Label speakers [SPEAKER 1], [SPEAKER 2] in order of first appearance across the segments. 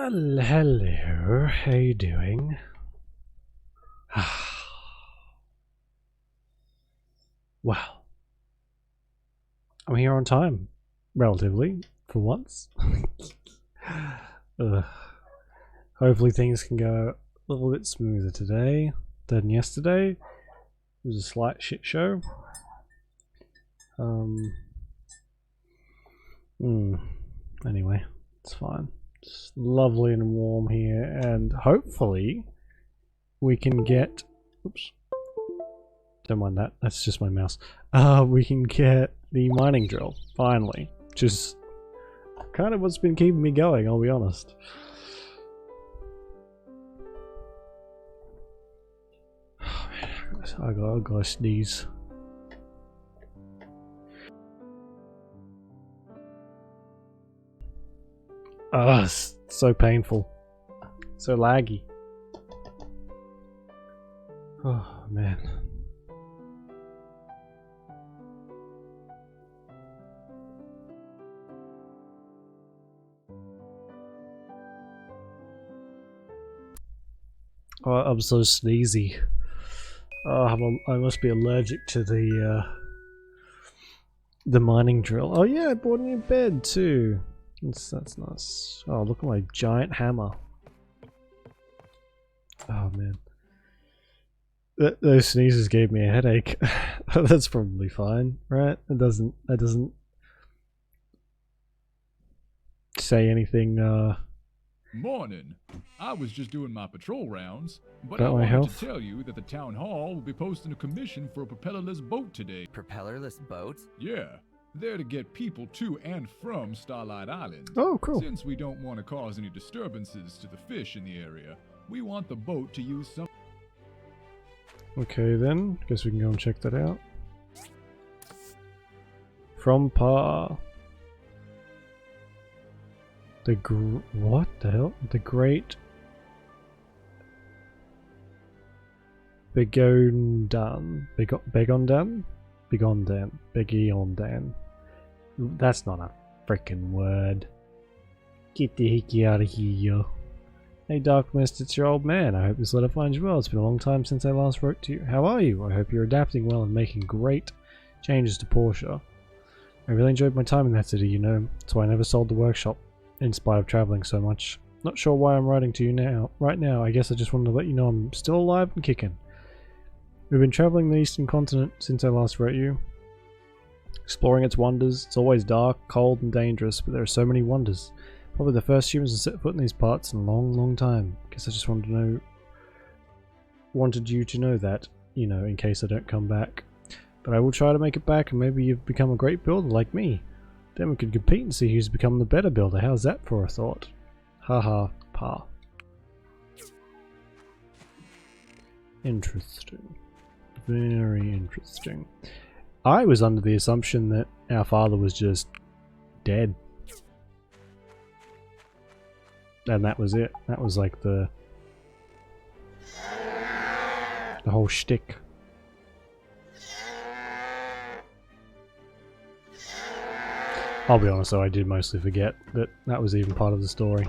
[SPEAKER 1] Well, hello, how you doing? Well, I'm here on time, relatively, for once. Hopefully things can go a little bit smoother today than yesterday. It was a slight shit show. Anyway, it's fine. It's lovely and warm here, and hopefully we can get... Oops. Don't mind that, that's just my mouse. We can get the mining drill, finally. Which is kind of what's been keeping me going, I'll be honest. Oh man, I gotta sneeze. It's so painful. So laggy. Oh man. Oh, I'm so sneezy. Oh, I must be allergic to the mining drill. Oh yeah, I bought a new bed too. That's nice. Oh, look at my giant hammer. Oh man. Those sneezes gave me a headache. That's probably fine, right? It doesn't say anything
[SPEAKER 2] Morning. I was just doing my patrol rounds, but
[SPEAKER 1] about
[SPEAKER 2] I
[SPEAKER 1] my
[SPEAKER 2] wanted
[SPEAKER 1] health.
[SPEAKER 2] to tell you that the town hall will be posting a commission for a propellerless boat today.
[SPEAKER 3] Propellerless boat?
[SPEAKER 2] Yeah, they're to get people to and from Starlight Island.
[SPEAKER 1] Oh, cool.
[SPEAKER 2] Since we don't want to cause any disturbances to the fish in the area, we want the boat to use some...
[SPEAKER 1] Okay then, guess we can go and check that out. From Par. What the hell? The Great Begondan. Begondan. That's not a freaking word. Get the hickey out of here. Hey Dark Mist, it's your old man. I hope this letter finds you well. It's been a long time since I last wrote to you. How are you? I hope you're adapting well and making great changes to Portia. I really enjoyed my time in that city, you know. That's why I never sold the workshop, in spite of traveling so much. Not sure why I'm writing to you now. Right now, I guess I just wanted to let you know I'm still alive and kicking. We've been traveling the eastern continent since I last wrote you. Exploring its wonders. It's always dark, cold, and dangerous, but there are so many wonders. Probably the first humans to set foot in these parts in a long, long time. Guess I just wanted you to know that, you know, in case I don't come back. But I will try to make it back, and maybe you've become a great builder like me. Then we could compete and see who's become the better builder. How's that for a thought? Haha, Pa. Interesting. Very interesting. I was under the assumption that our father was just dead. And that was it. That was like the whole shtick. I'll be honest though, I did mostly forget that that was even part of the story.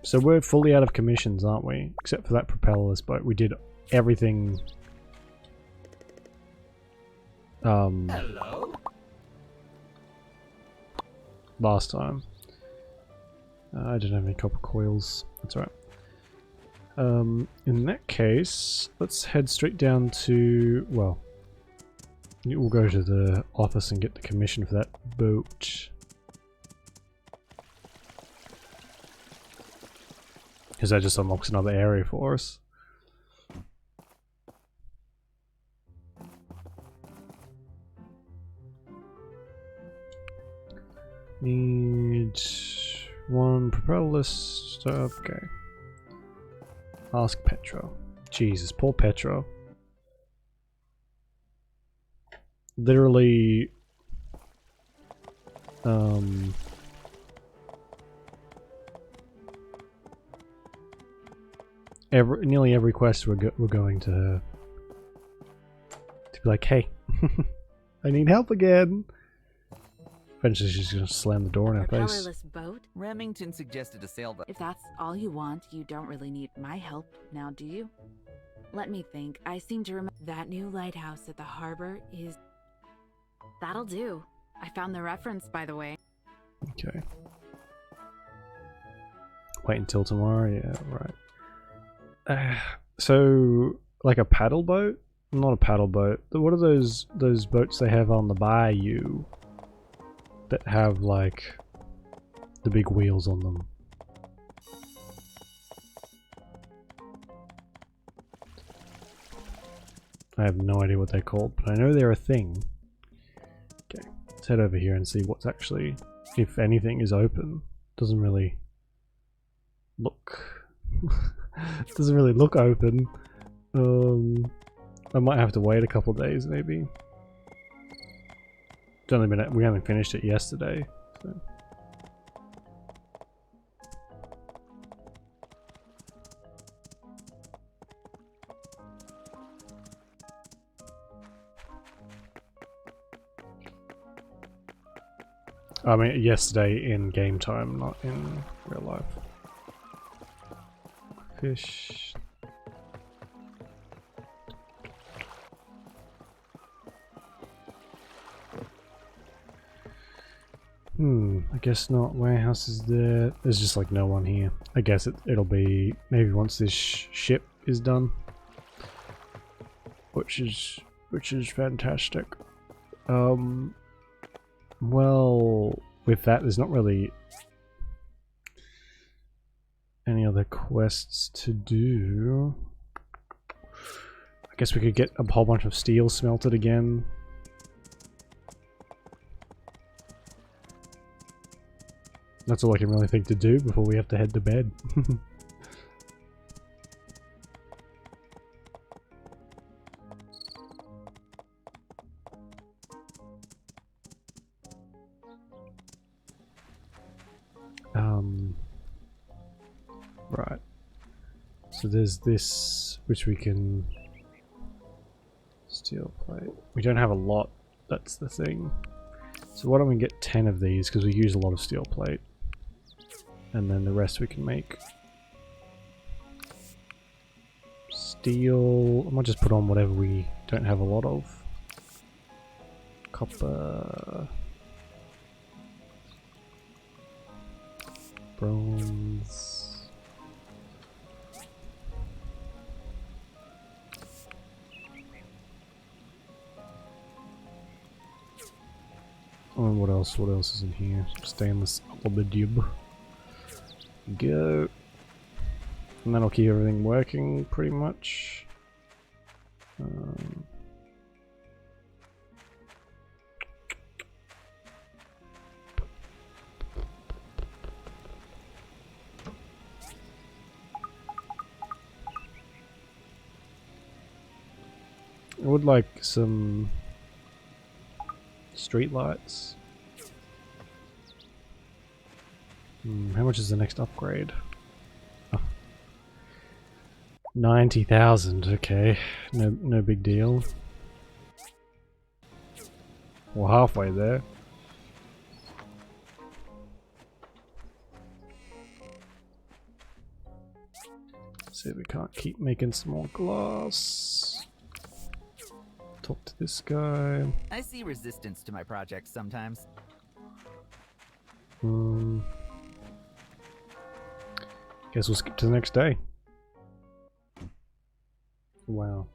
[SPEAKER 1] So we're fully out of commissions, aren't we? Except for that propellerless boat. We did everything
[SPEAKER 3] Hello?
[SPEAKER 1] last time. I didn't have any copper coils. That's alright. In that case, let's head straight down to, well, we'll go to the office and get the commission for that boat. Because that just unlocks another area for us. Need one propellerless stuff. Okay. Ask Petro. Jesus, poor Petro. Literally, nearly every quest we're going to her. To be like, hey, I need help again. Eventually she's gonna slam the door in
[SPEAKER 3] A
[SPEAKER 1] our face.
[SPEAKER 3] colorless boat?
[SPEAKER 4] Remington suggested a sailboat.
[SPEAKER 3] If that's all you want, you don't really need my help now, do you? Let me think. I seem to remember that new lighthouse at the harbor is... That'll do. I found the reference, by the way.
[SPEAKER 1] Okay. Wait until tomorrow? Yeah, right. So, like a paddle boat? Not a paddle boat. What are those boats they have on the bayou that have like the big wheels on them? I have no idea what they're called, but I know they're a thing. Okay, let's head over here and see what's actually, if anything, is open. Doesn't really look doesn't really look open. I might have to wait a couple of days maybe. It's only been, we only finished it yesterday, so. I mean yesterday in game time, not in real life. Fish. I guess not. Warehouse is there. There's just like no one here. I guess it'll be maybe once this ship is done, which is fantastic. Well, with that, there's not really any other quests to do. I guess we could get a whole bunch of steel smelted again. That's all I can really think to do before we have to head to bed. Right. So there's this, which we can... Steel plate. We don't have a lot, that's the thing. So why don't we get 10 of these, because we use a lot of steel plate. And then the rest we can make. Steel... I might just put on whatever we don't have a lot of. Copper... Bronze... Oh, what else? What else is in here? Stainless aluminium. Go. And that'll keep everything working pretty much. I would like some street lights. How much is the next upgrade? Oh. 90,000, okay. No big deal. We're halfway there. See if we can't keep making some more glass. Talk to this guy.
[SPEAKER 4] I see resistance to my projects sometimes.
[SPEAKER 1] Guess we'll skip to the next day. Wow.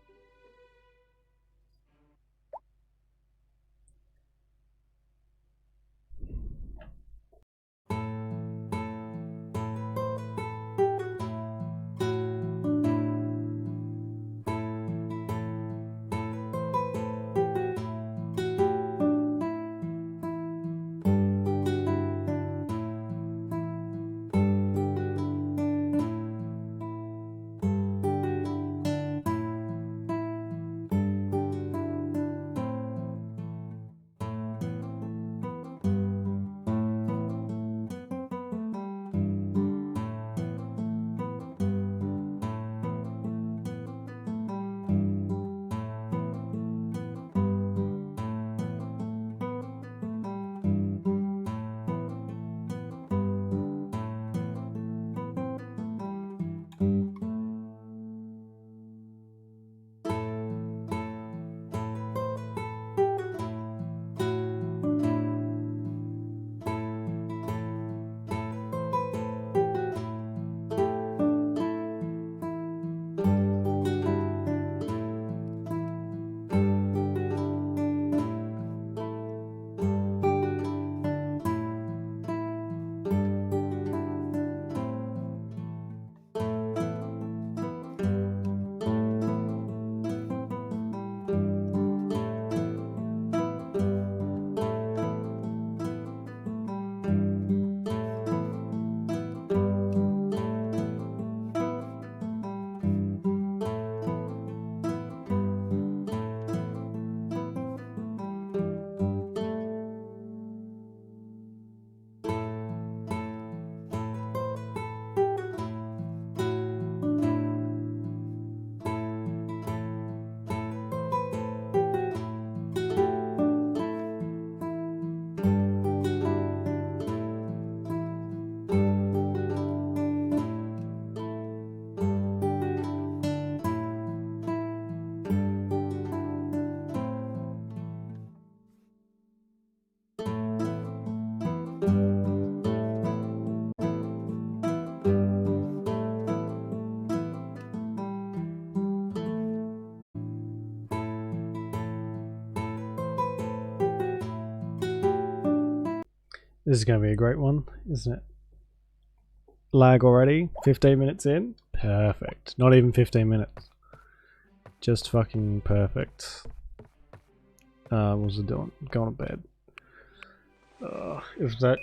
[SPEAKER 1] This is going to be a great one, isn't it? Lag already? 15 minutes in? Perfect. Not even 15 minutes. Just fucking perfect. What was I doing? Going to bed. If that...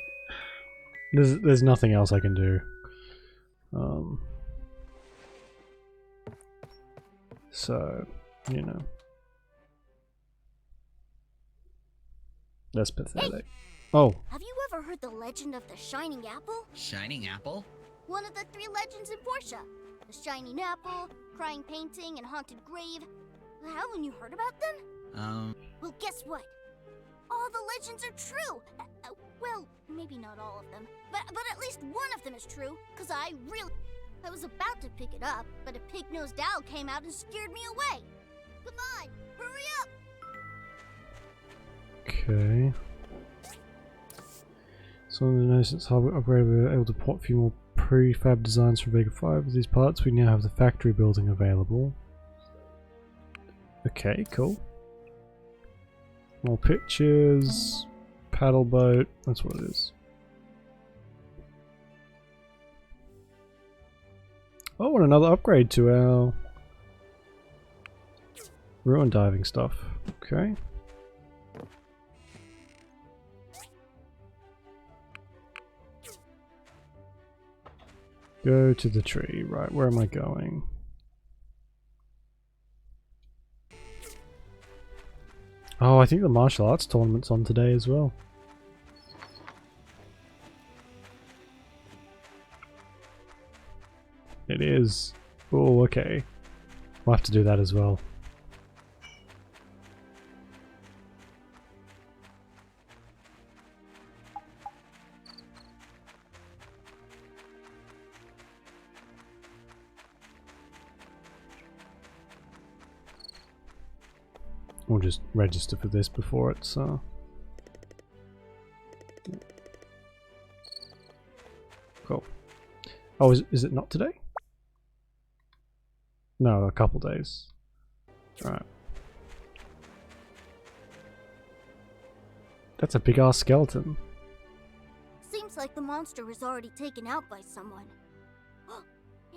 [SPEAKER 1] There's nothing else I can do. So, you know. That's pathetic. Oh.
[SPEAKER 5] Have you ever heard the legend of the Shining Apple?
[SPEAKER 6] Shining apple?
[SPEAKER 5] One of the 3 legends in Portia. The Shining Apple, Crying Painting, and Haunted Grave. Haven't you heard about them? Well, guess what? All the legends are true! Well, maybe not all of them. But at least one of them is true, because I was about to pick it up, but a pig-nosed owl came out and scared me away. Come on, hurry up!
[SPEAKER 1] Okay. So on the notice it's hardware upgrade, we were able to port a few more prefab designs from Vega 5. With these parts, we now have the factory building available. Okay, cool. More pictures, paddle boat, that's what it is. Oh, and another upgrade to our ruin diving stuff. Okay. Go to the tree. Right, where am I going? Oh, I think the martial arts tournament's on today as well. It is. Oh, okay. We'll have to do that as well. We'll just register for this before it's cool. Oh, is it not today? No, a couple days. Alright. That's a big ass skeleton.
[SPEAKER 5] Seems like the monster was already taken out by someone.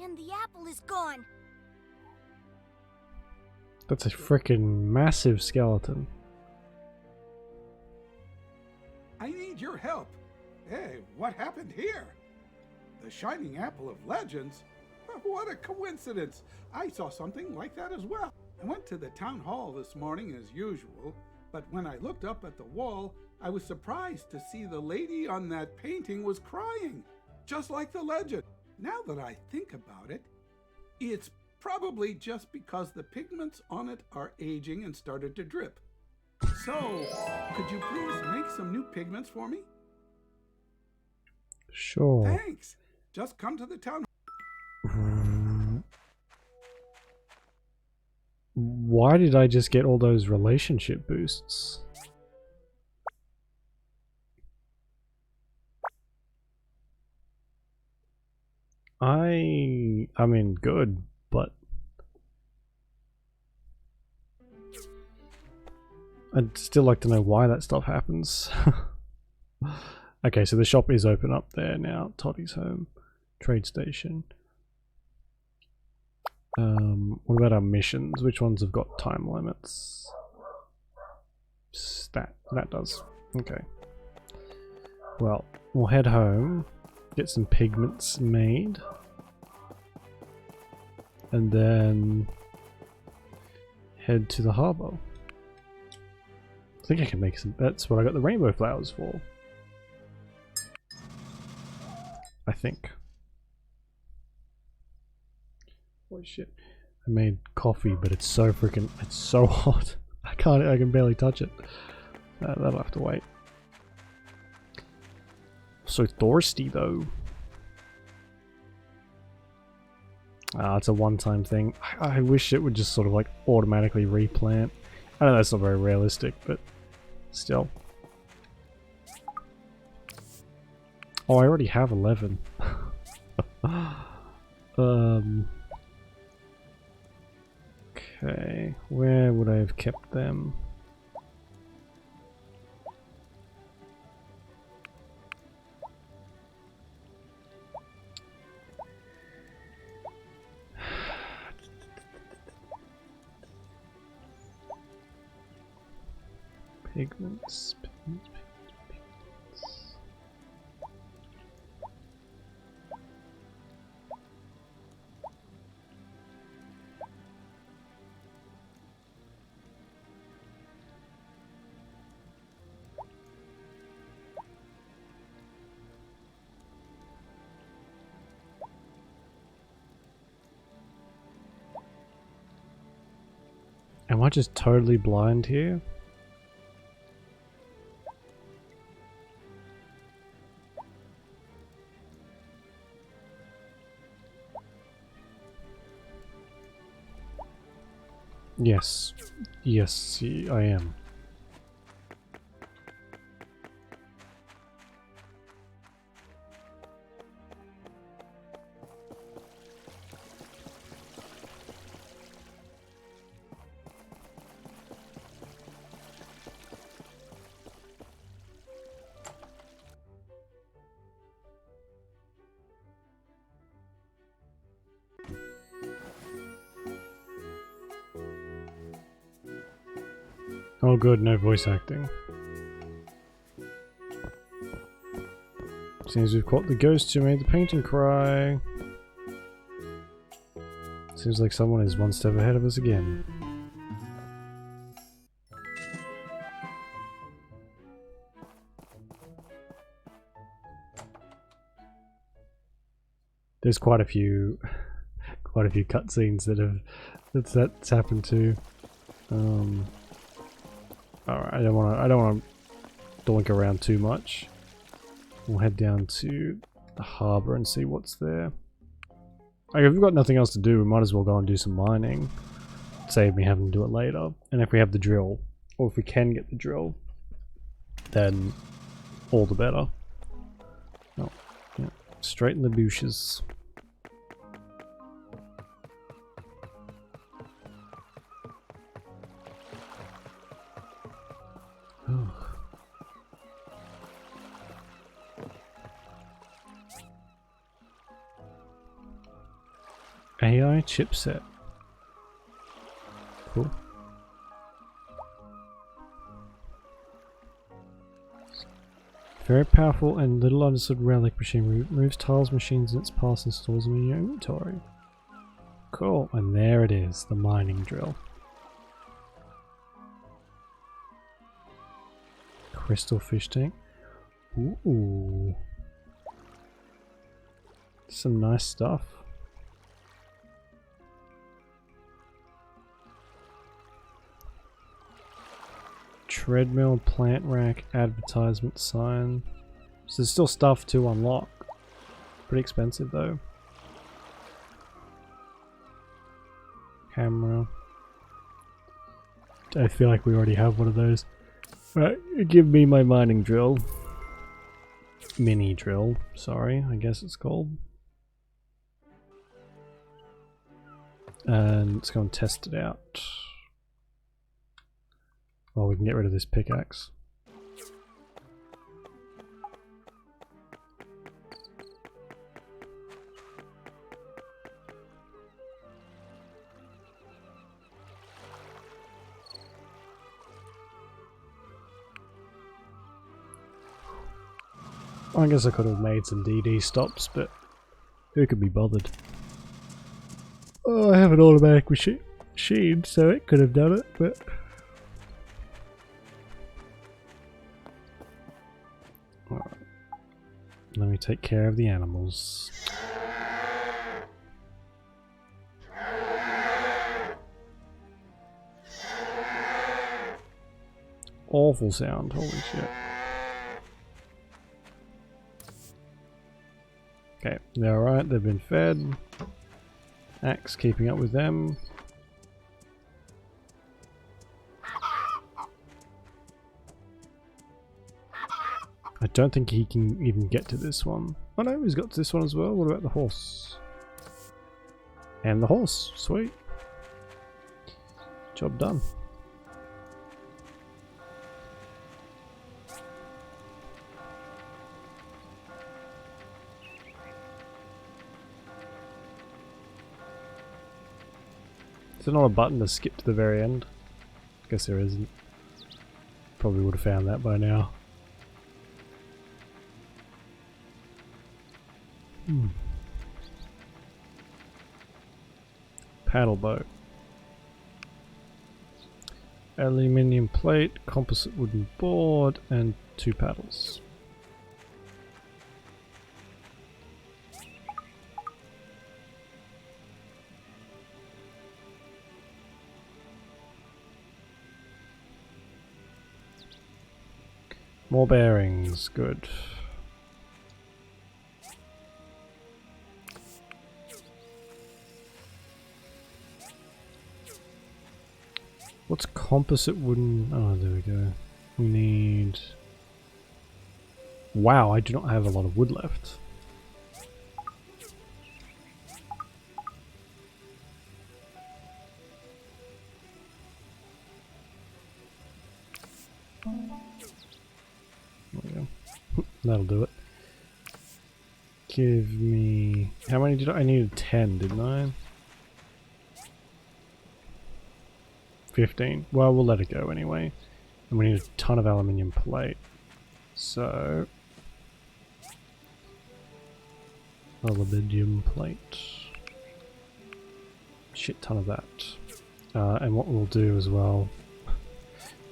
[SPEAKER 5] And the apple is gone!
[SPEAKER 1] That's a freaking massive skeleton.
[SPEAKER 7] I need your help. Hey, what happened here? The Shining Apple of Legends? What a coincidence. I saw something like that as well. I went to the town hall this morning as usual, but when I looked up at the wall, I was surprised to see the lady on that painting was crying, just like the legend. Now that I think about it, it's probably just because the pigments on it are aging and started to drip. So, could you please make some new pigments for me?
[SPEAKER 1] Sure.
[SPEAKER 7] Thanks. Just come to the town.
[SPEAKER 1] Why did I just get all those relationship boosts? I mean, good, but I'd still like to know why that stuff happens. Okay, so the shop is open up there now. Toddy's home. Trade station. What about our missions? Which ones have got time limits? That does. Okay. Well, we'll head home, get some pigments made, and then head to the harbour. I think I can make some. That's what I got the rainbow flowers for. I think. Holy shit. I made coffee, but it's so freaking, it's so hot. I can barely touch it. That'll have to wait. So thirsty though. It's a one-time thing. I wish it would just sort of like automatically replant. I know that's not very realistic, but still. Oh, I already have 11. Okay, where would I have kept them? Pigments. Am I just totally blind here? Yes. Yes, I am. Oh good, no voice acting. Seems we've caught the ghost who made the painting cry. Seems like someone is one step ahead of us again. There's quite a few cutscenes that's happened to. Alright, I don't wanna doink around too much. We'll head down to the harbour and see what's there. Okay, if we've got nothing else to do, we might as well go and do some mining. Save me having to do it later. And if we have the drill, or if we can get the drill, then all the better. Oh, yeah. Straight in the bushes. AI chipset. Cool. Very powerful and little understood relic machine. Removes tiles, machines in its past and stores them in your inventory. Cool. And there it is, the mining drill. Crystal fish tank. Ooh. Some nice stuff. Treadmill, plant rack, advertisement sign. So there's still stuff to unlock. Pretty expensive though. Camera. I feel like we already have one of those. Right, give me my mining drill. Mini drill, sorry, I guess it's called. And let's go and test it out. Well, we can get rid of this pickaxe. I guess I could have made some DD stops, but who could be bothered? Oh, I have an automatic machine, so it could have done it, but... Alright. Let me take care of the animals. Awful sound, holy shit. Okay, they're alright, they've been fed. Axe keeping up with them. I don't think he can even get to this one. Oh no, he's got to this one as well. What about the horse? And the horse, sweet. Job done. Is there not a button to skip to the very end? Guess there isn't. Probably would have found that by now. Paddle boat. Aluminium plate, composite wooden board, and 2 paddles. More bearings, good. What's composite wooden? Oh, there we go. We need... Wow, I do not have a lot of wood left. There we go. That'll do it. Give me... How many did I needed 10, didn't I? 15. Well, we'll let it go anyway. And we need a ton of aluminium plate. So... aluminium plate. Shit ton of that. And what we'll do as well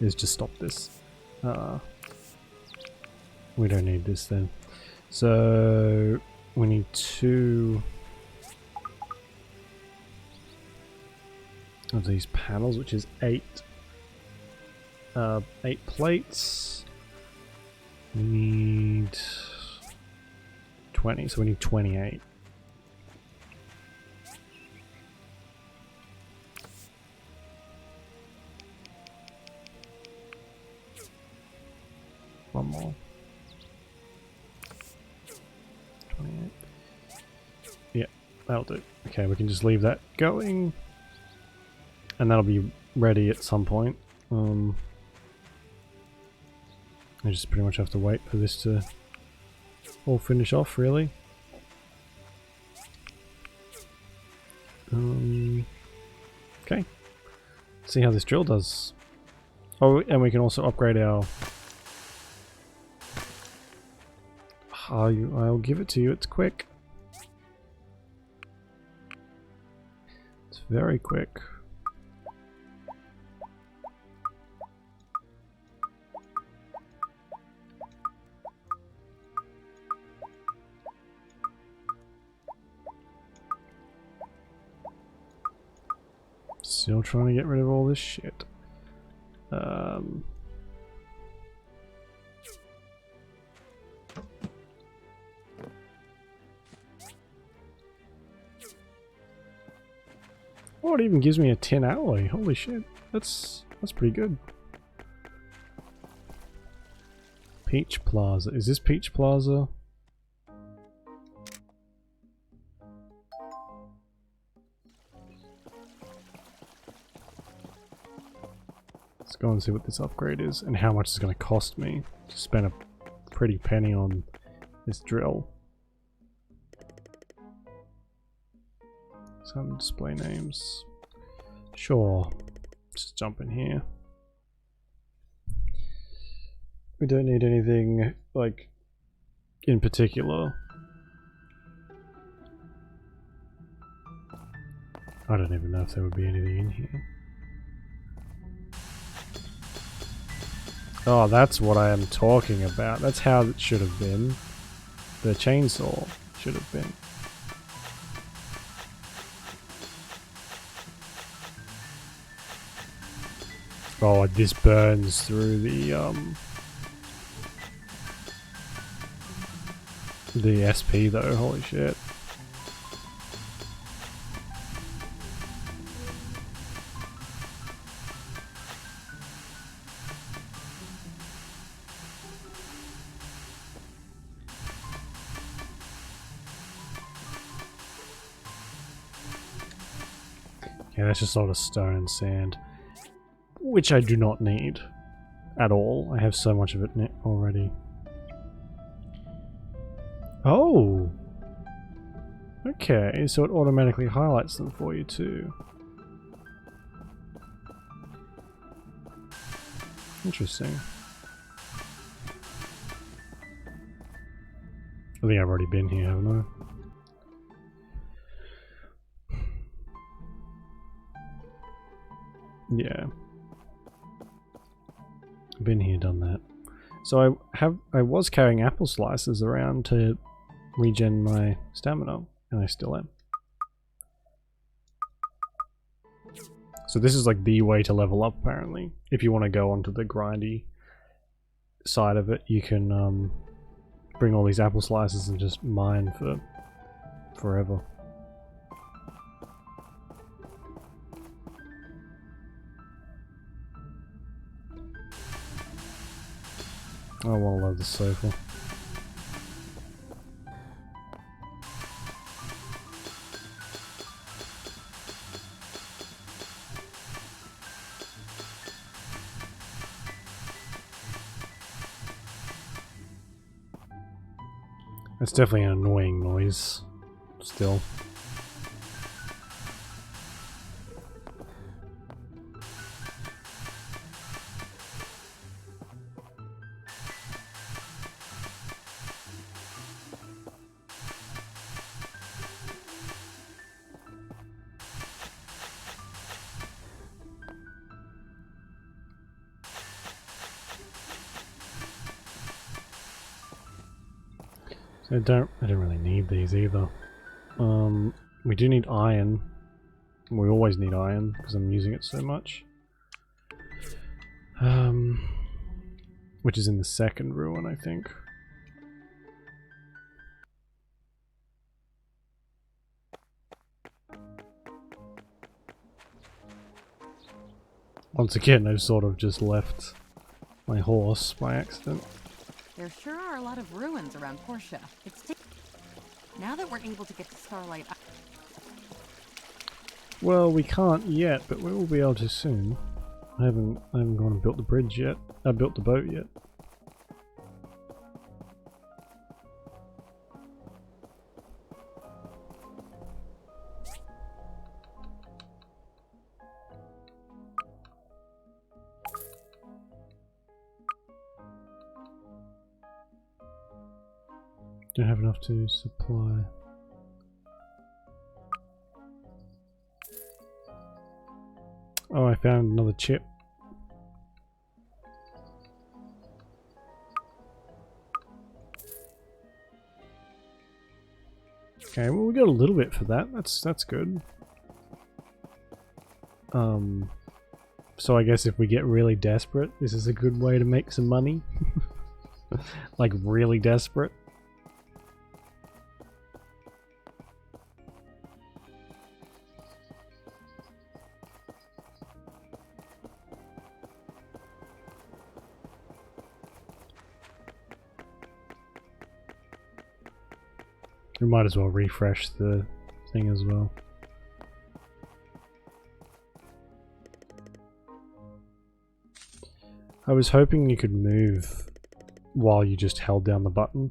[SPEAKER 1] is just stop this. We don't need this then. So we need 2 of these panels, which is 8 plates. We need 20, so we need 28. One more. 28. Yeah, that'll do. Okay, we can just leave that going. And that'll be ready at some point. I just pretty much have to wait for this to all finish off, really. Okay. See how this drill does. Oh, and we can also upgrade our... I'll give it to you, it's quick. It's very quick. Still trying to get rid of all this shit. Oh, it even gives me a tin alloy. Holy shit. That's pretty good. Peach Plaza. Is this Peach Plaza? Let's go and see what this upgrade is and how much it's going to cost me to spend a pretty penny on this drill. Some display names. Sure. Just jump in here. We don't need anything, like, in particular. I don't even know if there would be anything in here. Oh, that's what I am talking about. That's how it should have been. The chainsaw should have been. Oh, this burns through the SP though, holy shit. Yeah, that's just a lot of stone and sand. Which I do not need at all. I have so much of it already. Oh! Okay, so it automatically highlights them for you too. Interesting. think I've already been here, haven't I? Yeah. Been here, done that. So I was carrying apple slices around to regen my stamina, and I still am. So this is like the way to level up, apparently. If you want to go onto the grindy side of it, you can bring all these apple slices and just mine for forever. I want to love the sofa. It's definitely an annoying noise, still. I don't really need these either. We do need iron. We always need iron because I'm using it so much. Which is in the second ruin, I think. Once again, I've sort of just left my horse by accident.
[SPEAKER 6] There sure are a lot of ruins around Portia. Now that we're able to get to Starlight.
[SPEAKER 1] Well, we can't yet, but we will be able to soon. I haven't gone and built the bridge yet. I built the boat yet. Don't have enough to supply. Oh, I found another chip. Okay, well we got a little bit for that. That's good. So I guess if we get really desperate, this is a good way to make some money. Like really desperate. We might as well refresh the thing as well. I was hoping you could move while you just held down the button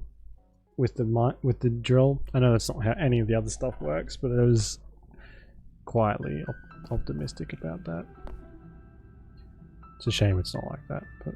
[SPEAKER 1] with the drill. I know that's not how any of the other stuff works, but I was quietly optimistic about that. It's a shame it's not like that, but.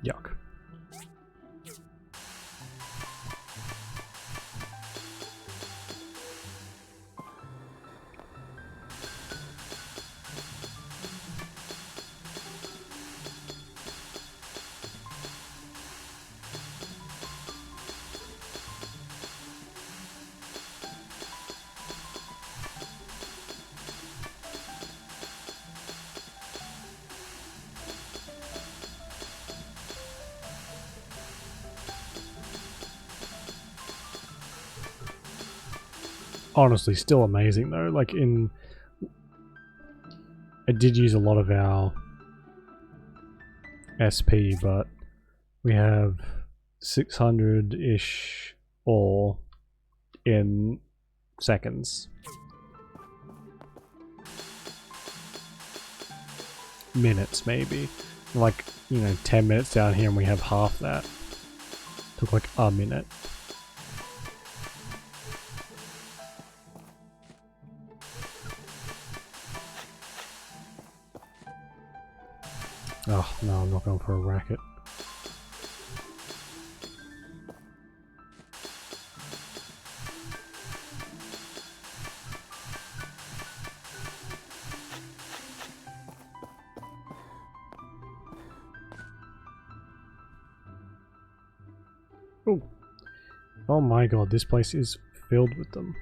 [SPEAKER 1] Yuck. Honestly, still amazing though. Like I did use a lot of our SP, but we have 600-ish ore in seconds. minutes maybe. Like, you know, 10 minutes down here and we have half that. Took like a minute. Oh, no, I'm not going for a racket. Oh. Oh my god, this place is filled with them.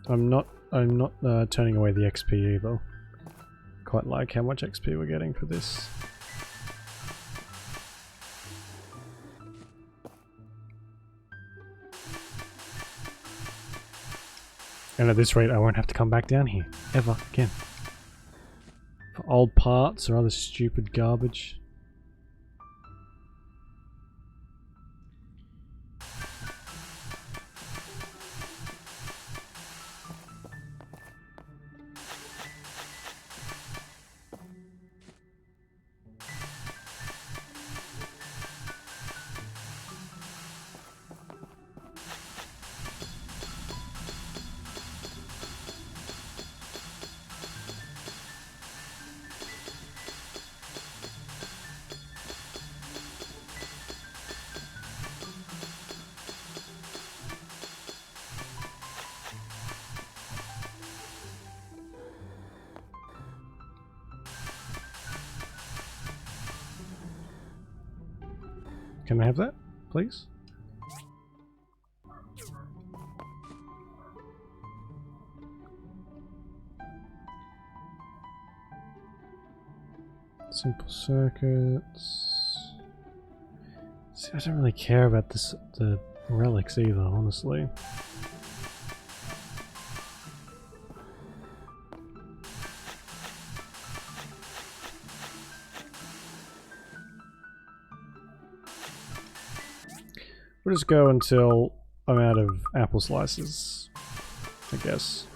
[SPEAKER 1] I'm not turning away the XP either. Quite like how much XP we're getting for this. And at this rate I won't have to come back down here, ever again. For old parts or other stupid garbage. Can I have that, please? Simple circuits. See, I don't really care about the relics either, honestly. We'll just go until I'm out of apple slices, I guess.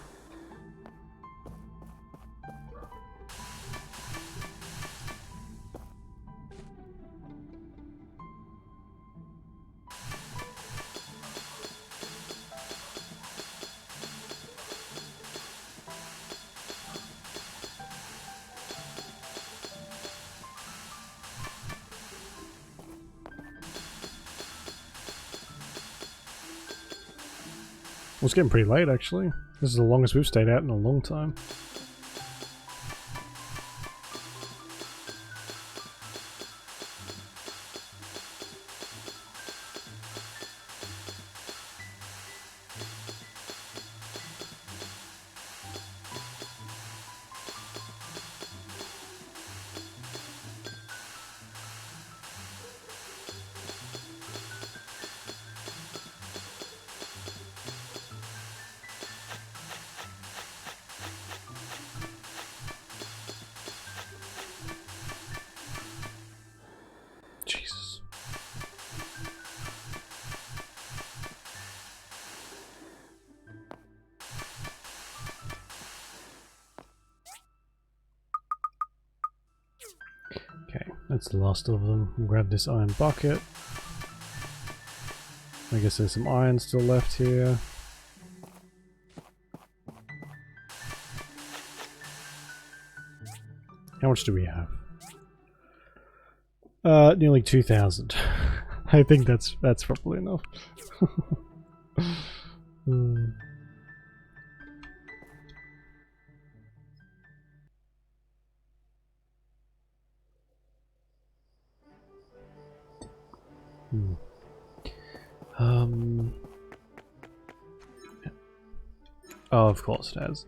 [SPEAKER 1] Well, it's getting pretty late actually. This is the longest we've stayed out in a long time. Jesus. Okay, that's the last of them. We'll grab this iron bucket. I guess there's some iron still left here. How much do we have? Nearly 2,000. I think that's probably enough. Hmm. Oh, of course it has.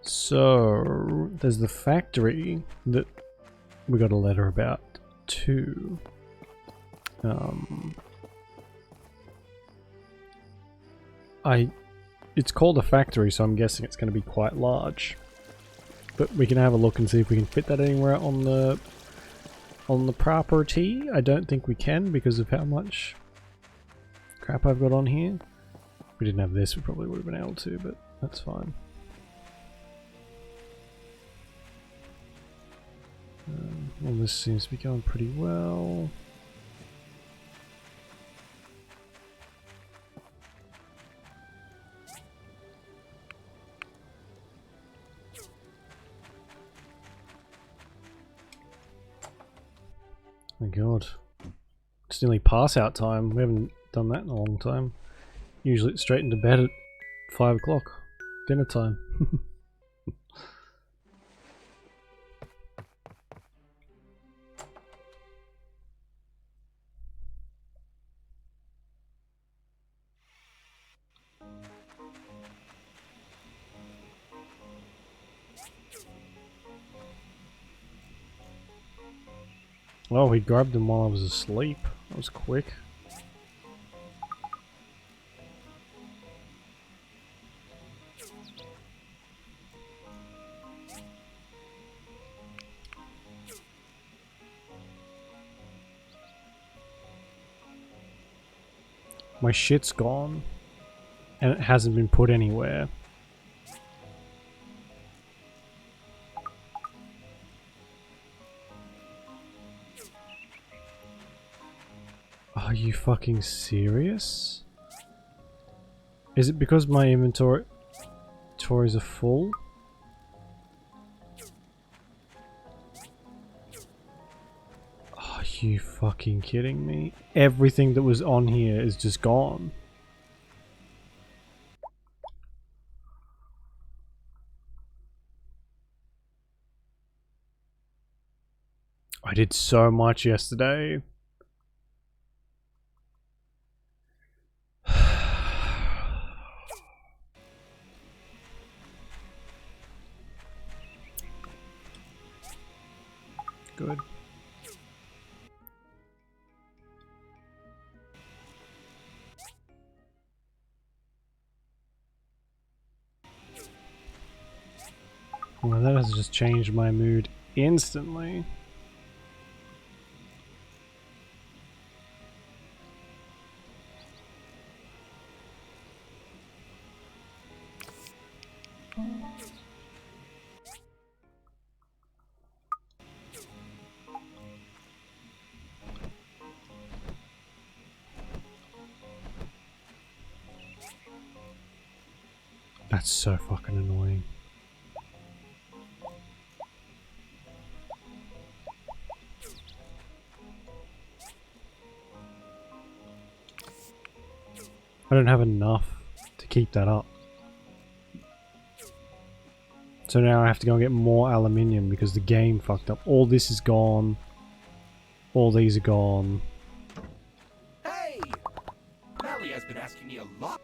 [SPEAKER 1] So there's the factory that we got a letter about too. It's called a factory, so I'm guessing it's going to be quite large. But we can have a look and see if we can fit that anywhere on the on the property. I don't think we can because of how much crap I've got on here. If we didn't have this, we probably would have been able to, but that's fine. Well, this seems to be going pretty well. Oh my god. It's nearly pass out time. We haven't done that in a long time. Usually it's straight into bed at 5 o'clock. Dinner time. Oh, he grabbed him while I was asleep. That was quick. My shit's gone. And it hasn't been put anywhere. Are you fucking serious? Is it because my inventories are full? Are you fucking kidding me? Everything that was on here is just gone. I did so much yesterday. Good. Well, that has just changed my mood instantly. That's so fucking annoying. I don't have enough to keep that up. So now I have to go and get more aluminium because the game fucked up. All this is gone. All these are gone.
[SPEAKER 8] Hey! Mally has been asking me a lot.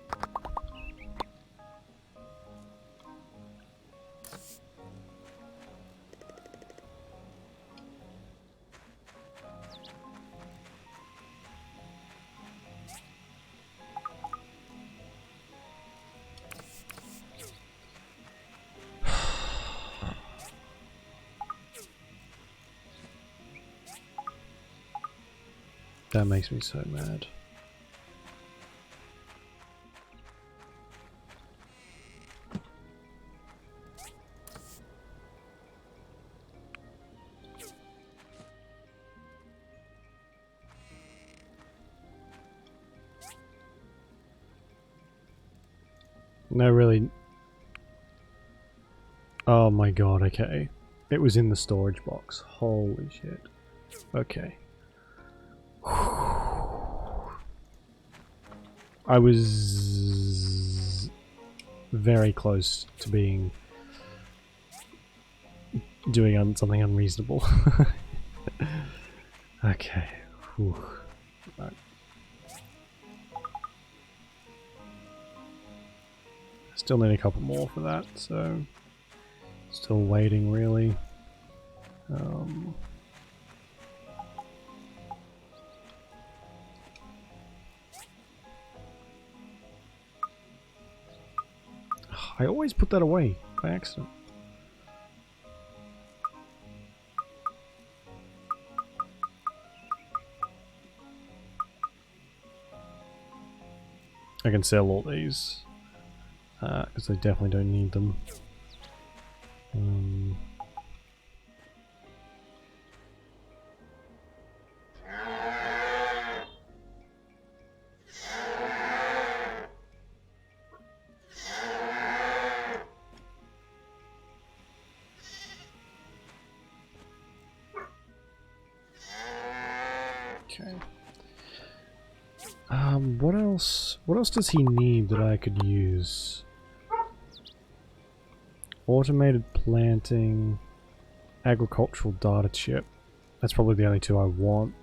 [SPEAKER 1] That makes me so mad. No, really. Oh my god, okay. It was in the storage box. Holy shit. Okay. I was very close to doing something unreasonable. Okay. Whew. Right. Still need a couple more for that, so still waiting really. I always put that away by accident. I can sell all these because I definitely don't need them. Okay. What else? What else does he need that I could use? Automated planting, agricultural data chip. That's probably the only two I want.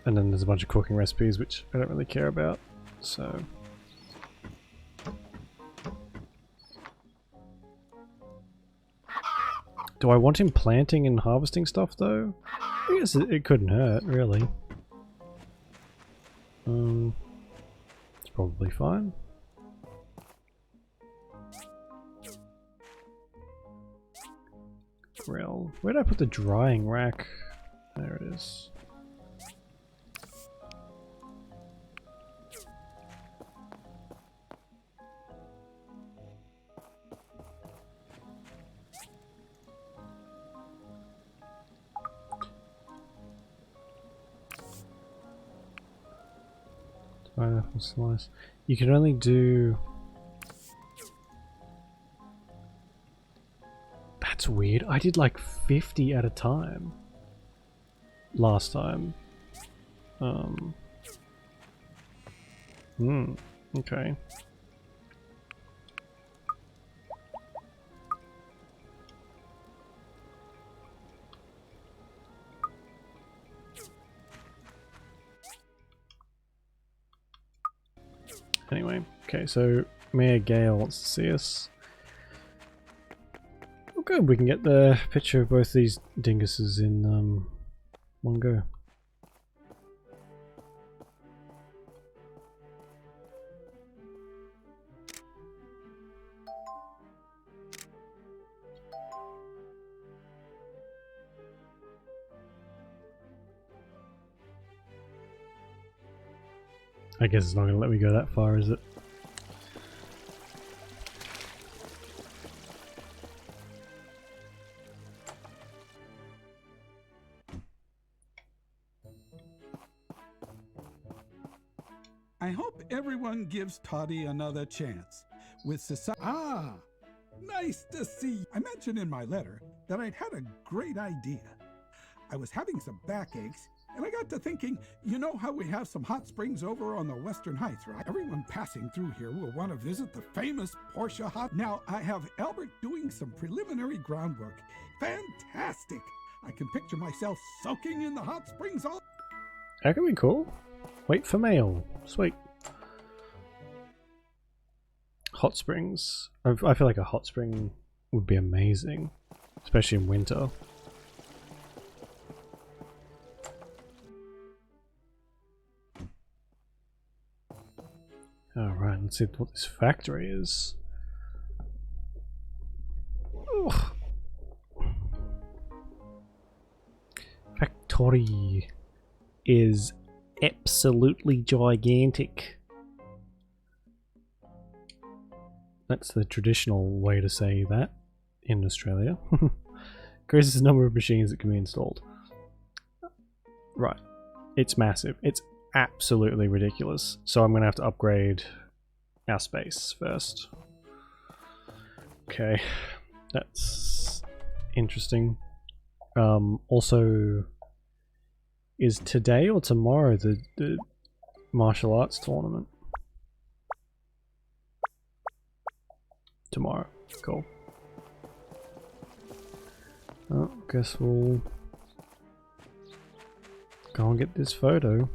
[SPEAKER 1] And then there's a bunch of cooking recipes which I don't really care about. So. Do I want him planting and harvesting stuff though? I guess it couldn't hurt, really. It's probably fine. Grill. Where did I put the drying rack? There it is. Pineapple slice. You can only do... That's weird. I did like 50 at a time last time. Okay. Anyway, okay, so Mayor Gale wants to see us. Oh good, we can get the picture of both these dinguses in one go. I guess it's not going to let me go that far, is it?
[SPEAKER 7] I hope everyone gives Toddy another chance. With society. Ah, nice to see you. I mentioned in my letter that I'd had a great idea. I was having some backaches, and I got to thinking, you know how we have some hot springs over on the Western Heights, right? Everyone passing through here will want to visit the famous Portia hot. Now, I have Albert doing some preliminary groundwork. Fantastic! I can picture myself soaking in the hot springs all...
[SPEAKER 1] That could be cool. Wait for mail. Sweet. Hot springs. I feel like a hot spring would be amazing, especially in winter. Alright, let's see what this factory is. Ugh. Factory is absolutely gigantic. That's the traditional way to say that in Australia. Increases the number of machines that can be installed. Right. It's massive. It's absolutely ridiculous. So I'm going to have to upgrade our space first. Okay. That's interesting. Also, is today or tomorrow the martial arts tournament? Tomorrow. Cool. Oh, guess we'll go and get this photo.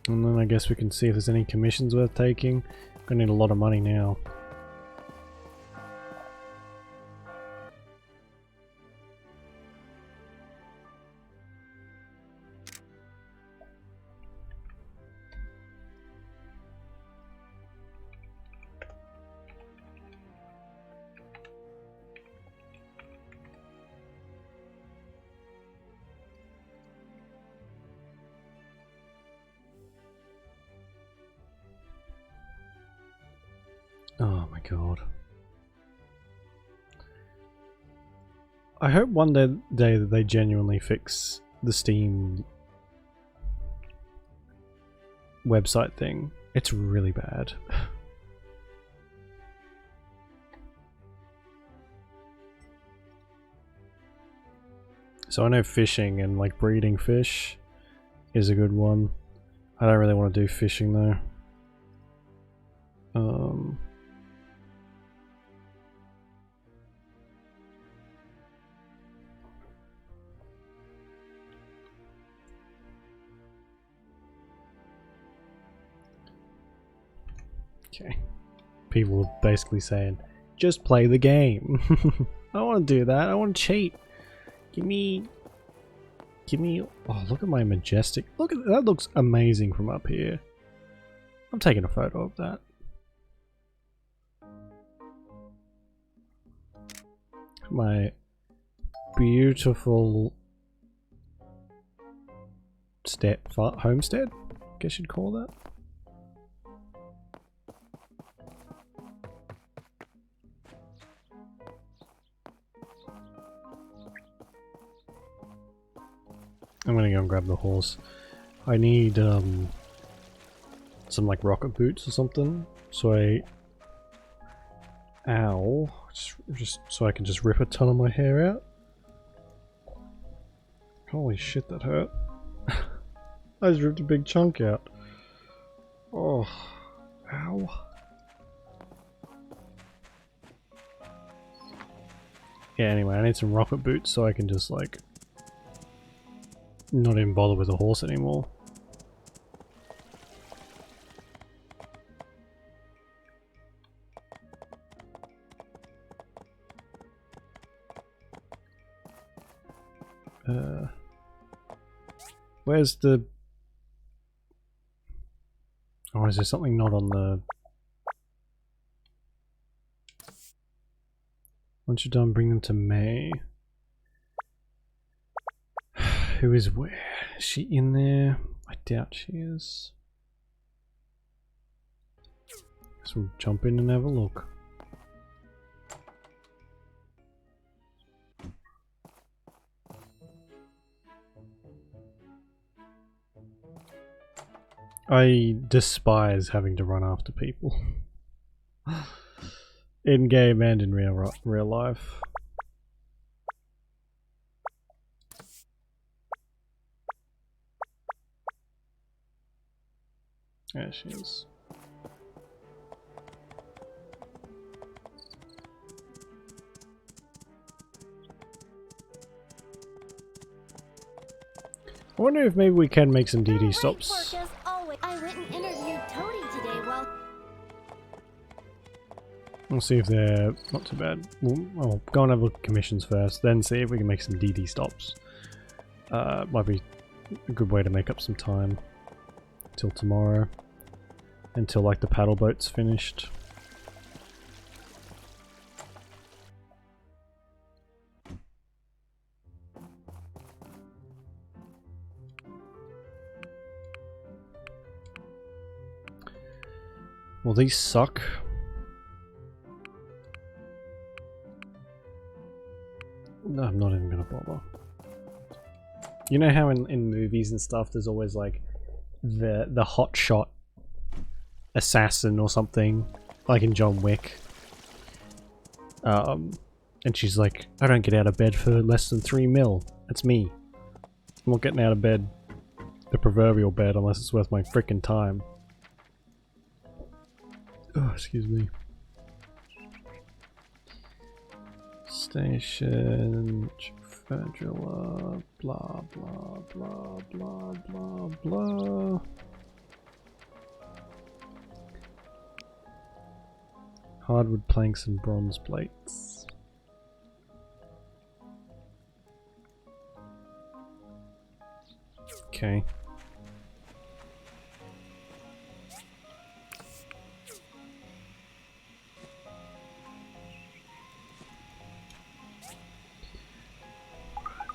[SPEAKER 1] And then I guess we can see if there's any commissions worth taking. Gonna need a lot of money now. Oh my god. I hope one day that they genuinely fix the Steam website thing. It's really bad. So I know fishing and like breeding fish is a good one. I don't really want to do fishing though. Okay. People are basically saying, just play the game. I don't want to do that. I want to cheat. Give me. Oh, look at my majestic. Look at that. Looks amazing from up here. I'm taking a photo of that. My beautiful homestead, I guess you'd call that. I'm gonna go and grab the horse. I need some like rocket boots or something, so just so I can just rip a ton of my hair out. Holy shit, that hurt. I just ripped a big chunk out. Oh, ow. Yeah, anyway, I need some rocket boots so I can just like not even bother with a horse anymore. Where's the... Oh, is there something not on the... Once you're done, bring them to May. Who is where? Is she in there? I doubt she is. So we'll jump in and have a look. I despise having to run after people. In game and in real life. There she is. I wonder if maybe we can make some DD stops.
[SPEAKER 5] I went and interviewed Toady today while...
[SPEAKER 1] We'll see if they're not too bad. We'll go and have a look at commissions first, then see if we can make some DD stops. Might be a good way to make up some time. Till tomorrow. Until like the paddle boat's finished. Well, these suck. No, I'm not even gonna bother. You know how in movies and stuff there's always like the hot shot assassin or something, like in John Wick. And she's like, I don't get out of bed for less than 3 mil. That's me. I'm not getting out of bed, the proverbial bed, unless it's worth my frickin' time. Oh, excuse me. Station, Federal, blah blah blah blah blah blah. Hardwood planks and bronze plates. Okay.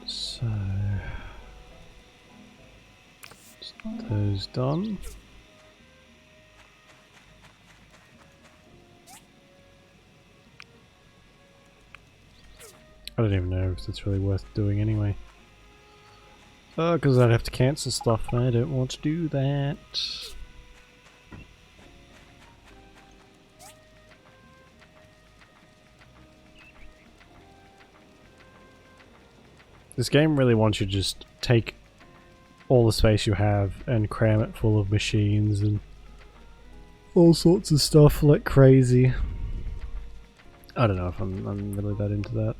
[SPEAKER 1] So, those done. I don't even know if it's really worth doing anyway. Because I'd have to cancel stuff and I don't want to do that. This game really wants you to just take all the space you have and cram it full of machines and all sorts of stuff like crazy. I don't know if I'm really that into that.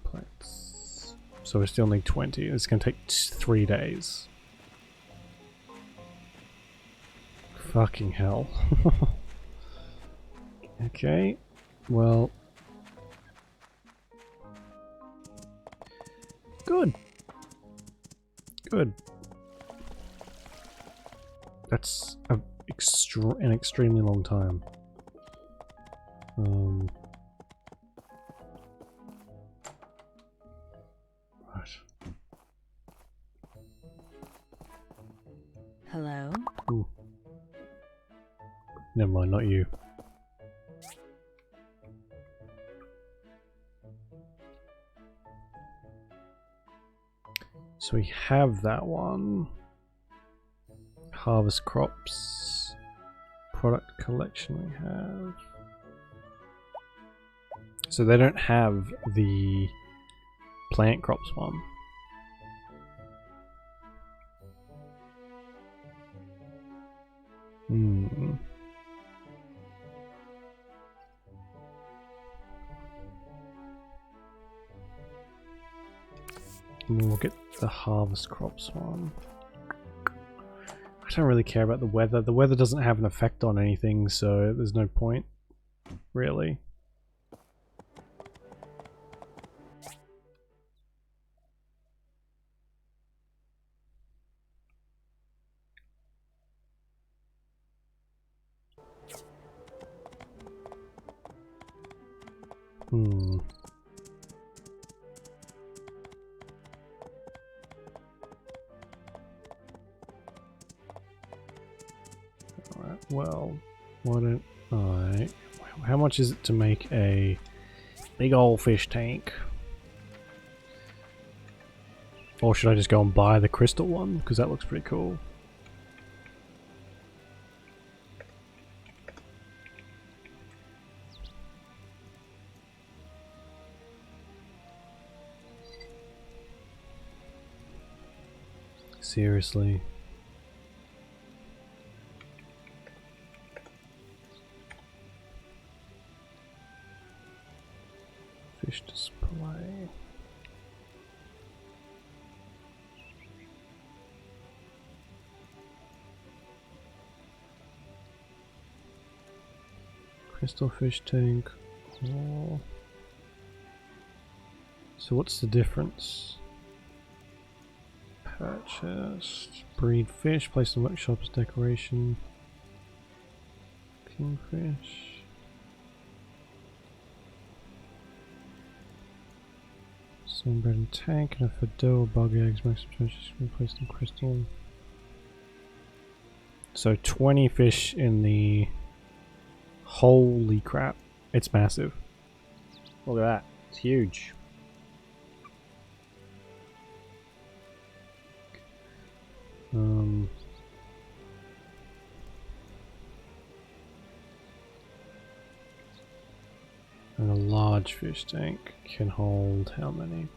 [SPEAKER 1] Plates. So we still need 20. It's going to take 3 days. Fucking hell. Okay, well... Good. Good. That's an extremely long time. Right.
[SPEAKER 3] Hello?
[SPEAKER 1] Ooh. Never mind, not you. So we have that one. Harvest crops. Product collection we have. So they don't have the plant crops one. We'll get the harvest crops one. I don't really care about the weather. The weather doesn't have an effect on anything, so there's no point, really. Alright, well, why don't I... How much is it to make a big old fish tank? Or should I just go and buy the crystal one? Because that looks pretty cool. Seriously. Fish display. Crystal fish tank. Oh. So what's the difference? Purchased. Breed fish, placed in workshop as decoration. Kingfish. Sunbread and tank, and a Fado, bug eggs, maximum treasures can be placed in crystal. So 20 fish in the... Holy crap. It's massive. Look at that. It's huge. And a large fish tank can hold how many?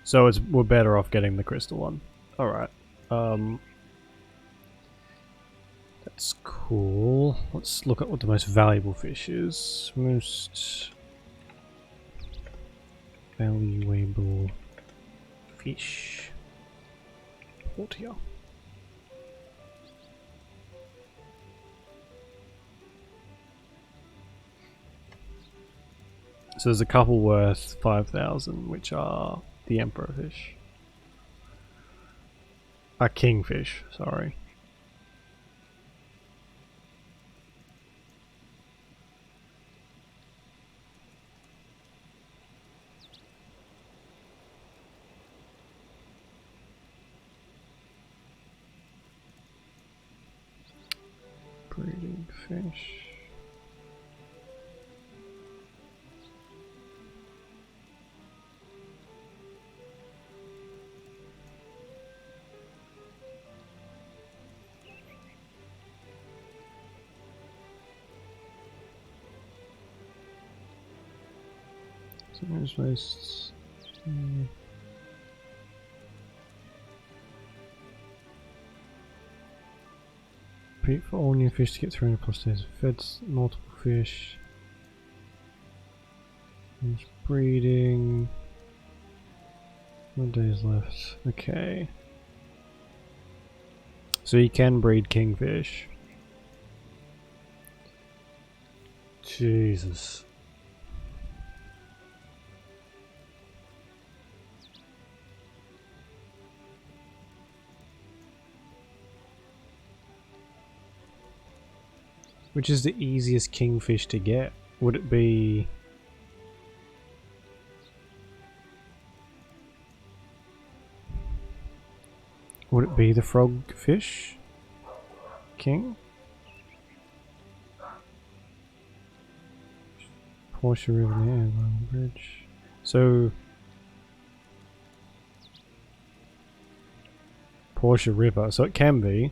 [SPEAKER 1] So we're better off getting the crystal one. Alright. That's cool. Let's look at what the most valuable fish is. Most valuable fish. Portia. So there's a couple worth 5,000, which are the emperor fish. Kingfish, sorry. Breeding fish. Most. Repeat for all new fish to get 300 plus days. Fed multiple fish. There's breeding. What days left? Okay. So you can breed kingfish. Jesus. Which is the easiest kingfish to get? Would it be... Would it be the frogfish king? Portia River near Airline Bridge. So... Portia River, so it can be.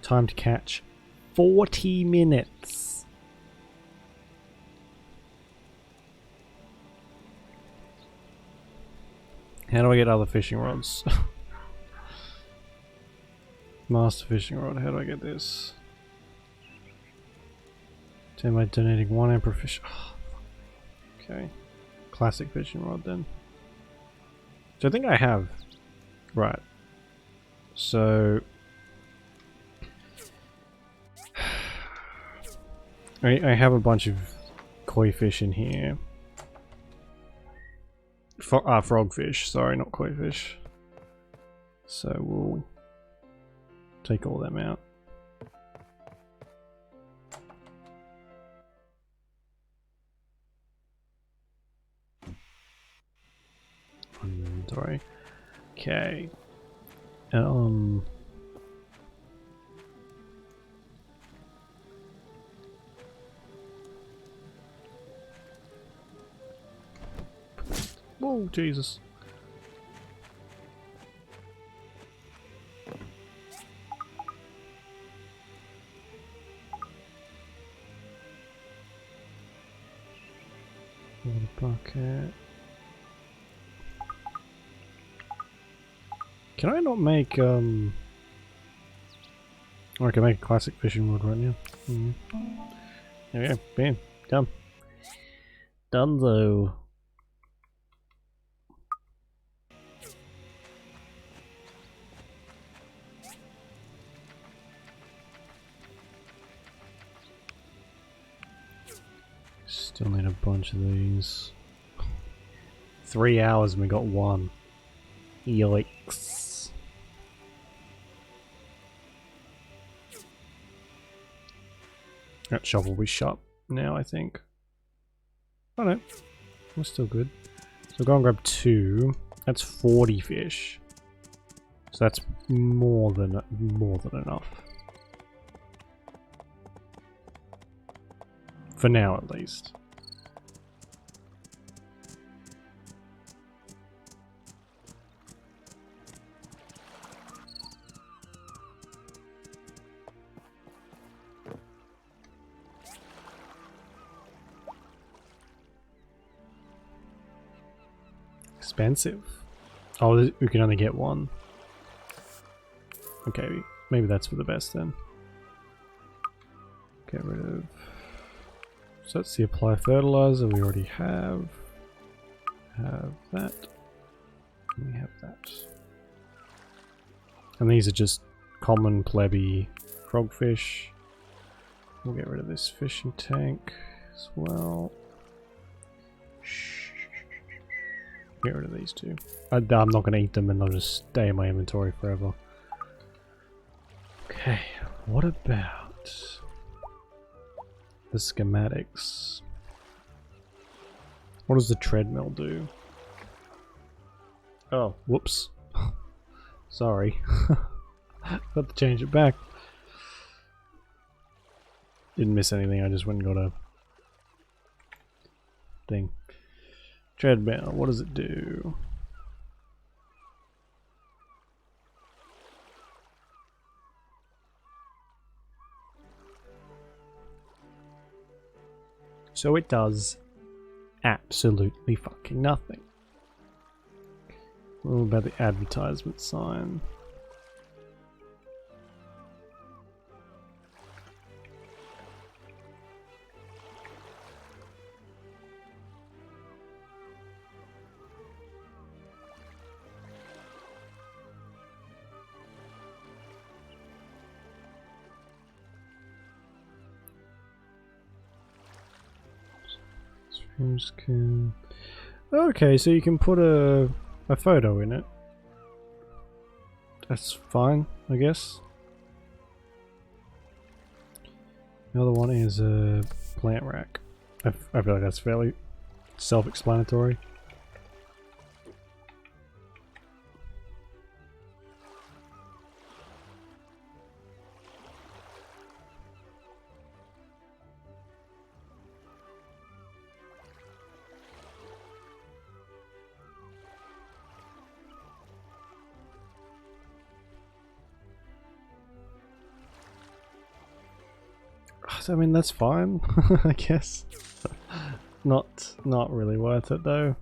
[SPEAKER 1] Time to catch 40 minutes. How do I get other fishing rods? Master fishing rod, how do I get this? 10 by donating 1 amp per fish. Oh, okay. Classic fishing rod then. So I think I have. Right. So I have a bunch of koi fish in here. Frogfish, sorry, not koi fish. So we'll take all them out. Inventory. Okay. Oh, Jesus. Water bucket. Can I not make, or I can make a classic fishing rod right now. There we go. Bam. Done. Done though. Still need a bunch of these. 3 hours and we got one. Yikes. That shop will be shut now, I think. Oh no, we're still good. So go and grab 2. That's 40 fish. So that's more than enough. For now, at least. Expensive. Oh, we can only get one. Okay, maybe that's for the best then. Get rid of... So that's the apply fertilizer we already have. Have that. And we have that. And these are just common plebby frogfish. We'll get rid of this fishing tank as well. Get rid of these two. I'm not going to eat them and they'll just stay in my inventory forever. Okay, what about the schematics? What does the treadmill do? Oh, whoops. Sorry. Got to change it back. Didn't miss anything, I just went and got a thing. Treadmill, what does it do? So it does absolutely fucking nothing. What about the advertisement sign? Okay, so you can put a photo in it. That's fine, I guess. The other one is a plant rack. I feel like that's fairly self-explanatory. I mean, that's fine, I guess. Not really worth it though.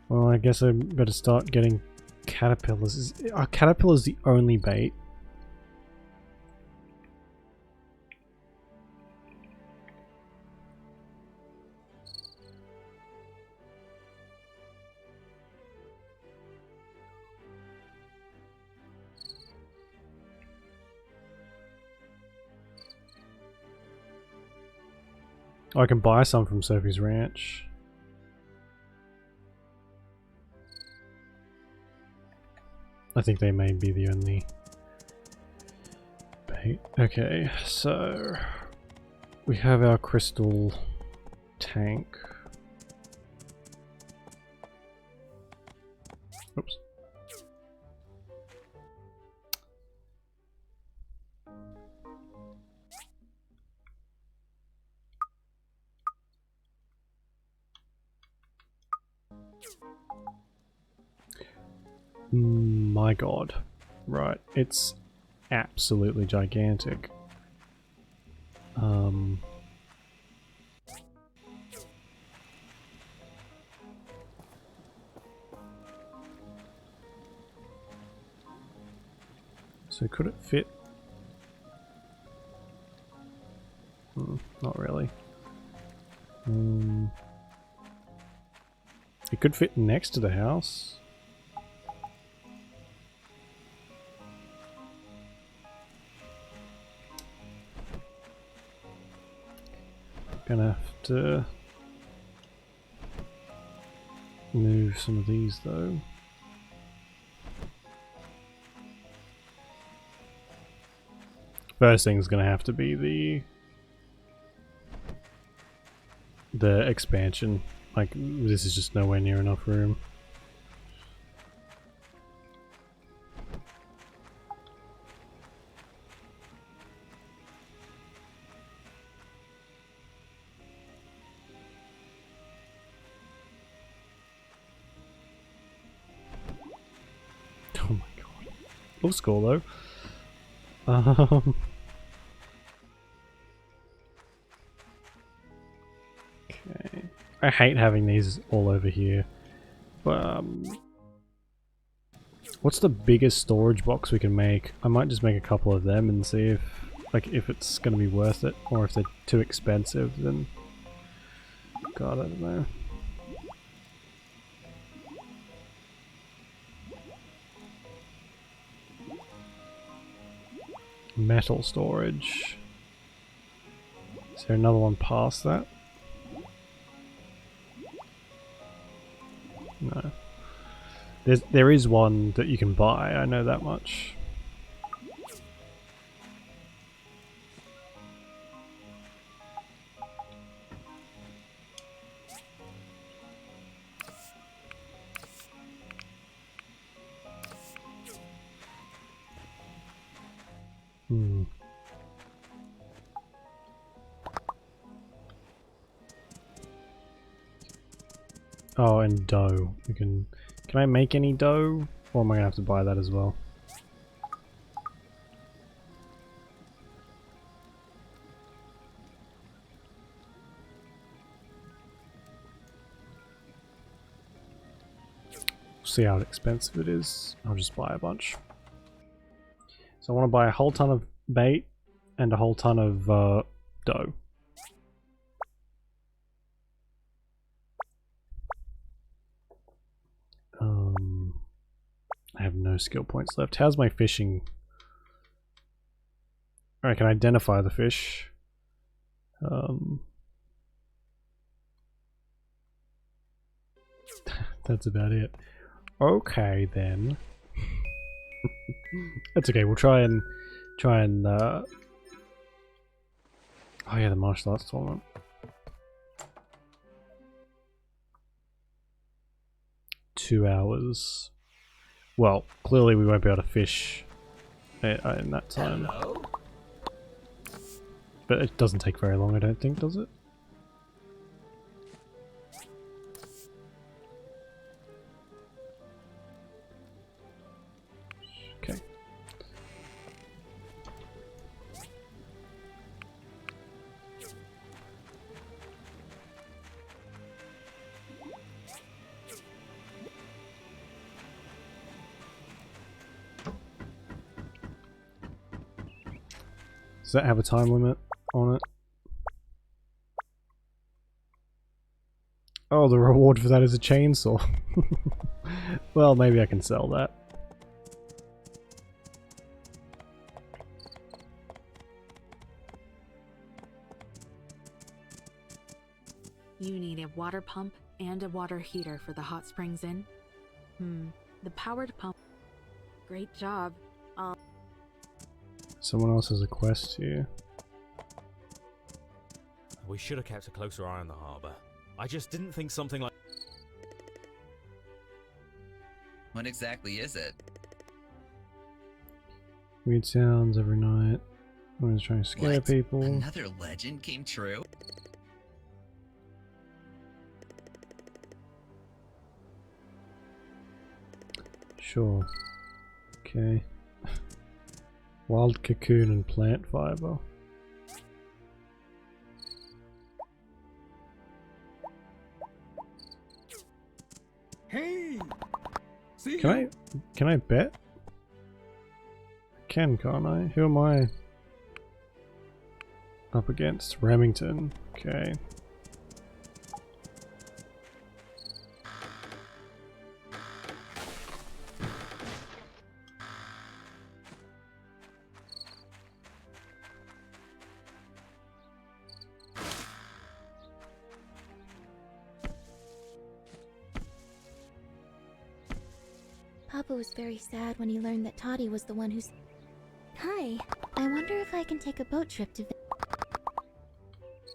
[SPEAKER 1] Well, I guess I better start getting caterpillars. Are caterpillars the only bait? Oh, I can buy some from Sophie's Ranch. I think they may be the only bait. Okay, so we have our crystal tank. Oops. My god. Right, it's absolutely gigantic. So could it fit? Not really. It could fit next to the house. Gonna have to move some of these though. First thing's gonna have to be the expansion. Like, this is just nowhere near enough room. Oh my god. Looks cool though. Okay. I hate having these all over here. What's the biggest storage box we can make? I might just make a couple of them and see if it's gonna be worth it, or if they're too expensive, then God, I don't know. Metal storage. Is there another one past that? No. There is one that you can buy, I know that much. Oh, and dough. Can I make any dough? Or am I gonna have to buy that as well? see how expensive it is. I'll just buy a bunch. So I want to buy a whole ton of bait and a whole ton of dough. I have no skill points left. How's my fishing? I can identify the fish. That's about it. Okay then. That's okay. We'll try and oh yeah, the martial arts tournament. Two hours. Well, clearly we won't be able to fish in that time.
[SPEAKER 8] Hello?
[SPEAKER 1] But it doesn't take very long, I don't think, does it? Okay. Does that have a time limit on it? Oh, the reward for that is a chainsaw. Well, maybe I can sell that.
[SPEAKER 3] You need a water pump and a water heater for the hot springs inn. The powered pump. Great job.
[SPEAKER 1] Someone else has a quest here.
[SPEAKER 9] We should have kept a closer eye on the harbour. I just didn't think something like...
[SPEAKER 4] What exactly is it?
[SPEAKER 1] Weird sounds every night. I'm just trying to scare
[SPEAKER 4] What?
[SPEAKER 1] people.
[SPEAKER 4] Another legend came true?
[SPEAKER 1] Sure. Okay. Wild cocoon and plant fiber.
[SPEAKER 7] Hey! See
[SPEAKER 1] Can I bet? I can, can't I? Who am I up against? Remington. Okay.
[SPEAKER 5] Papa was very sad when he learned that Toddy was the one who's... Hi, I wonder if I can take a boat trip to...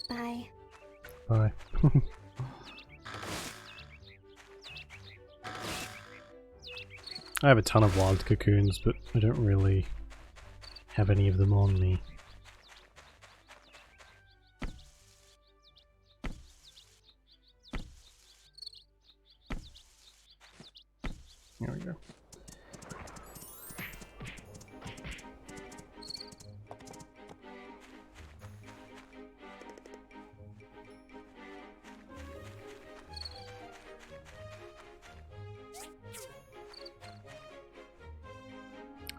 [SPEAKER 5] Bye.
[SPEAKER 1] Bye. I have a ton of wild cocoons, but I don't really have any of them on me. There we go.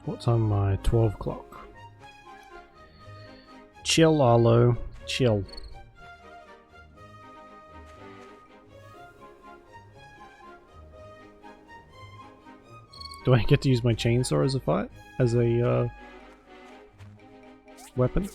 [SPEAKER 1] What time am I? 12 o'clock. Chill, Arlo. Chill. Do I get to use my chainsaw as a fight? As a, weapon?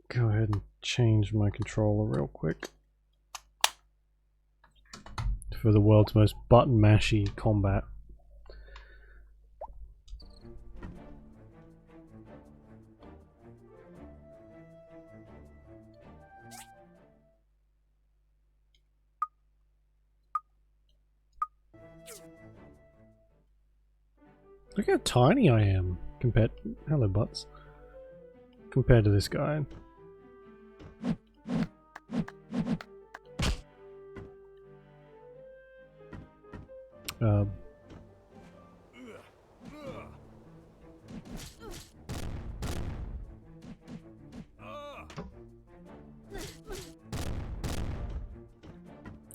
[SPEAKER 1] Go ahead and change my controller real quick for the world's most button mashy combat. Look how tiny I am compared. Hello, butts. compared to this guy.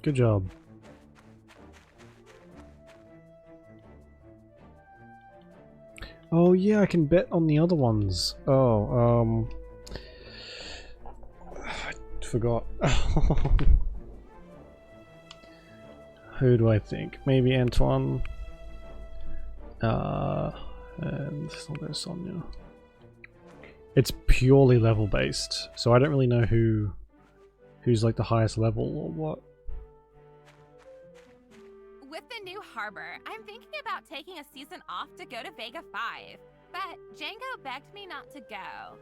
[SPEAKER 1] Good job. Oh yeah, I can bet on the other ones. Oh, I forgot. Who do I think? Maybe Antoine. And there's Sonia. It's purely level based, so I don't really know who's like the highest level or what.
[SPEAKER 10] With the new harbor, I'm thinking about taking a season off to go to Vega 5, but Django begged me not to go.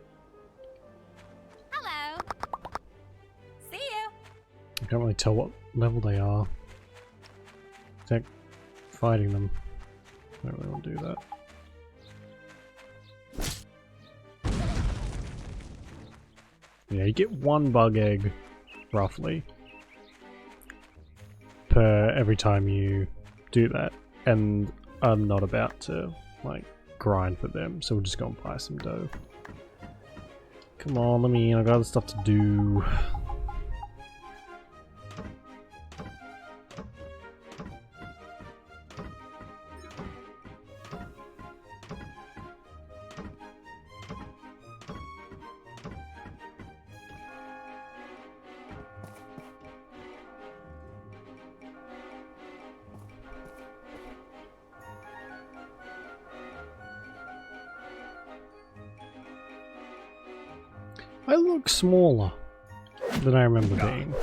[SPEAKER 10] Hello. See you.
[SPEAKER 1] I can't really tell what level they are. It's like fighting them. I don't really want to do that. Yeah, you get one bug egg, roughly, per every time you do that, and I'm not about to, like, grind for them, so we'll just go and buy some dough. Come on, let me in, I got other stuff to do. I look smaller than I remember being.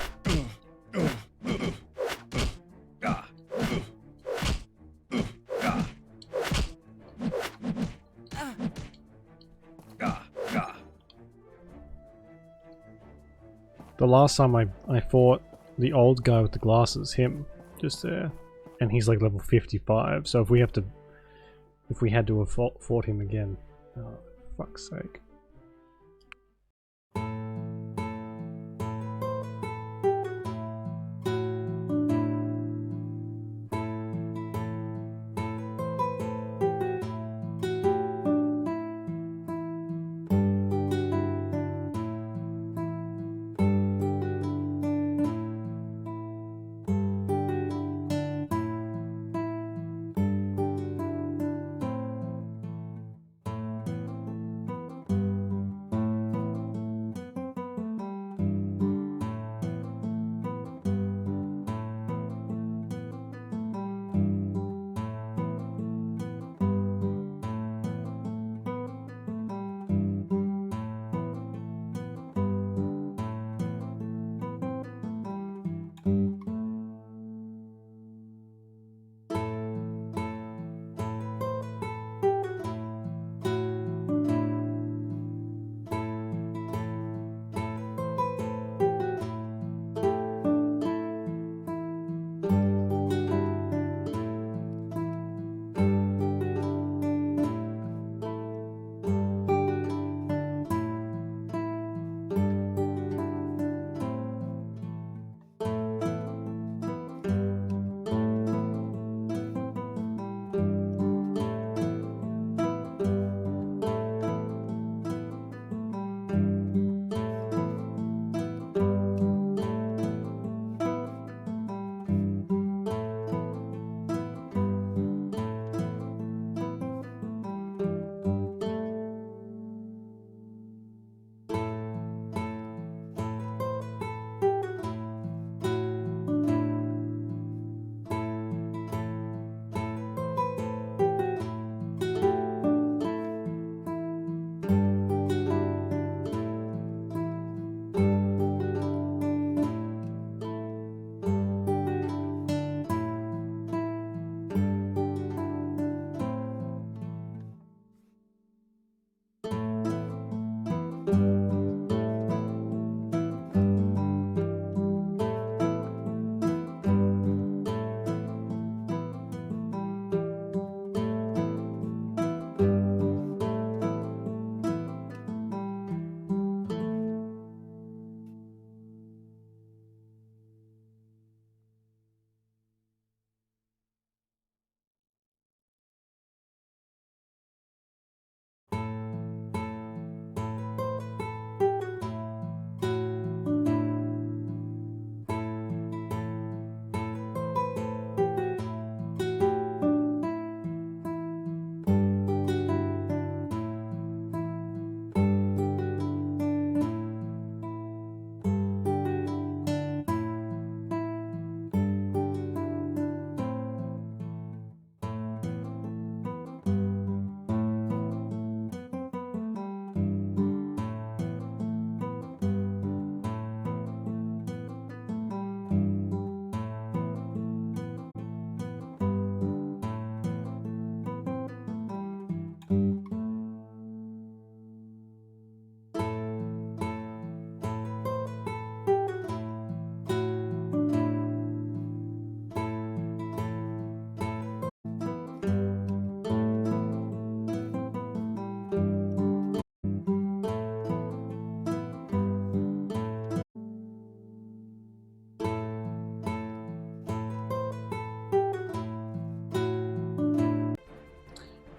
[SPEAKER 1] The last time I fought the old guy with the glasses, him, just there, and he's like level 55, so if we had to have fought him again, oh, for fuck's sake.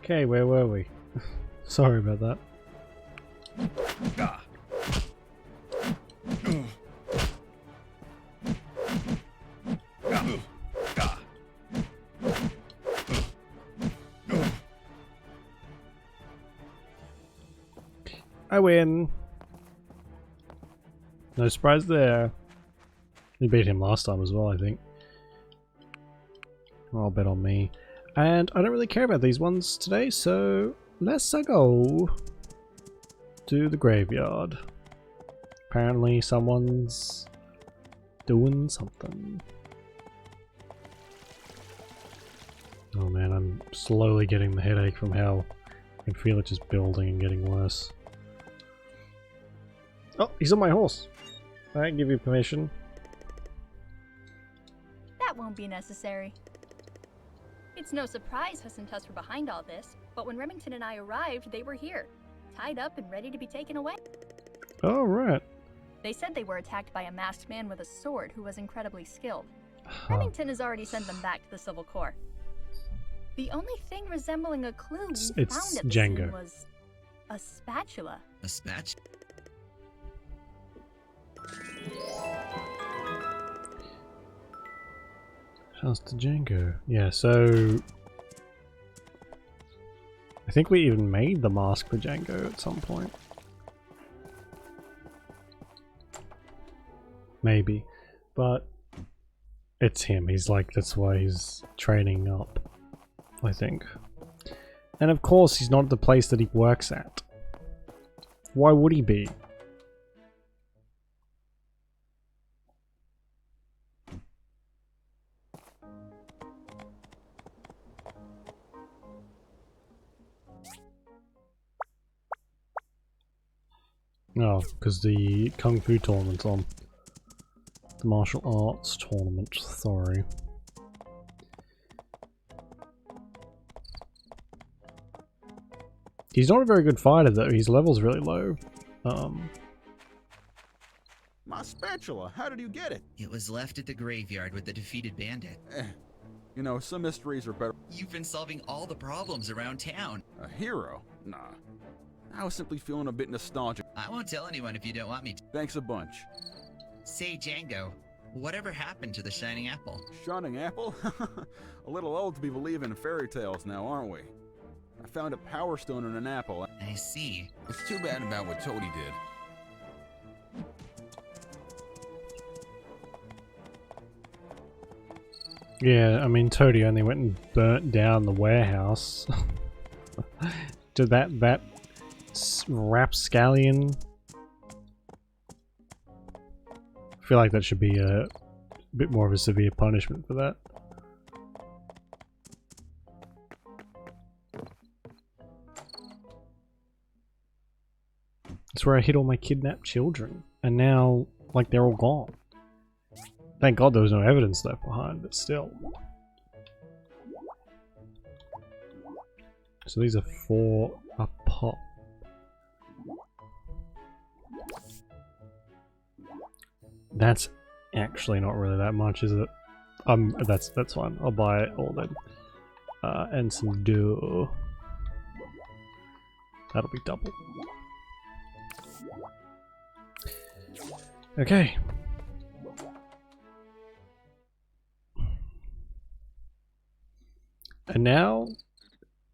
[SPEAKER 1] Okay, where were we? Sorry about that. I win! No surprise there. We beat him last time as well, I think. I'll bet on me. And I don't really care about these ones today, so let's go to the graveyard. Apparently someone's doing something. Oh man, I'm slowly getting the headache from how I can feel it just building and getting worse. Oh, he's on my horse. I give you permission.
[SPEAKER 11] That won't be necessary. It's no surprise Huss and Tuss were behind all this, but when Remington and I arrived, they were here, tied up and ready to be taken away.
[SPEAKER 1] Oh, right.
[SPEAKER 11] They said they were attacked by a masked man with a sword who was incredibly skilled. Remington has already sent them back to the Civil Corps. The only thing resembling a clue we found at the scene was a spatula.
[SPEAKER 4] A spatula?
[SPEAKER 1] How's the Django? Yeah, so I think we even made the mask for Django at some point. Maybe. But it's him. He's like, that's why he's training up, I think. And of course he's not at the place that he works at. Why would he be? Oh, because the Kung Fu tournament's on. The martial arts tournament, sorry. He's not a very good fighter though, his level's really low.
[SPEAKER 12] My spatula, how did you get it?
[SPEAKER 4] It was left at the graveyard with the defeated bandit.
[SPEAKER 12] You know, some mysteries are better.
[SPEAKER 4] You've been solving all the problems around town.
[SPEAKER 12] A hero? Nah. I was simply feeling a bit nostalgic.
[SPEAKER 4] I won't tell anyone if you don't want me to.
[SPEAKER 12] Thanks a bunch.
[SPEAKER 4] Say, Django, whatever happened to the Shining Apple?
[SPEAKER 12] Shining Apple? A little old to be believing in fairy tales now, aren't we? I found a power stone in an apple.
[SPEAKER 4] I see.
[SPEAKER 8] It's too bad about what Toady did.
[SPEAKER 1] Yeah, I mean, Toady only went and burnt down the warehouse. Did that rapscallion? I feel like that should be a bit more of a severe punishment for that. It's where I hid all my kidnapped children, and now, like, they're all gone. Thank God there was no evidence left behind, but still. So these are 4 a pop. That's actually not really that much, is it? That's fine. I'll buy it all then. And some dough. That'll be double. Okay. And now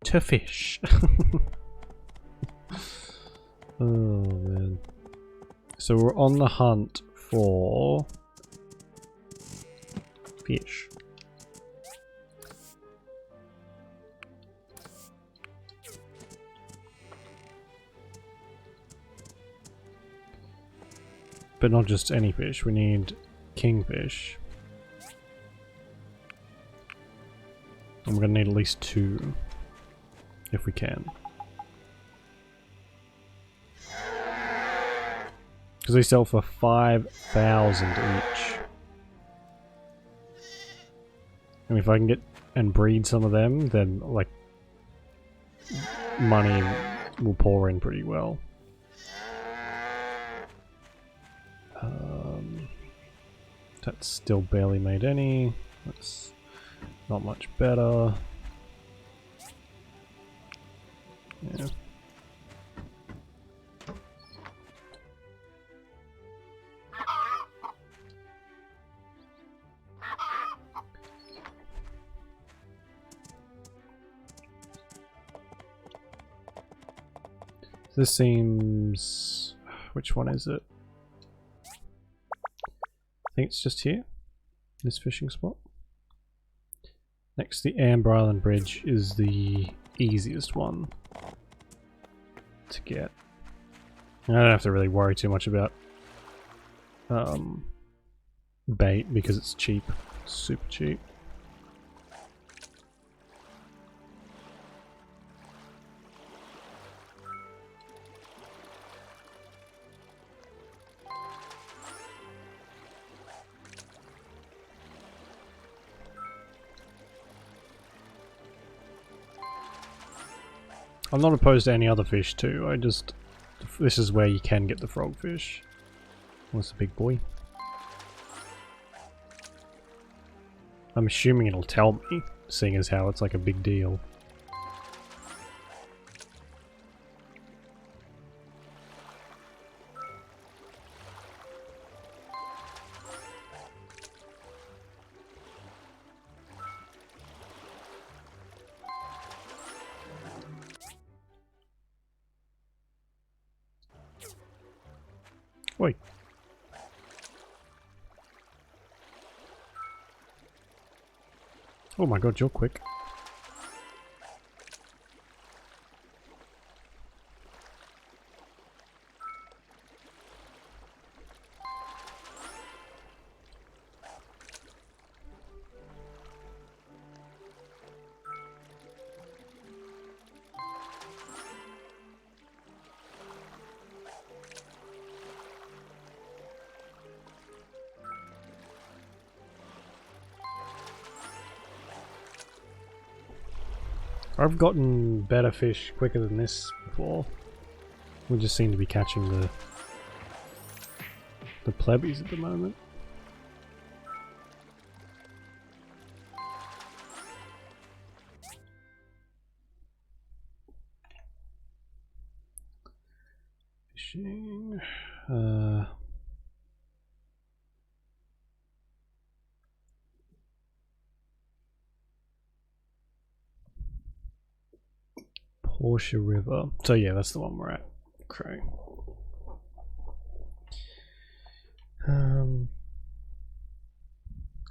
[SPEAKER 1] to fish. Oh man. So we're on the hunt for fish. But not just any fish, we need kingfish. And we're gonna need at least 2, if we can. Because they sell for 5,000 each. And if I can get and breed some of them, then like money will pour in pretty well. That's still barely made any. That's not much better. Yeah. This seems... which one is it? I think it's just here. This fishing spot. Next to the Amber Island Bridge is the easiest one to get. I don't have to really worry too much about bait because it's cheap. Super cheap. I'm not opposed to any other fish too, I just... this is where you can get the frogfish. What's the big boy? I'm assuming it'll tell me, seeing as how it's like a big deal. Wait. Oh my god, you're quick. I've gotten better fish quicker than this before. We just seem to be catching the plebbies at the moment. Fishing. Portia River. So yeah, that's the one we're at. Okay.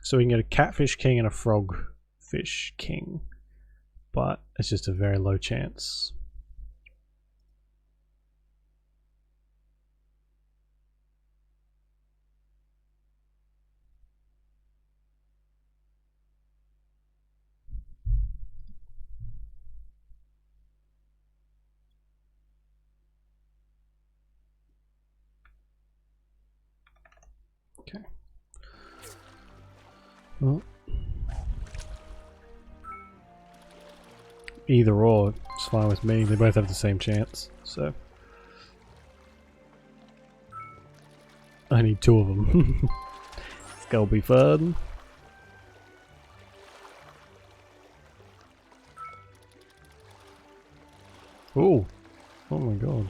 [SPEAKER 1] So we can get a catfish king and a frogfish king, but it's just a very low chance. Okay. Well, either or, it's fine with me. They both have the same chance, so I need two of them. It's gonna be fun. Oh, oh my god.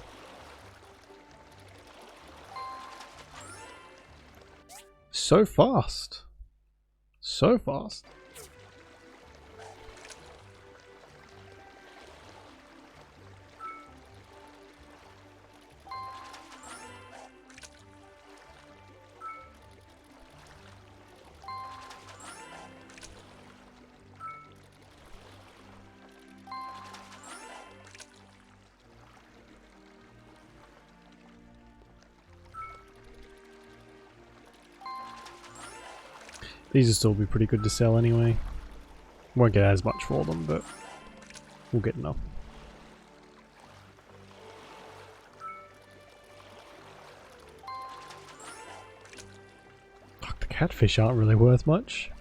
[SPEAKER 1] So fast. So fast. These will still be pretty good to sell anyway. Won't get as much for them, but we'll get enough. Fuck, the catfish aren't really worth much.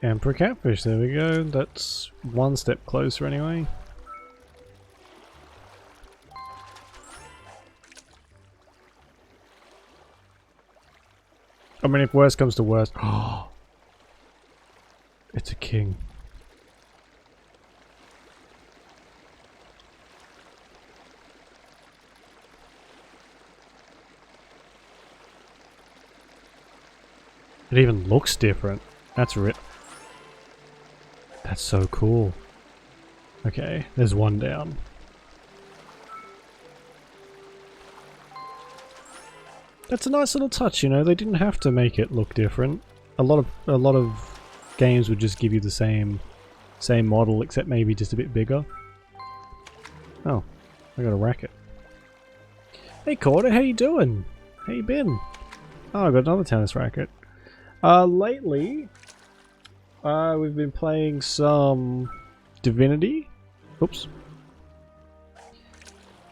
[SPEAKER 1] Emperor Catfish, there we go. That's one step closer anyway. I mean, if worst comes to worst... It's a king. It even looks different. That's so cool. Okay, there's one down. That's a nice little touch, you know. They didn't have to make it look different. A lot of games would just give you the same model, except maybe just a bit bigger. Oh, I got a racket. Hey Corda, how you doing? How you been? Oh, I got another tennis racket. Lately, we've been playing some Divinity. Oops.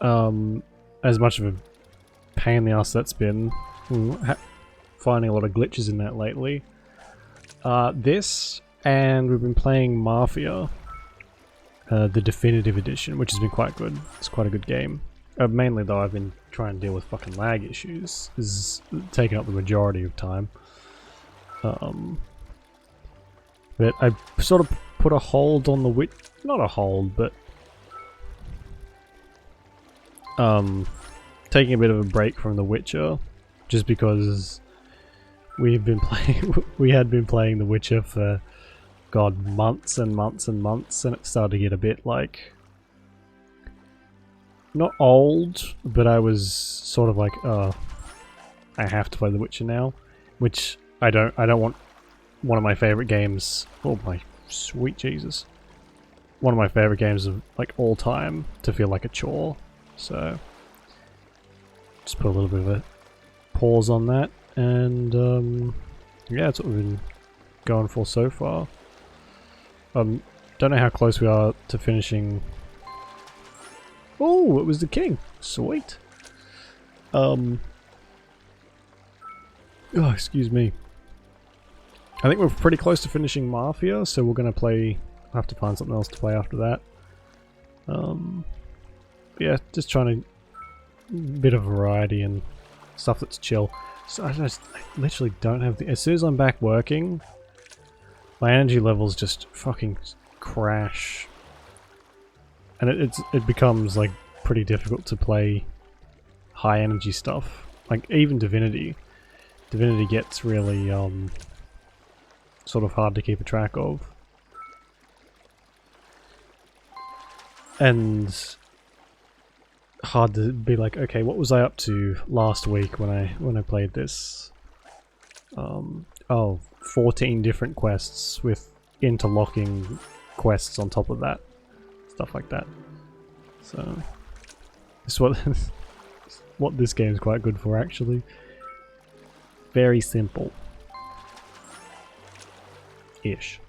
[SPEAKER 1] As much of a pain in the ass that's been, finding a lot of glitches in that lately. This, and we've been playing Mafia, the definitive edition, which has been quite good. It's quite a good game. Mainly though, I've been trying to deal with fucking lag issues. This is taking up the majority of time. But I sort of put a hold on the not a hold, but taking a bit of a break from The Witcher, just because we had been playing The Witcher for, God, months and months and months, and it started to get a bit like, not old, but I was sort of like, I have to play The Witcher now, which I don't want one of my favorite games, oh my sweet Jesus, one of my favorite games of like all time to feel like a chore, so just put a little bit of a pause on that, and yeah, that's what we've been going for so far. Don't know how close we are to finishing. Oh, it was the king. Sweet. Oh, excuse me. I think we're pretty close to finishing Mafia, so we're gonna play. I'll have to find something else to play after that. Yeah, just trying to bit of variety and stuff that's chill. So I literally don't have the. As soon as I'm back working, my energy levels just fucking crash, and it becomes like pretty difficult to play high energy stuff. Like even Divinity gets really sort of hard to keep a track of, and hard to be like, okay, what was I up to last week when I played this? Oh, 14 different quests with interlocking quests on top of that, stuff like that. So it's what this game's quite good for, actually. Very simple ish.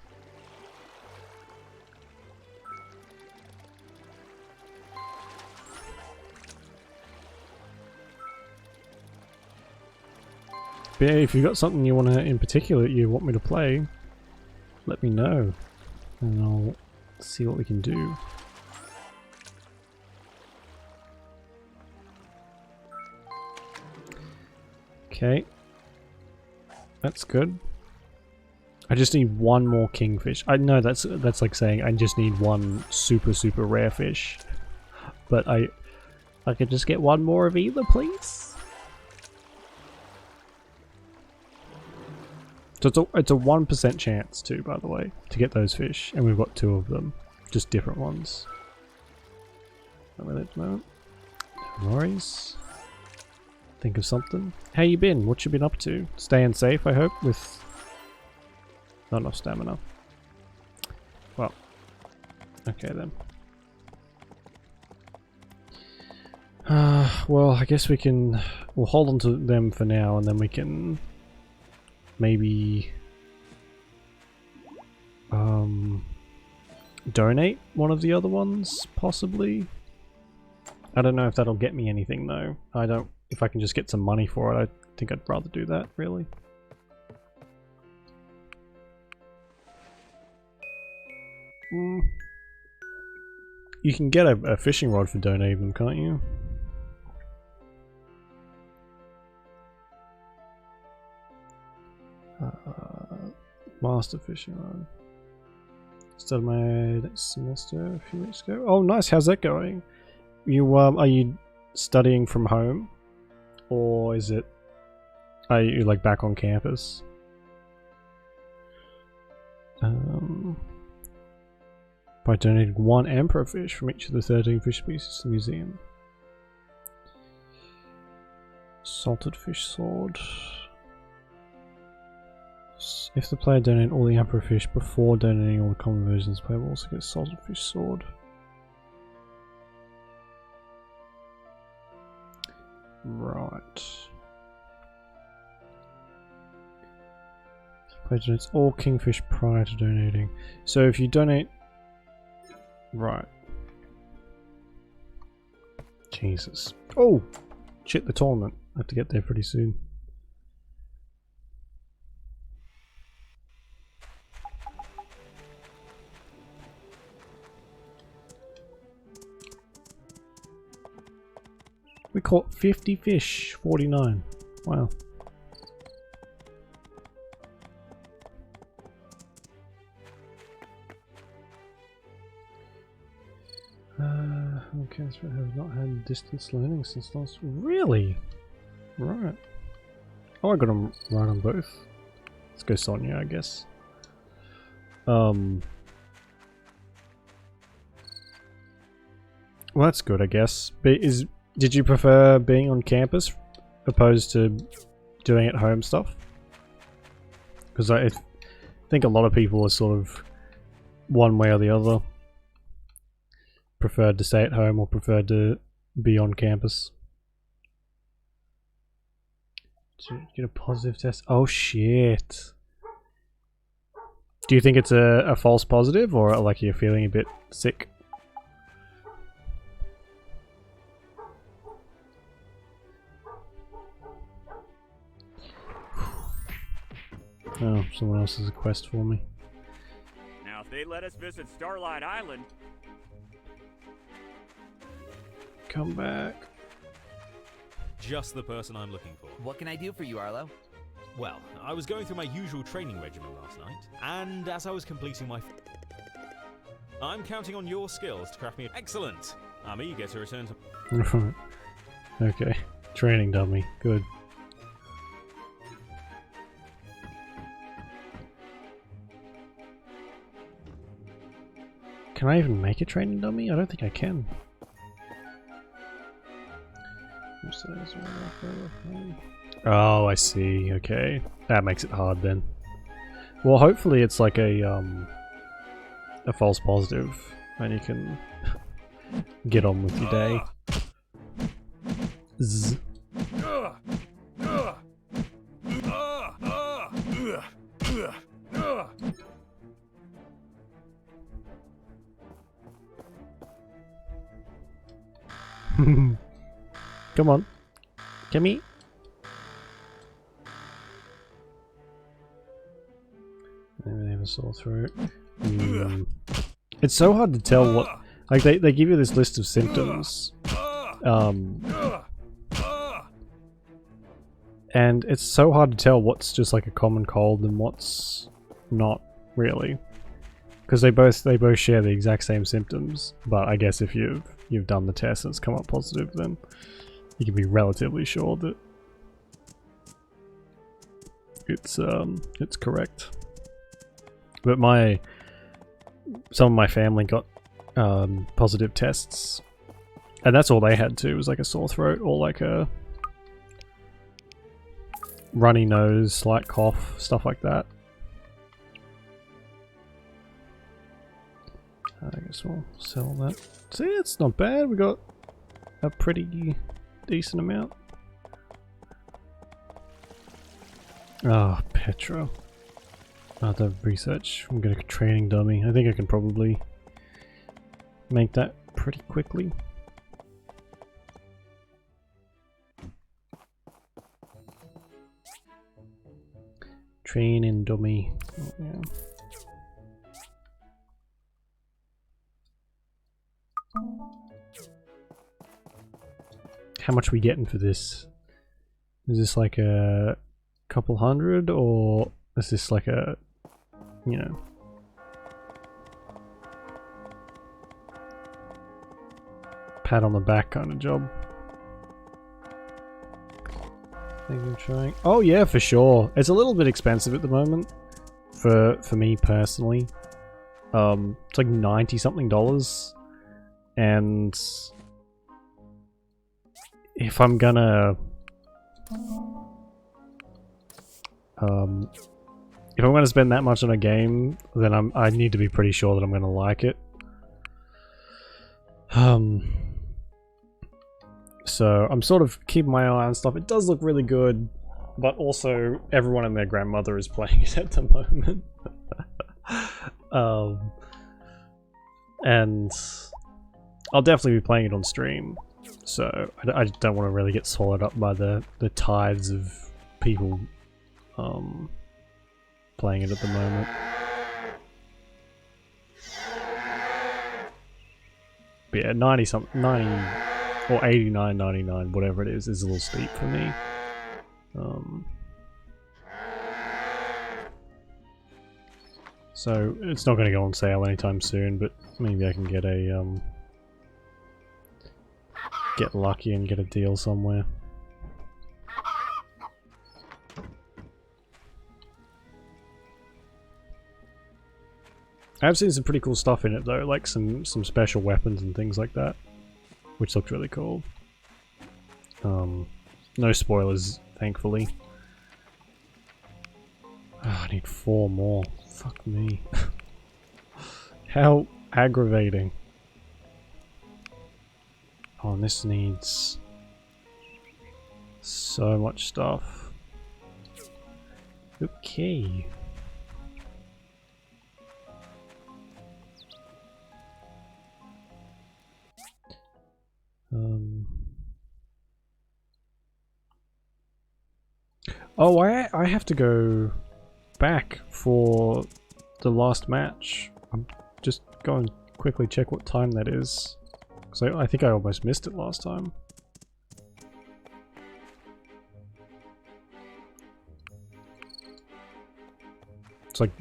[SPEAKER 1] But yeah, if you've got something you want to, in particular, you want me to play, let me know, and I'll see what we can do. Okay, that's good. I just need one more kingfish. I know that's like saying I just need one super rare fish, but I could just get one more of either, please. So it's a 1% chance too, by the way, to get those fish, and we've got 2 of them, just different ones. Not really at the moment. No worries. Think of something. How you been? What you been up to? Staying safe, I hope, with not enough stamina. Well, okay then. Well, I guess we'll hold on to them for now, and then we can maybe donate one of the other ones, possibly. I don't know if that'll get me anything though. If I can just get some money for it, I think I'd rather do that, really. You can get a fishing rod for donating them, can't you? Master fishing rod. Started my next semester a few weeks ago. Oh, nice. How's that going? You are you studying from home, or is it? Are you like back on campus? By donating 1 emperor fish from each of the 13 fish species to the museum. Salted fish sword. If the player donates all the emperor fish before donating all the common versions, the player will also get salted fish sword. Right. Player donates all kingfish prior to donating. So if you donate... Right. Jesus. Oh! Shit, the tournament. I have to get there pretty soon. We caught 50 fish, 49. Wow. Okay, so I have not had distance learning since last. Really? Right. Oh, I got them right on both. Let's go Sonia, I guess. Well, that's good, I guess. But did you prefer being on campus opposed to doing at home stuff? Because I think a lot of people are sort of one way or the other. Preferred to stay at home or preferred to be on campus. To get a positive test. Oh shit. Do you think it's a false positive or like you're feeling a bit sick? Oh, someone else has a quest for me.
[SPEAKER 13] Now if they let us visit Starlight Island...
[SPEAKER 1] Come back.
[SPEAKER 9] Just the person I'm looking for.
[SPEAKER 14] What can I do for you, Arlo?
[SPEAKER 9] Well, I was going through my usual training regimen last night, and as I was completing my... I'm counting on your skills to craft me... Excellent! I'm eager to return to...
[SPEAKER 1] Okay. Training dummy. Good. Can I even make a training dummy? I don't think I can. Oh, I see. Okay. That makes it hard then. Well, hopefully it's like a false positive and you can get on with your day. Zzz. Come on. Kimmy. Maybe they have a sore throat. It's so hard to tell what... Like, they give you this list of symptoms. And it's so hard to tell what's just like a common cold and what's not really. Because they both share the exact same symptoms. But I guess if you've done the test and it's come up positive, then you can be relatively sure that it's correct. But some of my family got positive tests, and that's all they had too. Was like a sore throat or like a runny nose, slight cough, stuff like that. I guess we'll sell that. See, it's not bad. We got a pretty decent amount. Ah, oh, Petra. I'll have to research. I'm gonna training dummy. I think I can probably make that pretty quickly. Training dummy. Oh, yeah. how much we getting for this? Is this like a couple hundred, or is this like a, you know, pat on the back kind of job? Think I'm trying. Oh yeah, for sure. It's a little bit expensive at the moment for me personally. It's like $90 something, and if I'm gonna spend that much on a game, then I need to be pretty sure that I'm gonna like it. So I'm sort of keeping my eye on stuff. It does look really good, but also everyone and their grandmother is playing it at the moment. And I'll definitely be playing it on stream, so I don't want to really get swallowed up by the tides of people playing it at the moment. But yeah, 90 or 89.99, whatever it is a little steep for me. So it's not going to go on sale anytime soon, but maybe I can get a get lucky and get a deal somewhere. I've seen some pretty cool stuff in it though, like some special weapons and things like that, which looked really cool. No spoilers, thankfully. Oh, I need 4 more. Fuck me. How aggravating. Oh, and this needs so much stuff. Okay. Oh, I have to go back for the last match. I'm just going to quickly check what time that is, because I think I almost missed it last time. It's like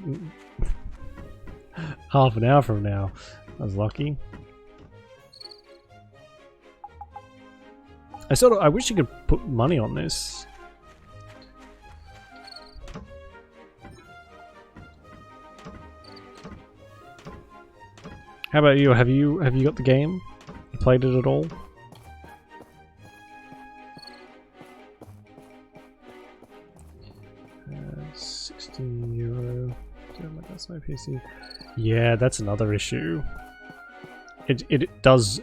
[SPEAKER 1] half an hour from now. I was lucky. I wish you could put money on this. How about you? Have you got the game? You played it at all? €16. Damn it, that's my PC. Yeah, that's another issue. It does,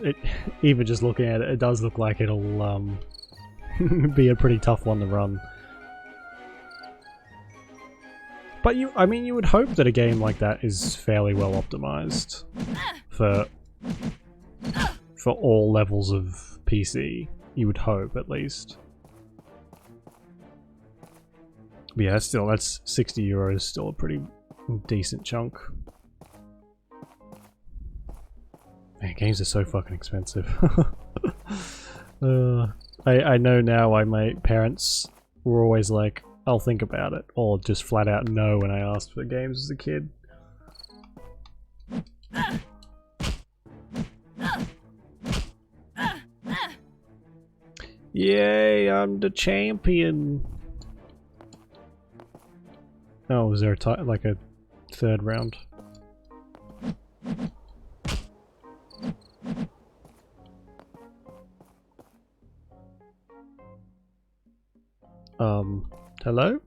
[SPEAKER 1] even just looking at it, it does look like it'll be a pretty tough one to run. But I mean, you would hope that a game like that is fairly well optimized for all levels of PC. You would hope, at least. But yeah, that's €60. Still a pretty decent chunk. Man, games are so fucking expensive. I know now why my parents were always like, I'll think about it, or just flat out no when I asked for games as a kid. Yay, I'm the champion! Oh, was there like a third round? Hello?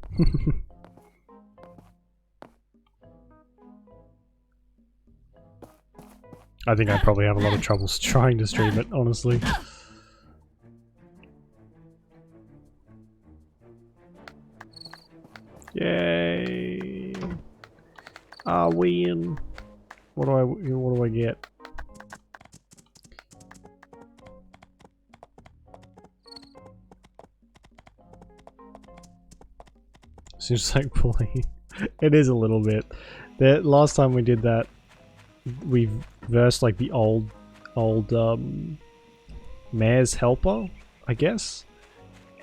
[SPEAKER 1] I think I probably have a lot of trouble trying to stream it, honestly. Yay! I win. What do I get? Seems like bullying. It is a little bit. The last time we did that, we versed like the old Mayor's Helper. I guess.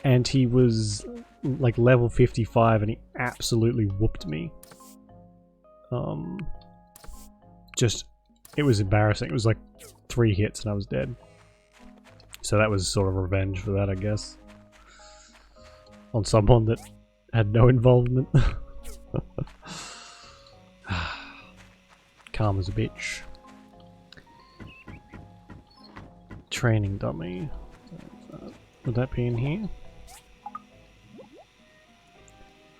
[SPEAKER 1] And he was like level 55 and he absolutely whooped me. Just, it was embarrassing. It was like 3 hits and I was dead. So that was sort of revenge for that, I guess. On someone that had no involvement. Calm as a bitch. Training dummy. Would that be in here?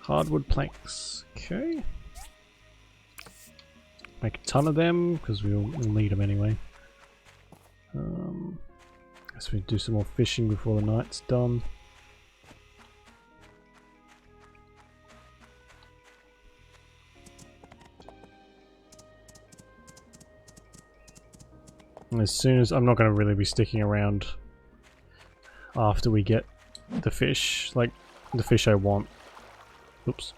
[SPEAKER 1] Hardwood planks. Okay. Make a ton of them, because we'll need them anyway. Guess we do some more fishing before the night's done. And as soon as I'm not going to really be sticking around after we get the fish, like the fish I want. Oops.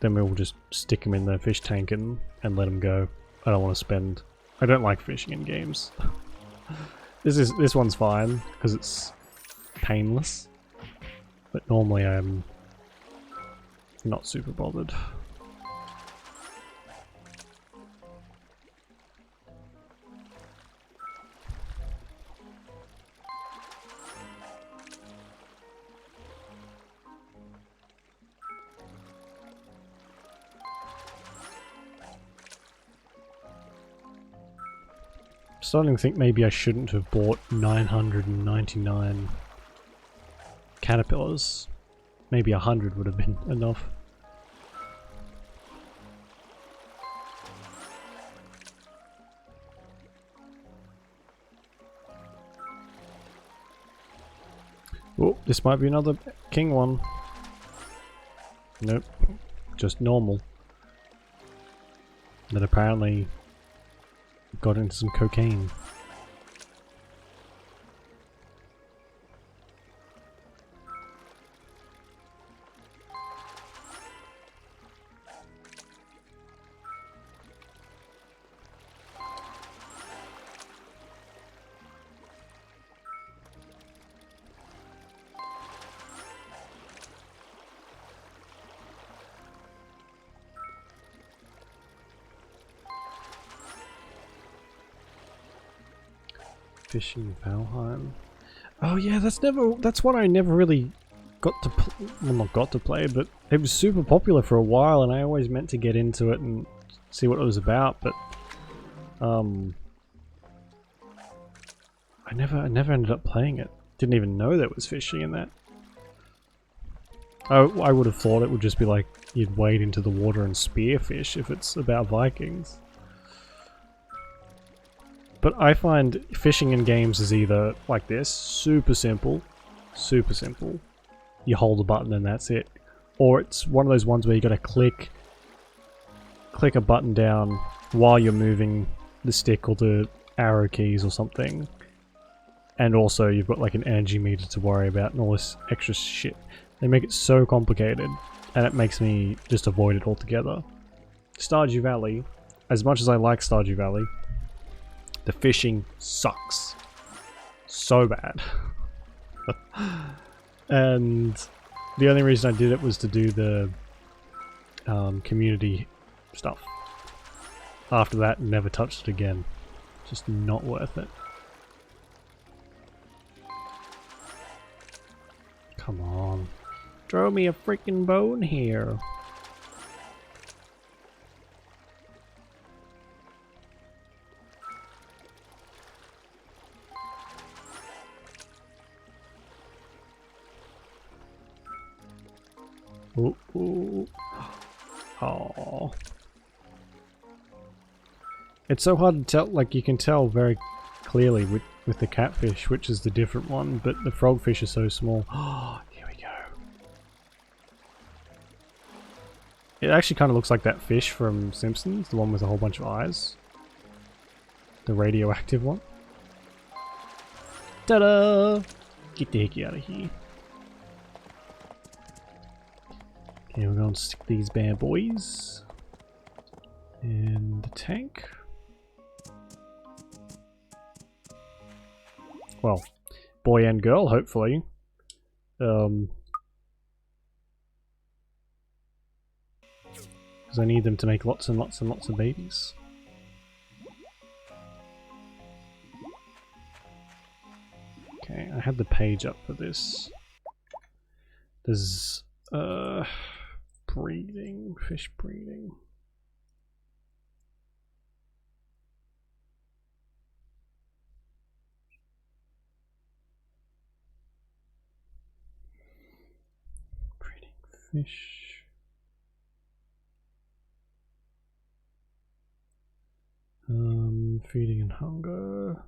[SPEAKER 1] Then we'll just stick them in the fish tank and let them go. I don't want to spend. I don't like fishing in games. This one's fine because it's painless, but normally I'm not super bothered. Starting to think maybe I shouldn't have bought 999 caterpillars. Maybe 100 would have been enough. Oh, this might be another king one. Nope, just normal. That apparently got into some cocaine. Fishing Valheim. Oh yeah, that's one I never really got to well, not got to play, but it was super popular for a while and I always meant to get into it and see what it was about, but I never ended up playing it. Didn't even know there was fishing in that. I would have thought it would just be like you'd wade into the water and spear fish if it's about Vikings. But I find fishing in games is either like this, super simple, you hold a button and that's it. Or it's one of those ones where you gotta click a button down while you're moving the stick or the arrow keys or something. And also you've got like an energy meter to worry about and all this extra shit. They make it so complicated and it makes me just avoid it altogether. Stardew Valley, as much as I like Stardew Valley, the fishing sucks. So bad. And the only reason I did it was to do the community stuff. After that, never touched it again. Just not worth it. Come on. Throw me a freaking bone here. Ooh, ooh. Aww. It's so hard to tell, like you can tell very clearly with the catfish which is the different one, but the frogfish are so small. Oh, here we go. It actually kind of looks like that fish from Simpsons, the one with a whole bunch of eyes. The radioactive one. Ta-da! Get the hickey out of here. Okay, we're going to stick these bad boys in the tank. Well, boy and girl, hopefully. Because I need them to make lots and lots and lots of babies. Okay, I had the page up for this. There's breeding, fish breeding. Breeding fish. Feeding and hunger.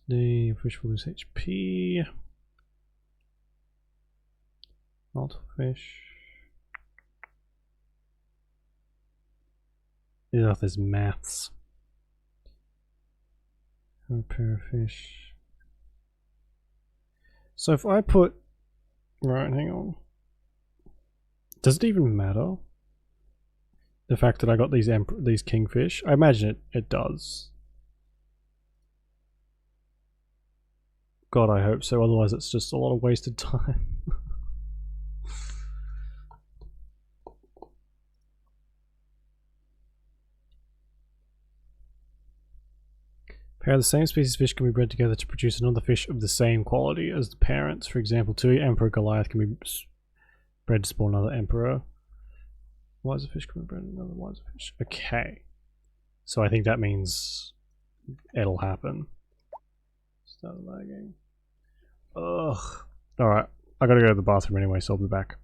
[SPEAKER 1] The fish will lose HP. Multiple fish. Yeah, there's maths. Repair fish. So if I put... Right, hang on. Does it even matter? The fact that I got these kingfish? I imagine it does. God, I hope so, otherwise it's just a lot of wasted time. Pair of the same species fish can be bred together to produce another fish of the same quality as the parents. For example, two Emperor Goliath can be bred to spawn another Emperor. Wiser fish can be bred another wiser fish. Okay. So I think that means it'll happen. Start lagging. Ugh. Alright. I gotta go to the bathroom anyway, so I'll be back.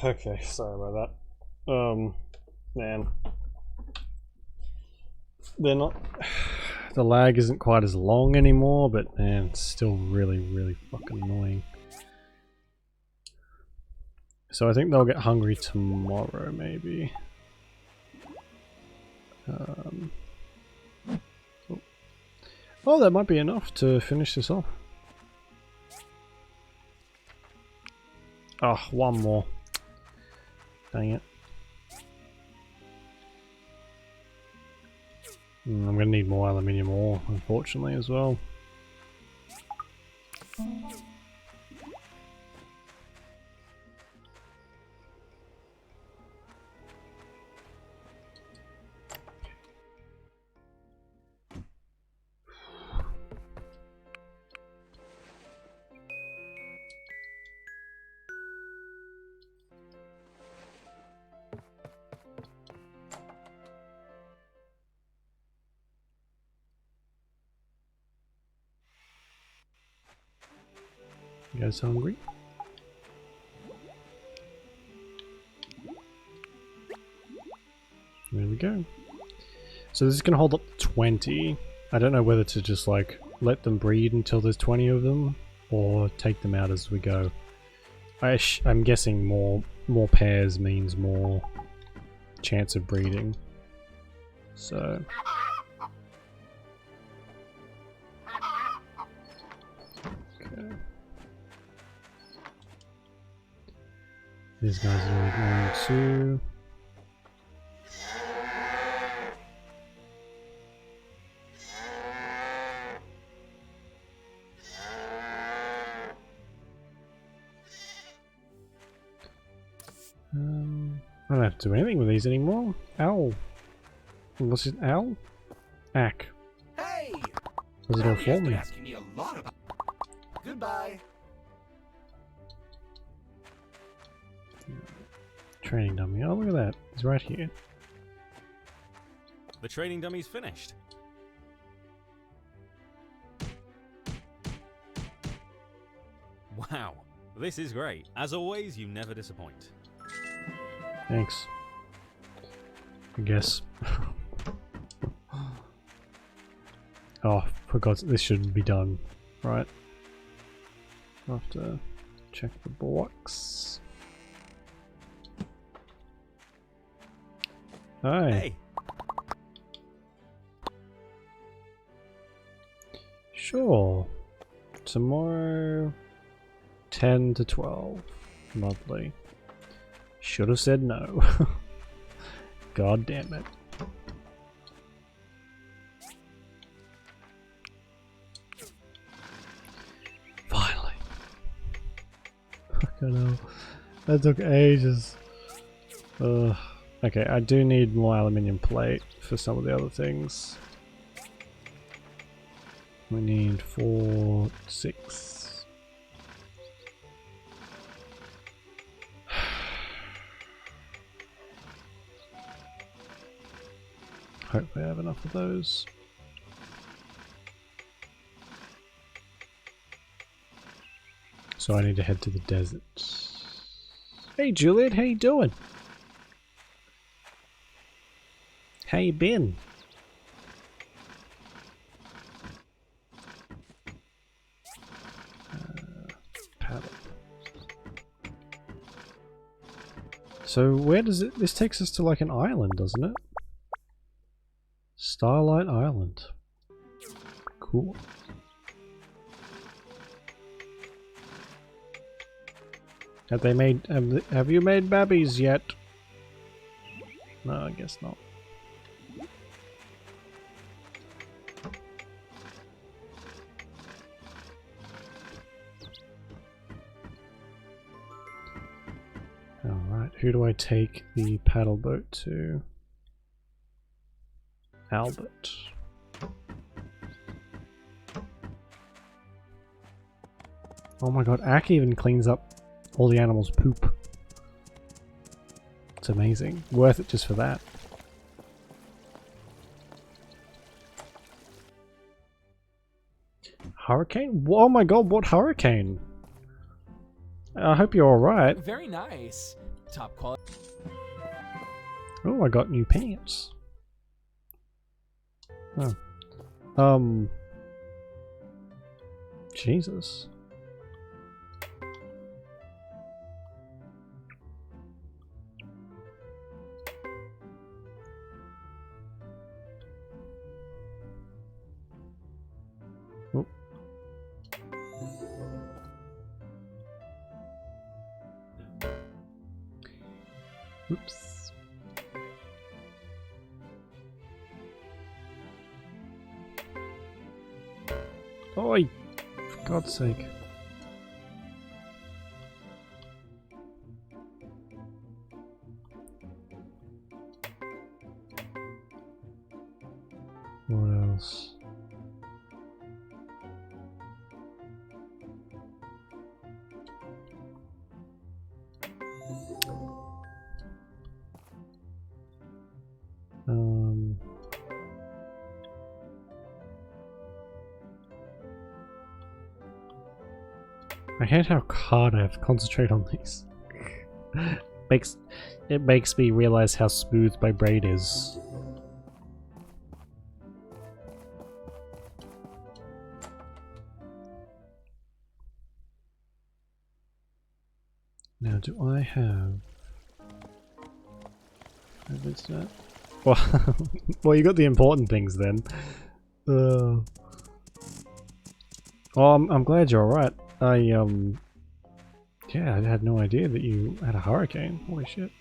[SPEAKER 1] Okay, sorry about that. Man. They're not... The lag isn't quite as long anymore, but man, it's still really, really fucking annoying. So I think they'll get hungry tomorrow, maybe. Oh, that might be enough to finish this off. Oh, one more. Dang it. I'm gonna need more aluminium ore, unfortunately, as well. guys hungry? There we go. So this is going to hold up to 20. I don't know whether to just like let them breed until there's 20 of them or take them out as we go. I'm guessing more pairs means more chance of breeding. So okay. These guys are going to I don't have to do anything with these anymore. Owl. What's it? Owl? Ack.
[SPEAKER 8] Hey!
[SPEAKER 1] Does it all for me?
[SPEAKER 8] Asking me a lot about... Goodbye.
[SPEAKER 1] Training dummy. Oh, look at that. It's right here.
[SPEAKER 9] The training dummy's finished. Wow, this is great. As always, you never disappoint.
[SPEAKER 1] Thanks. I guess. Oh, for God's sake, this shouldn't be done, right? I'll have to check the box. Hi.
[SPEAKER 9] Hey.
[SPEAKER 1] Sure. Tomorrow, 10 to 12. Lovely. Should have said no. God damn it. Finally. Fucking hell. That took ages. Okay, I do need more aluminium plate for some of the other things. We need 4, 6. Hopefully I have enough of those. So I need to head to the desert. Hey Juliet, how you doing? How you been? Paddle. So where does it... This takes us to like an island, doesn't it? Starlight Island. Cool. Have they made... Have you made babbies yet? No, I guess not. Alright, who do I take the paddle boat to? Albert. Oh my god, Ack even cleans up all the animals' poop. It's amazing. Worth it just for that. Hurricane? Oh my god, what hurricane? I hope you're alright.
[SPEAKER 14] Very nice. Top quality.
[SPEAKER 1] Oh, I got new pants. Oh. Jesus. Oh. Oops. Oi! For God's sake. What else? I hate how hard I have to concentrate on these. It makes me realize how smooth my brain is. Now, do I have internet? Well, you got the important things then. Oh, I'm glad you're alright. Yeah, I had no idea that you had a hurricane. Holy shit.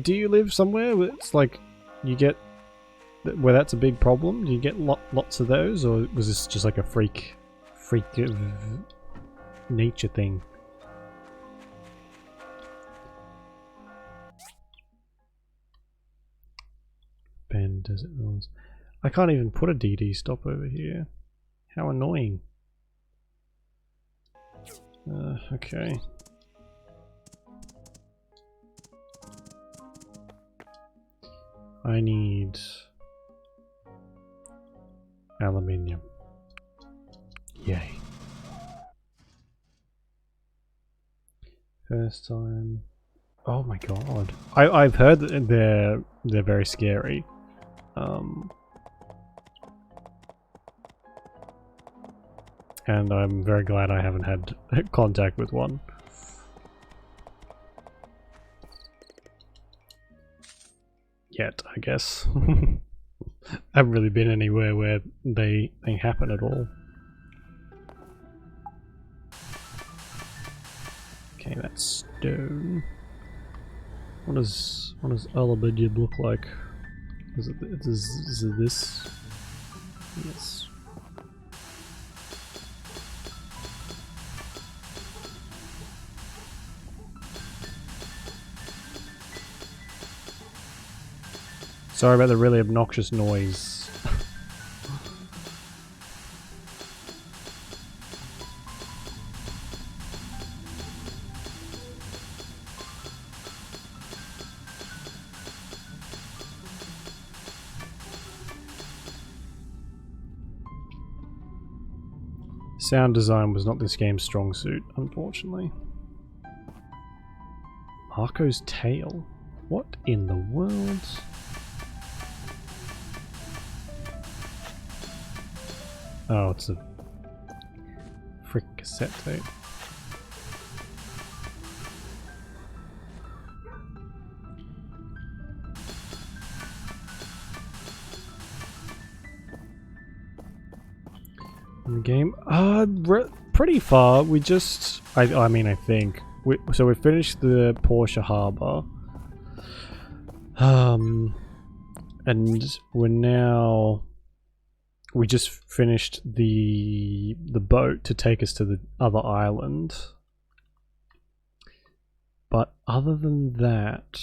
[SPEAKER 1] Do you live somewhere where it's like, you get, where that's a big problem? Do you get lots of those, or was this just like a freak of nature thing? Bend Desert Rules. I can't even put a DD stop over here. How annoying. Okay. I need aluminium. Yay. First time. Oh my god. I've heard that they're very scary. And I'm very glad I haven't had contact with one. Yet, I guess. I haven't really been anywhere where they happen at all. Okay, that's stone. What does aluminium look like? Is it this? Yes. Sorry about the really obnoxious noise. Sound design was not this game's strong suit, unfortunately. Marco's tail? What in the world? Oh, it's a frick cassette tape. In the game? Pretty far. We just... I mean, I think. So we finished the Portia Harbor. And we're now... We just finished the boat to take us to the other island. But other than that,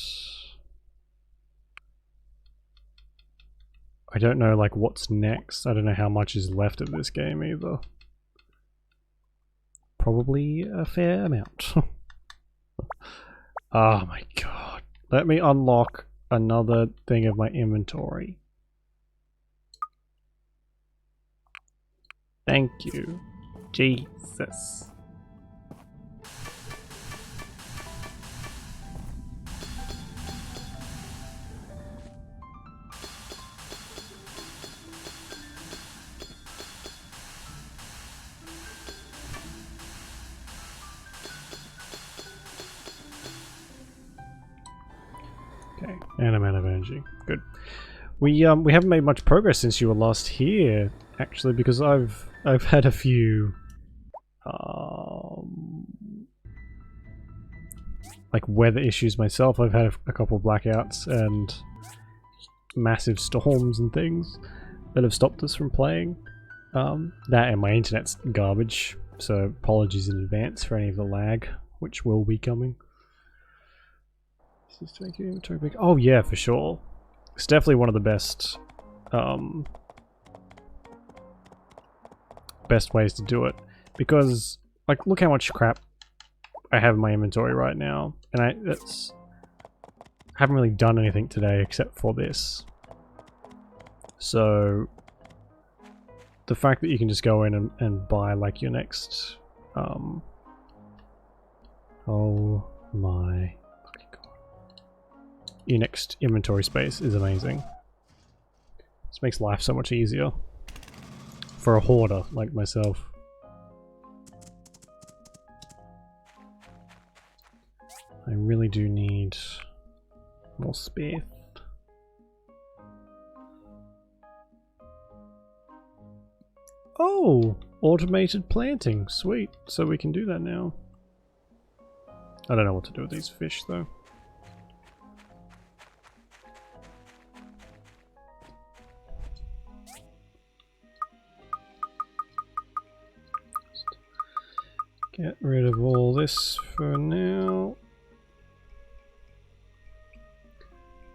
[SPEAKER 1] I don't know like what's next. I don't know how much is left of this game either. Probably a fair amount. Oh my god. Let me unlock another thing of my inventory. Thank you, Jesus. Okay, and I'm out of energy. Good. We haven't made much progress since you were last here, actually, because I've had a few like weather issues myself. I've had a couple of blackouts and massive storms and things that have stopped us from playing. That and my internet's garbage, so apologies in advance for any of the lag, which will be coming. This is to make your inventory big. Oh yeah, for sure. It's definitely one of the best ways to do it, because like look how much crap I have in my inventory right now, and I haven't really done anything today except for this. So the fact that you can just go in and buy like your next Oh my fucking god. Your next inventory space is amazing. This makes life so much easier. For a hoarder like myself. I really do need more space. Oh! Automated planting. Sweet. So we can do that now. I don't know what to do with these fish though. Get rid of all this for now.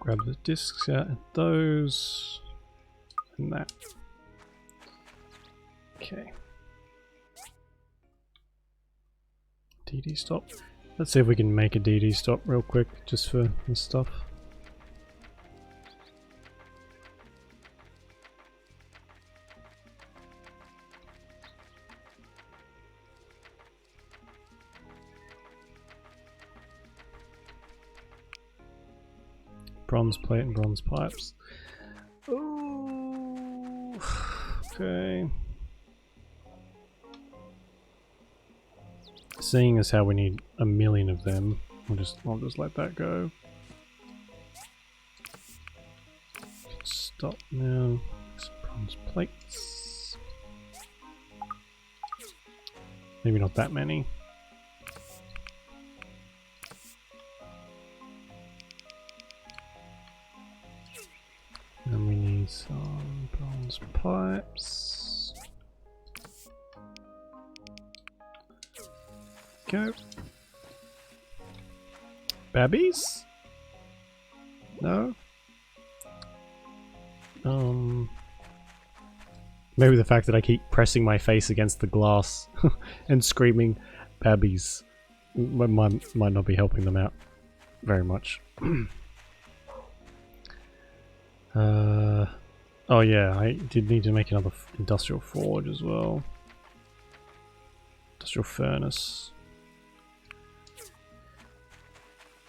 [SPEAKER 1] Grab the discs out of those. And that. Okay. DD stop. Let's see if we can make a DD stop real quick just for this stuff. Bronze plate and bronze pipes. Oh, okay. Seeing as how we need 1,000,000 of them, I'll just let that go. Stop now. Bronze plates. Maybe not that many. And we need some bronze pipes. Go. Babbies? No? Maybe the fact that I keep pressing my face against the glass and screaming babbies might not be helping them out very much. Oh yeah, I did need to make another industrial forge as well. Industrial furnace.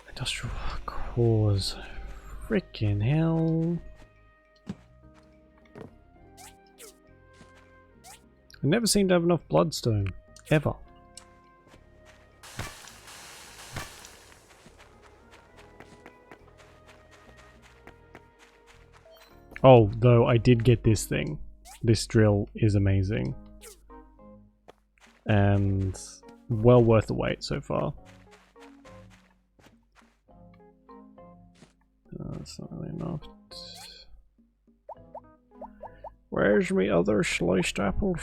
[SPEAKER 1] Industrial cores. Frickin' hell. I never seem to have enough bloodstone. Ever. Oh, though I did get this thing. This drill is amazing. And well worth the wait so far. That's not really enough. Where's my other sliced apples?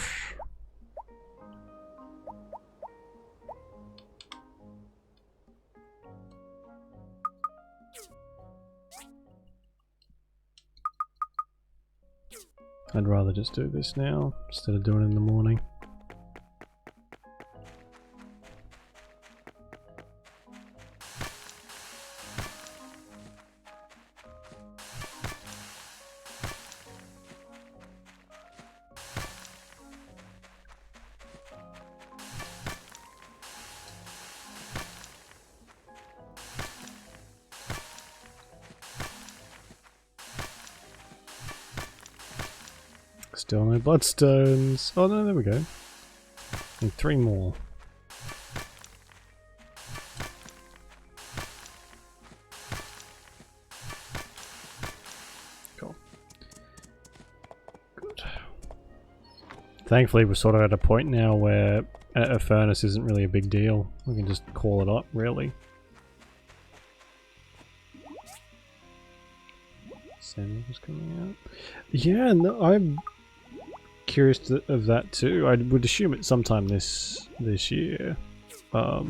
[SPEAKER 1] I'd rather just do this now instead of doing it in the morning. Still no bloodstones. Oh no, there we go. Need 3 more. Cool. Good. Thankfully we're sort of at a point now where a furnace isn't really a big deal. We can just call it up, really. Sand was coming out. Yeah, no, I'm curious of that too. I would assume it's sometime this year, but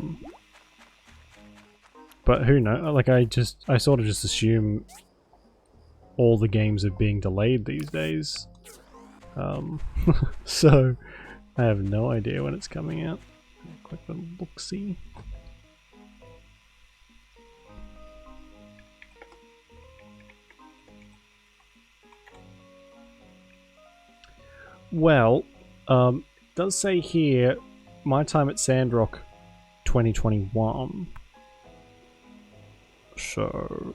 [SPEAKER 1] who knows? Like I sort of just assume all the games are being delayed these days, so I have no idea when it's coming out. Quick little look-see. Well, it does say here my time at Sandrock 2021. So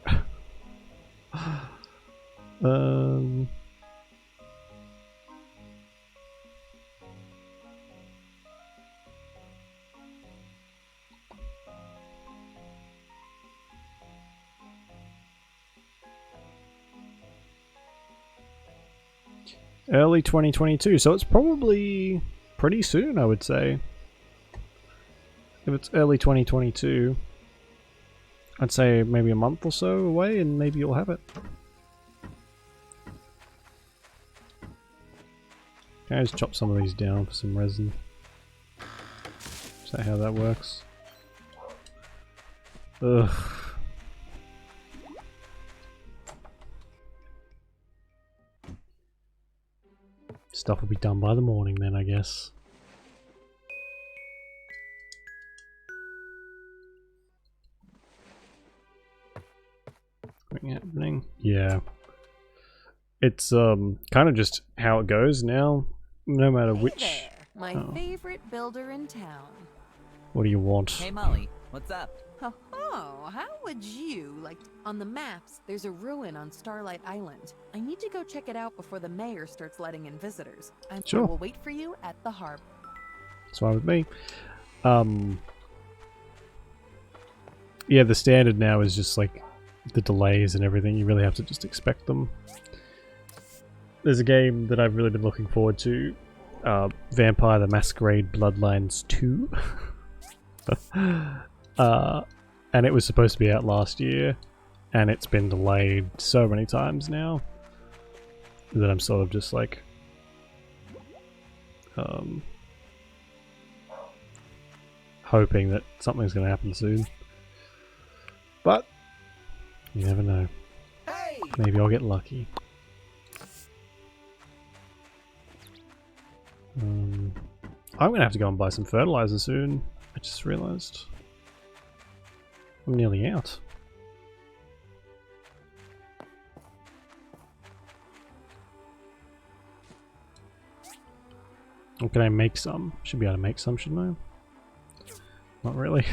[SPEAKER 1] early 2022, so it's probably pretty soon, I would say. If it's early 2022, I'd say maybe a month or so away and maybe you'll have it. Can I just chop some of these down for some resin? Is that how that works? Ugh. Stuff will be done by the morning then, I guess. Something happening? Yeah. It's kind of just how it goes now, no matter which.
[SPEAKER 6] There, my favorite builder in town.
[SPEAKER 1] What do you want?
[SPEAKER 15] Hey Molly, what's up?
[SPEAKER 6] Oh, how would you like on the maps? There's a ruin on Starlight Island. I need to go check it out before the mayor starts letting in visitors.
[SPEAKER 1] Sure.
[SPEAKER 6] I will wait for you at the harbor.
[SPEAKER 1] That's fine with me. Yeah, the standard now is just like the delays and everything. You really have to just expect them. There's a game that I've really been looking forward to, Vampire the Masquerade Bloodlines 2. And it was supposed to be out last year, and it's been delayed so many times now that I'm sort of just like hoping that something's going to happen soon. But you never know.
[SPEAKER 8] Hey!
[SPEAKER 1] Maybe I'll get lucky. I'm going to have to go and buy some fertilizer soon. I just realized I'm nearly out. Or can I make some? Should be able to make some, shouldn't I? Not really.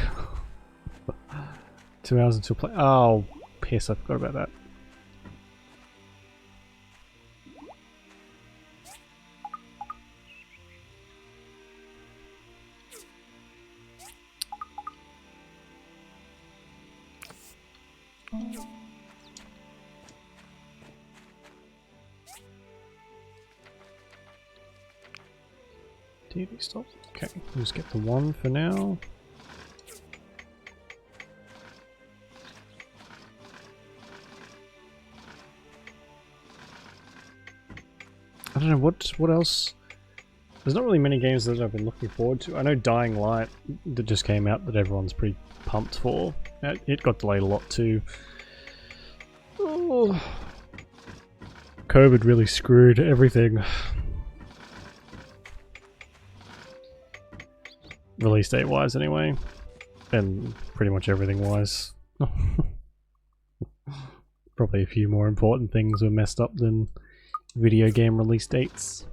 [SPEAKER 1] 2 hours until play. Oh, piss, I forgot about that. TV stop. Okay, we'll just get the one for now. I don't know what else. There's not really many games that I've been looking forward to. I know Dying Light that just came out that everyone's pretty pumped for. It got delayed a lot too. Oh. COVID really screwed everything. Release date wise anyway. And pretty much everything wise. Probably a few more important things were messed up than video game release dates.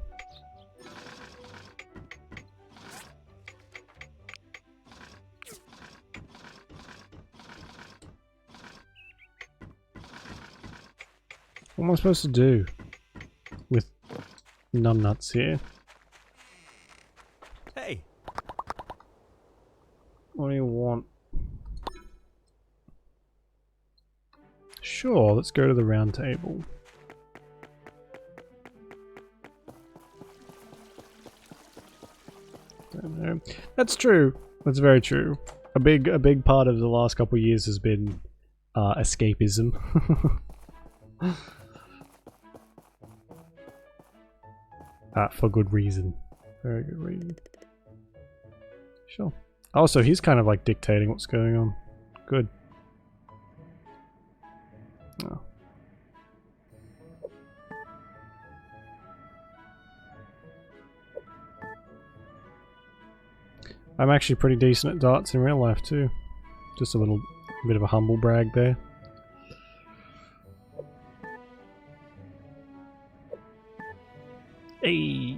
[SPEAKER 1] What am I supposed to do with numbnuts here?
[SPEAKER 9] Hey!
[SPEAKER 1] What do you want? Sure, let's go to the round table. Don't know. That's true. That's very true. A big part of the last couple of years has been escapism. For good reason. Very good reason. Sure. Also, he's kind of like dictating what's going on. Good. Oh. I'm actually pretty decent at darts in real life too. Just a little bit of a humble brag there. Hey.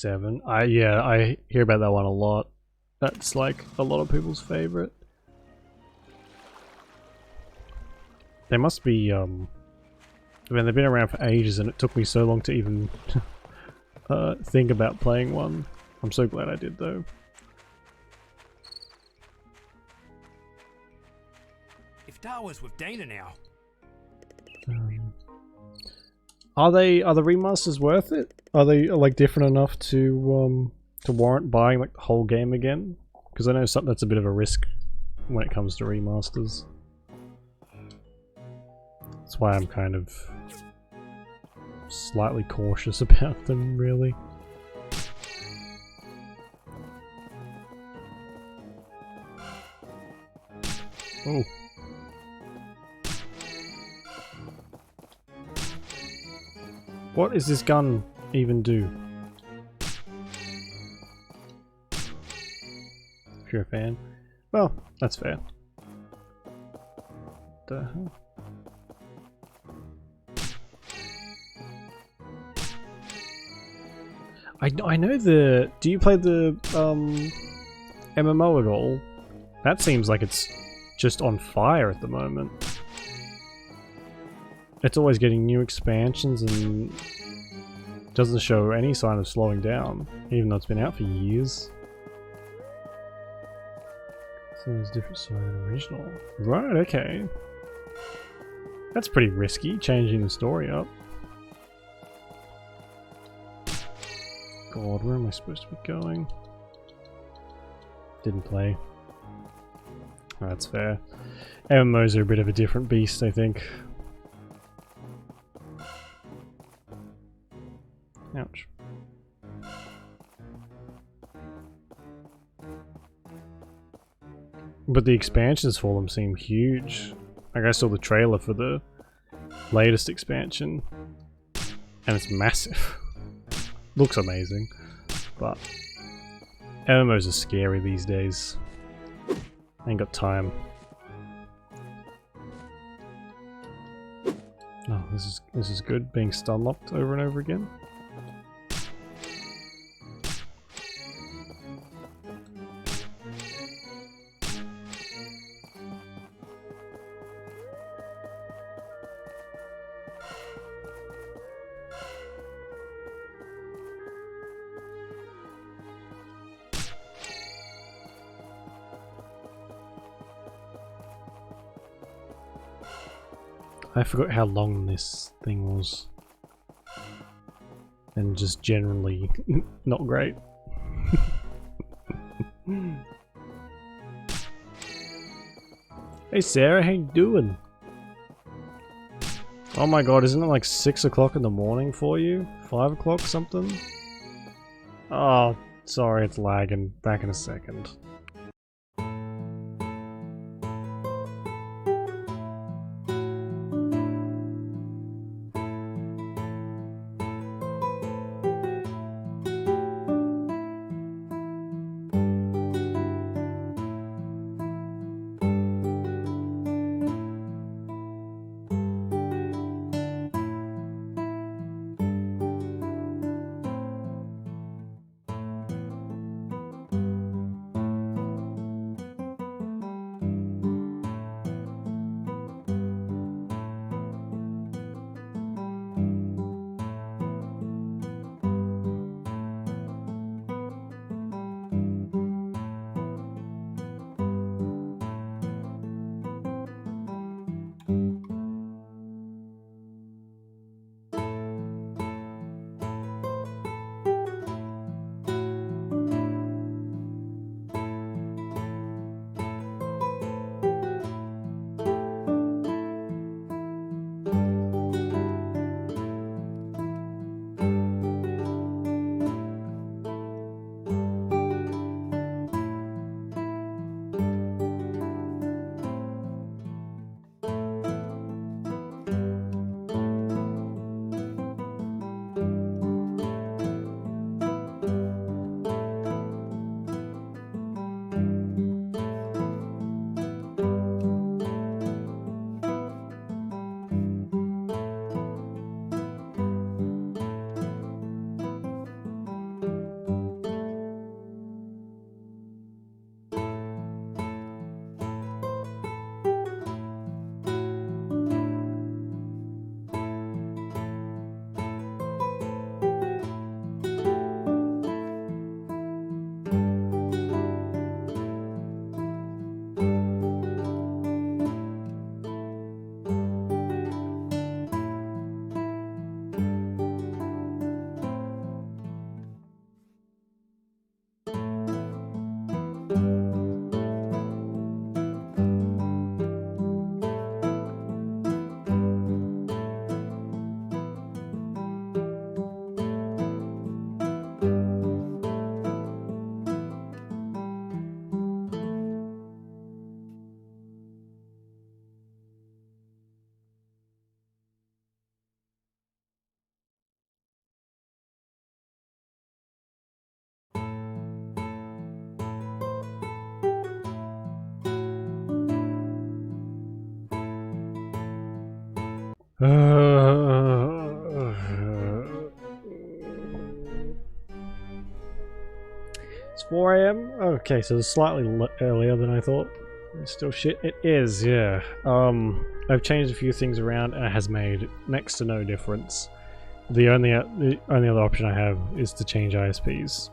[SPEAKER 1] 7. Yeah, I hear about that one a lot. That's like a lot of people's favorite. They must be I mean, they've been around for ages and it took me so long to even think about playing one. I'm so glad I did though.
[SPEAKER 16] If Dar was with Dana now.
[SPEAKER 1] Are the remasters worth it? Are they like different enough to warrant buying like the whole game again? Because I know something that's a bit of a risk when it comes to remasters. That's why I'm kind of slightly cautious about them, really. Oh. What does this gun even do? If you're a fan. Well, that's fair. The hell? I know the... Do you play the MMO at all? That seems like it's just on fire at the moment. It's always getting new expansions and doesn't show any sign of slowing down, even though it's been out for years. So it's different story than original. Right, okay. That's pretty risky, changing the story up. God, where am I supposed to be going? Didn't play. Oh, that's fair. MMOs are a bit of a different beast, I think. Ouch. But the expansions for them seem huge. Like I saw the trailer for the latest expansion, and it's massive. Looks amazing, but MMOs are scary these days. I ain't got time. Oh, this is good. Being stun locked over and over again. I forgot how long this thing was. And just generally not great. Hey Sarah, how you doing? Oh my god, isn't it like 6 o'clock in the morning for you? 5 o'clock something? Oh, sorry, it's lagging. Back in a second. It's 4 AM? Okay, so it's slightly earlier than I thought. It's still shit. It is, yeah. I've changed a few things around and it has made next to no difference. The only other option I have is to change ISPs.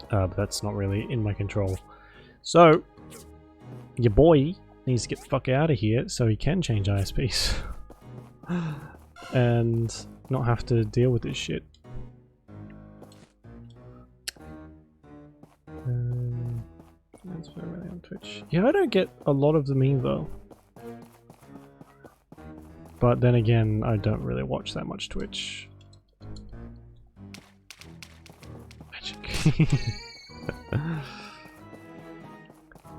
[SPEAKER 1] But that's not really in my control. So, your boy needs to get the fuck out of here so he can change ISPs. And not have to deal with this shit. That's really on Twitch. Yeah, I don't get a lot of them either. But then again, I don't really watch that much Twitch. Magic.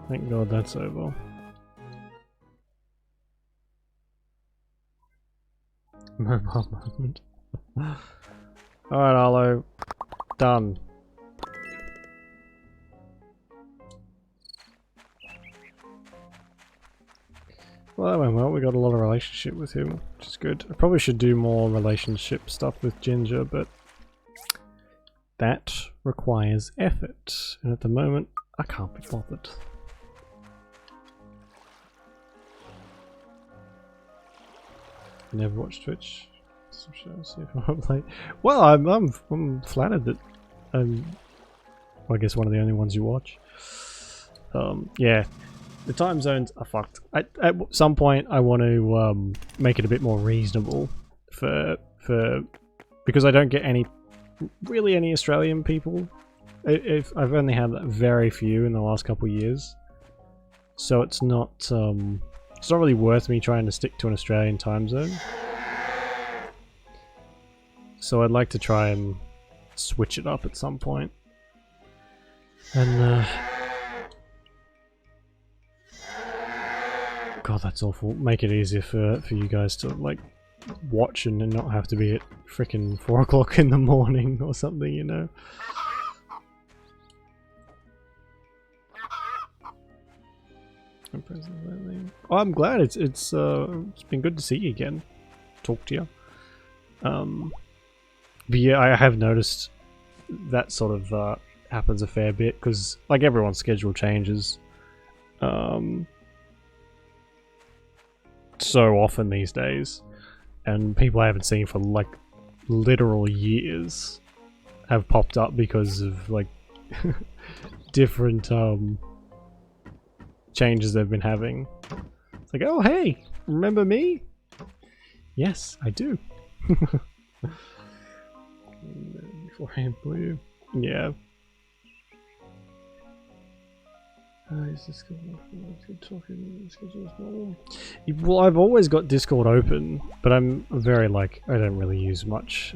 [SPEAKER 1] Thank God that's over. Mobile moment. Alright, Arlo. Done. Well, that went well. We got a lot of relationship with him, which is good. I probably should do more relationship stuff with Ginger, but that requires effort. And at the moment, I can't be bothered. Never watched Twitch. Some shows, see if I'm late. Well, I'm flattered that I'm, well, I guess one of the only ones you watch. Yeah, the time zones are fucked. At some point, I want to make it a bit more reasonable because I don't get any Australian people. I've only had very few in the last couple of years, so it's not really worth me trying to stick to an Australian time zone. So I'd like to try and switch it up at some point. And God, that's awful. Make it easier for you guys to like watch and not have to be at frickin' 4 o'clock in the morning or something, you know. Oh, I'm glad it's been good to see you again. Talk to you. But yeah, I have noticed that sort of happens a fair bit because like everyone's schedule changes so often these days, and people I haven't seen for like literal years have popped up because of like different changes they've been having. It's like, oh hey, remember me? Yes, I do. Beforehand blue. Yeah. Is Discord good talking? Schedule's normal. Well, I've always got Discord open, but I'm very like I don't really use much.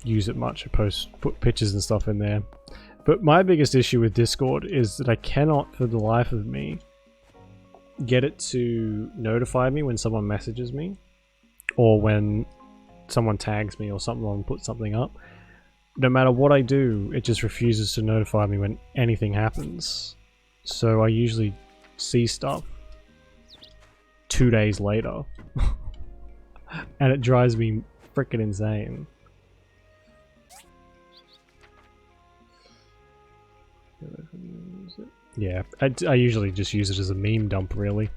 [SPEAKER 1] Use it much. I put pictures and stuff in there. But my biggest issue with Discord is that I cannot, for the life of me, get it to notify me when someone messages me, or when someone tags me or someone puts something up. No matter what I do, it just refuses to notify me when anything happens. So I usually see stuff 2 days later. And it drives me freaking insane. Yeah, I usually just use it as a meme dump, really.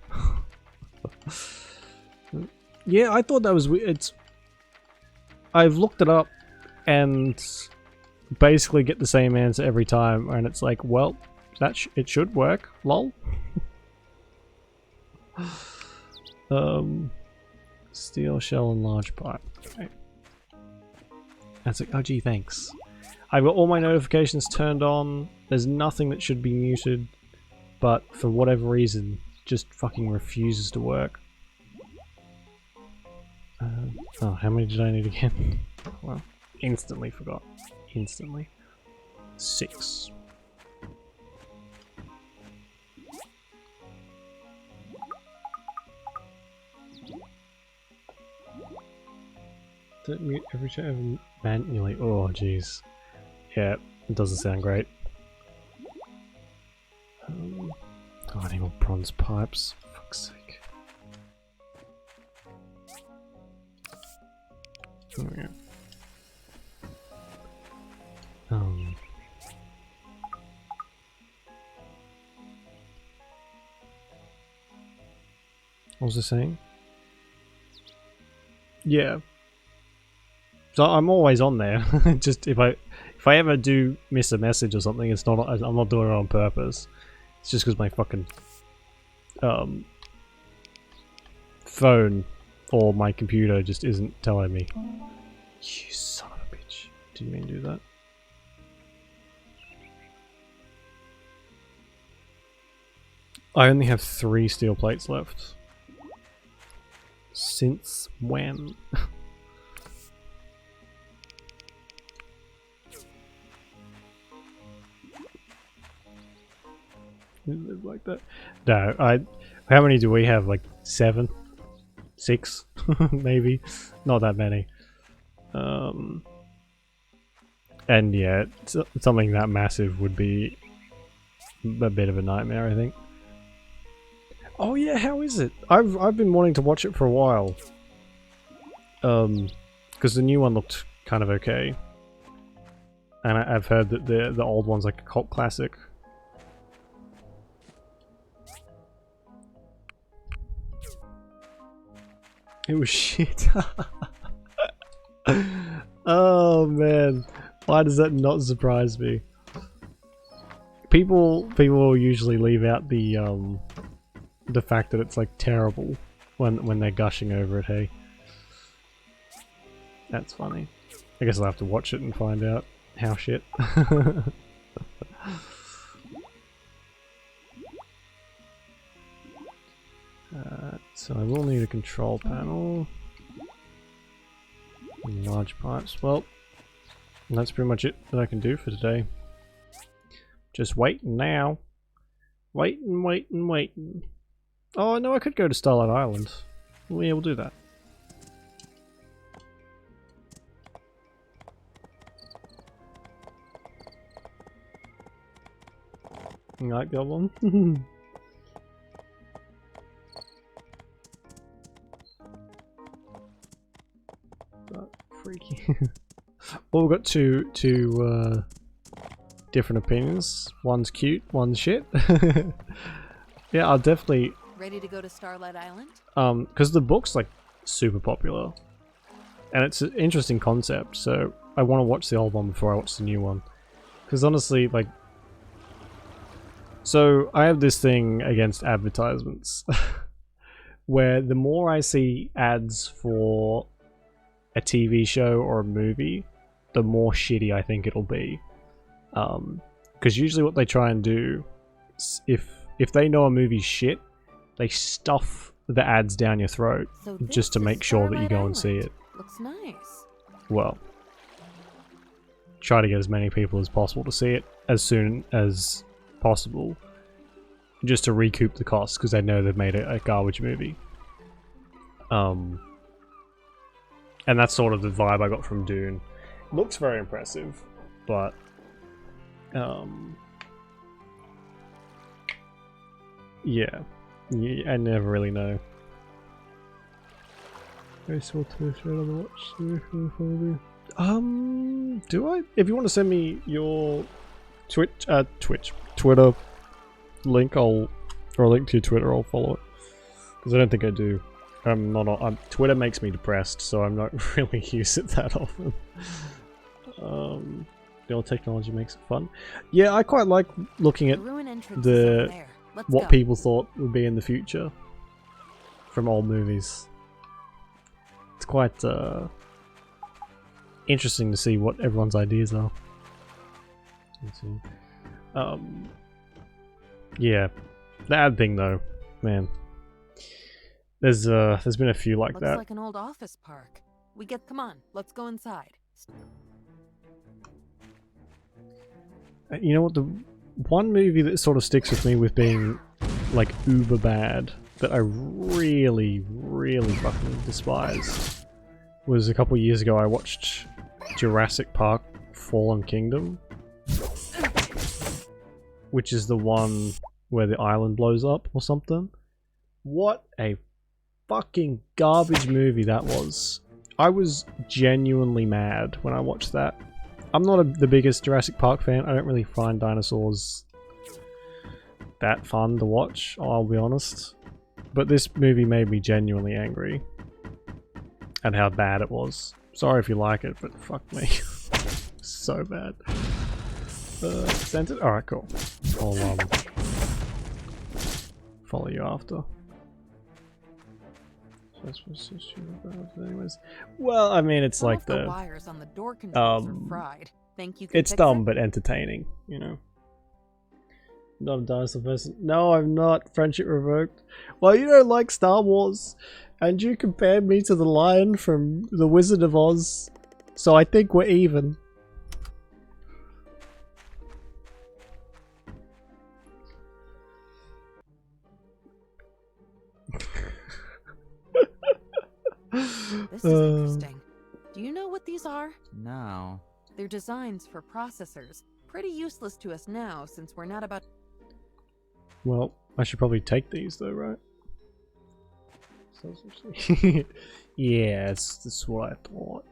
[SPEAKER 1] Yeah, I thought that was weird. I've looked it up and basically get the same answer every time, and it's like, well, it should work. Lol. Steel shell and large pipe. Okay. That's like, oh gee, thanks. I've got all my notifications turned on. There's nothing that should be muted, but for whatever reason, just fucking refuses to work. Oh, how many did I need again? Well, instantly forgot. Instantly. 6. Don't mute every chat manually. Oh, jeez. Yeah, it doesn't sound great. Oh, I need more bronze pipes. For fuck's sake. Okay. What was I saying? Yeah. So I'm always on there. Just if I ever do miss a message or something, it's not. I'm not doing it on purpose. It's just because my fucking phone or my computer just isn't telling me. You son of a bitch! Didn't mean to do that. I only have 3 steel plates left. Since when? Live like that? No, how many do we have? Like 7? 6? Maybe? Not that many. And yeah, something that massive would be a bit of a nightmare, I think. Oh yeah, how is it? I've been wanting to watch it for a while. Because the new one looked kind of okay. And I've heard that the old one's like a cult classic. It was shit. Oh man, why does that not surprise me? People will usually leave out the fact that it's like terrible when they're gushing over it. Hey, that's funny. I guess I'll have to watch it and find out how shit. So I will need a control panel. And large pipes. Well, that's pretty much it that I can do for today. Just waiting now. Waiting, waiting, waiting. Oh no, I could go to Starlight Island. Well, yeah, we'll do that. You like that one? Freaky. Well, we've got two different opinions. One's cute, one's shit. Yeah, I'll definitely.
[SPEAKER 6] Ready to go to Starlight Island?
[SPEAKER 1] Because the book's like super popular, and it's an interesting concept. So I want to watch the old one before I watch the new one. Because honestly, like, so I have this thing against advertisements, where the more I see ads for a TV show or a movie, the more shitty I think it'll be. Because usually what they try and do is if they know a movie's shit, they stuff the ads down your throat just to make sure that you go and see it.
[SPEAKER 6] Looks nice.
[SPEAKER 1] Well, try to get as many people as possible to see it as soon as possible, just to recoup the costs, because they know they've made a garbage movie. And that's sort of the vibe I got from Dune. Looks very impressive, but yeah, I never really know. I saw Twitch on the watch. Do I? If you want to send me your Twitter link, or a link to your Twitter, I'll follow it. Because I don't think I do. I'm not on. Twitter makes me depressed, so I'm not really use it that often. The old technology makes it fun. Yeah, I quite like looking at what people thought would be in the future from old movies. It's quite interesting to see what everyone's ideas are. Let's see. Yeah, the ad thing though, man. There's been a few like that.
[SPEAKER 6] Looks like an old office park. Come on, let's go inside.
[SPEAKER 1] You know what, the one movie that sort of sticks with me with being like uber bad that I really, really fucking despise was a couple years ago. I watched Jurassic Park Fallen Kingdom, which is the one where the island blows up or something. What a fucking garbage movie that was. I was genuinely mad when I watched that. I'm not the biggest Jurassic Park fan. I don't really find dinosaurs that fun to watch, I'll be honest. But this movie made me genuinely angry at how bad it was. Sorry if you like it, but fuck me. So bad. Sent it? Alright, cool. I'll follow you after. Anyways, well, I mean, it's like the
[SPEAKER 6] wires on the door controls are fried. Think you can
[SPEAKER 1] it's
[SPEAKER 6] fix
[SPEAKER 1] dumb
[SPEAKER 6] it?
[SPEAKER 1] but entertaining, you know. Not a dinosaur person. No, I'm not. Friendship revoked. Well, you don't like Star Wars, and you compared me to the lion from The Wizard of Oz, so I think we're even.
[SPEAKER 6] This is interesting. Do you know what these are?
[SPEAKER 4] No.
[SPEAKER 6] They're designs for processors. Pretty useless to us now, since we're not about...
[SPEAKER 1] Well, I should probably take these though, right? Yes, that's what I thought.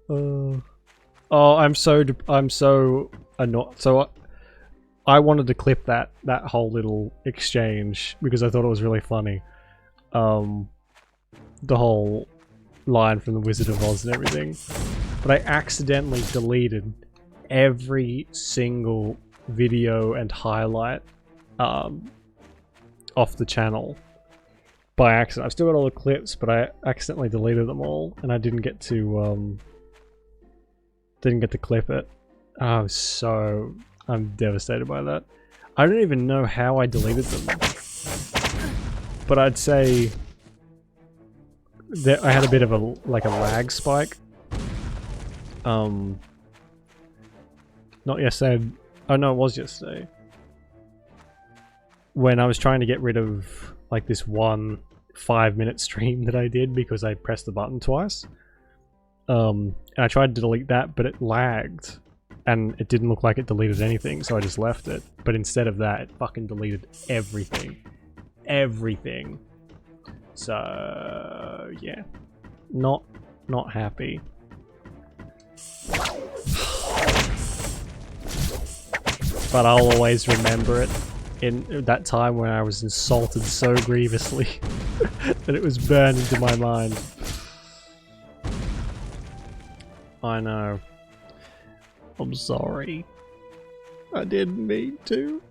[SPEAKER 1] Oh, I'm so annoyed. So I wanted to clip that whole little exchange because I thought it was really funny. The whole line from The Wizard of Oz and everything. But I accidentally deleted every single video and highlight off the channel by accident. I've still got all the clips, but I accidentally deleted them all, and I didn't get to clip it. I'm devastated by that. I don't even know how I deleted them, but I'd say that I had a bit of a lag spike. Not yesterday. Oh no, it was yesterday. When I was trying to get rid of like this one 5-minute stream that I did because I pressed the button twice. And I tried to delete that, but it lagged. And it didn't look like it deleted anything, so I just left it. But instead of that, it fucking deleted everything. Everything. So yeah. Not happy. But I'll always remember it in that time when I was insulted so grievously that it was burned into my mind. I know. I'm sorry. I didn't mean to.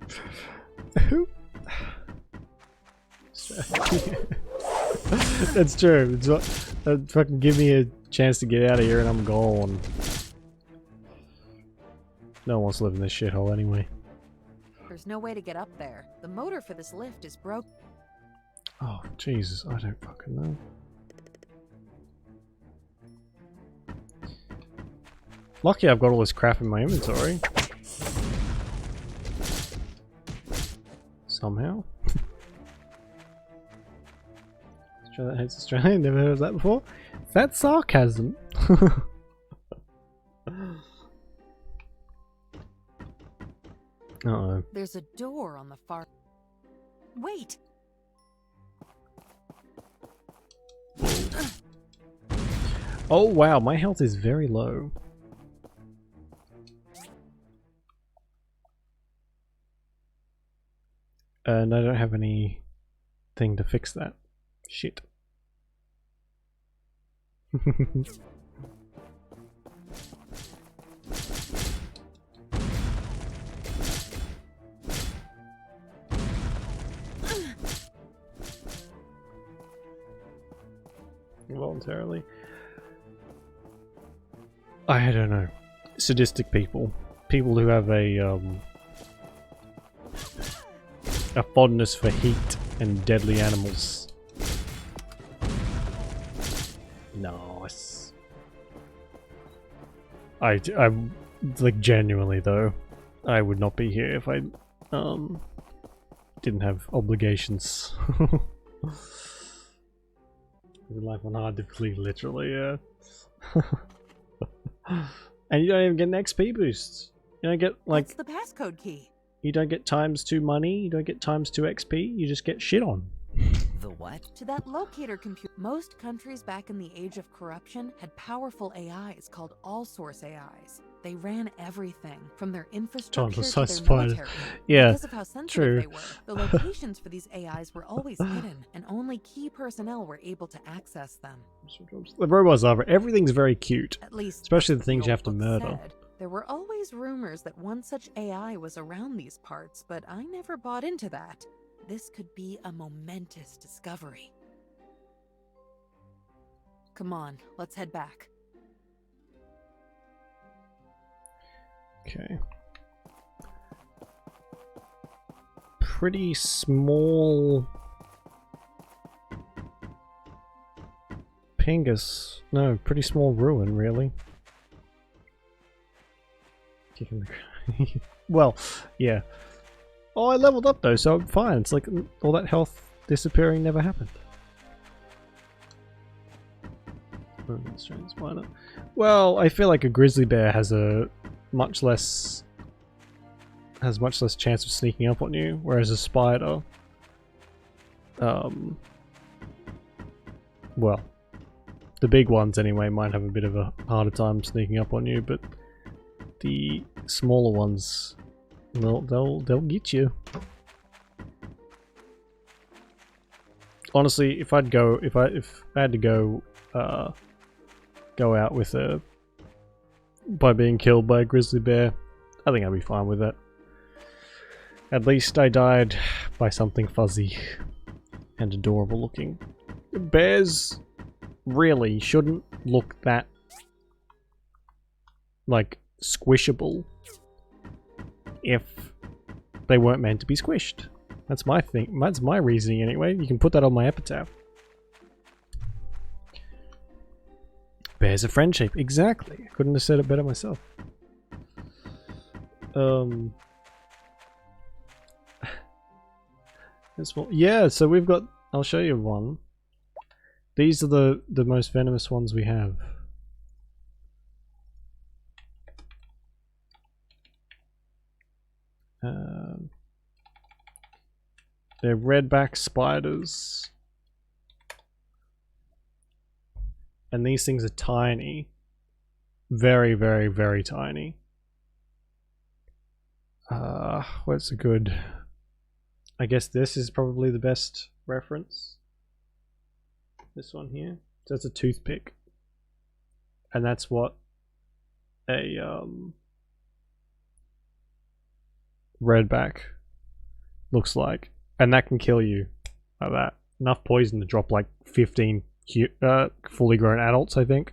[SPEAKER 1] That's true. It's not, fucking give me a chance to get out of here and I'm gone. No one wants to live in this shithole anyway.
[SPEAKER 6] There's no way to get up there. The motor for this lift is broke.
[SPEAKER 1] Oh, Jesus, I don't fucking know. Lucky I've got all this crap in my inventory. Somehow. Australia hates Australia, never heard of that before. That's sarcasm. Uh-oh.
[SPEAKER 6] There's a door on the far... Wait!
[SPEAKER 1] Oh wow, my health is very low. And I don't have any thing to fix that. Shit. Voluntarily. I don't know. Sadistic people. People who have a fondness for heat and deadly animals. Nice. I'm like genuinely though, I would not be here if I didn't have obligations. Living life on hard difficulty, literally, yeah. And you don't even get an XP boost. You don't get like.
[SPEAKER 6] What's the passcode key?
[SPEAKER 1] You don't get ×2 money. You don't get ×2 XP. You just get shit on.
[SPEAKER 6] The what? To that locator computer. Most countries back in the age of corruption had powerful AIs called all-source AIs. They ran everything, from their infrastructure to their military.
[SPEAKER 1] Yeah,
[SPEAKER 6] because of how sensitive they were, the locations for these AIs were always hidden, and only key personnel were able to access them.
[SPEAKER 1] The robots are everything's very cute,
[SPEAKER 6] At least,
[SPEAKER 1] especially the things you have to murder.
[SPEAKER 6] said. There were always rumors that one such AI was around these parts, but I never bought into that. This could be a momentous discovery. Come on, let's head back.
[SPEAKER 1] Okay. Pretty small Pingus. No, pretty small ruin, really. Well, yeah. Oh, I leveled up though, so I'm fine. It's like all that health disappearing never happened. Oh, that's strange. Why not? Well, I feel like a grizzly bear has a much less chance of sneaking up on you, whereas a spider, well, the big ones anyway might have a bit of a harder time sneaking up on you, but the smaller ones, they'll get you. Honestly, if I had to go out with by being killed by a grizzly bear, I think I'd be fine with that. At least I died by something fuzzy and adorable looking. Bears really shouldn't look that like squishable if they weren't meant to be squished. That's my thing. That's my reasoning anyway. You can put that on my epitaph. Bears are friend shape. Exactly. I couldn't have said it better myself. Yeah, so we've got, I'll show you one. These are the most venomous ones we have. They're redback spiders. And these things are tiny. Very, very, very tiny. What's a good... I guess this is probably the best reference. This one here. So it's a toothpick. And that's what a redback looks like. And that can kill you like that. Enough poison to drop like 15 fully grown adults, I think.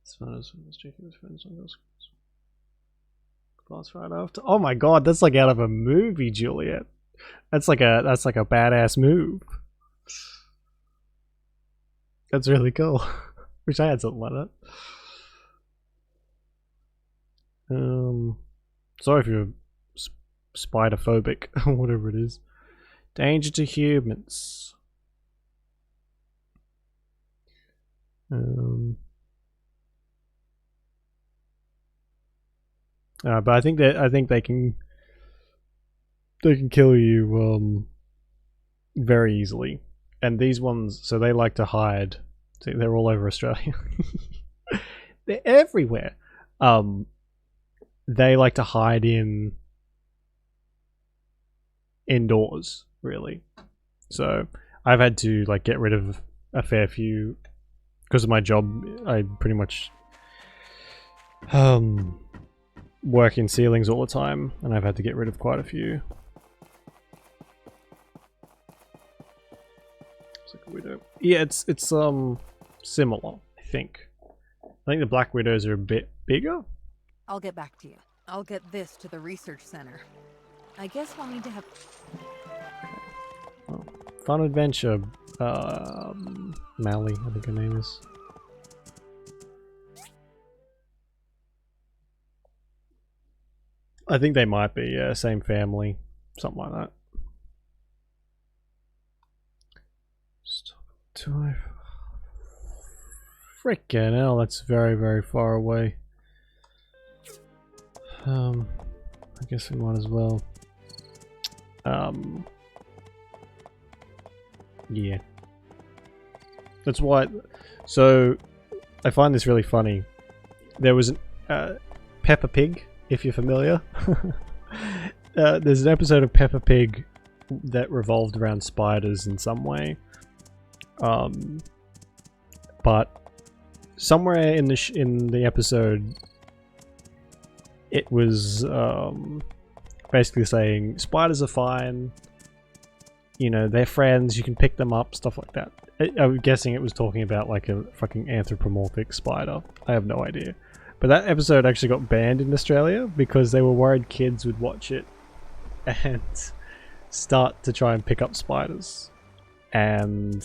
[SPEAKER 1] As far as checking with friends on those class right after. Oh my god, that's like out of a movie, Juliet. That's like a badass move. That's really cool. Wish I had something like that. Sorry if you're spider phobic or whatever it is. Danger to humans. But I think they can kill you very easily. And these ones, so they like to hide. See, they're all over Australia. They're everywhere. They like to hide indoors, really. So I've had to like get rid of a fair few because of my job. I pretty much work in ceilings all the time, and I've had to get rid of quite a few. It's like a widow. Yeah, it's similar, I think. I think the black widows are a bit bigger.
[SPEAKER 6] I'll get back to you. I'll get this to the research center. I guess we'll need to have...
[SPEAKER 1] Oh. Fun adventure, Mally, I think her name is. I think they might be, yeah, same family, something like that. Frickin' hell, that's very, very far away. I guess we might as well. Yeah. That's why... So, I find this really funny. There was an... Peppa Pig, if you're familiar. There's an episode of Peppa Pig that revolved around spiders in some way. But somewhere in the episode, it was basically saying spiders are fine. You know, they're friends. You can pick them up, stuff like that. I'm guessing it was talking about like a fucking anthropomorphic spider. I have no idea. But that episode actually got banned in Australia because they were worried kids would watch it and start to try and pick up spiders. And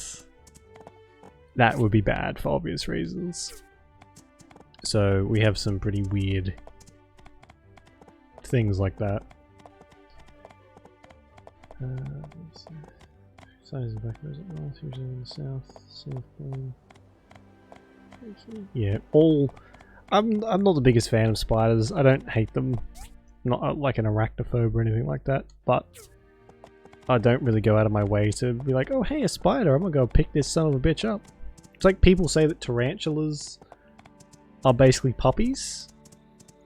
[SPEAKER 1] that would be bad for obvious reasons. So we have some pretty weird things like that. Size of back rows up north, usually in the south pole. Yeah, all. I'm not the biggest fan of spiders. I don't hate them. I'm not like an arachnophobe or anything like that, but I don't really go out of my way to be like, oh hey, a spider, I'm gonna go pick this son of a bitch up. It's like people say that tarantulas are basically puppies.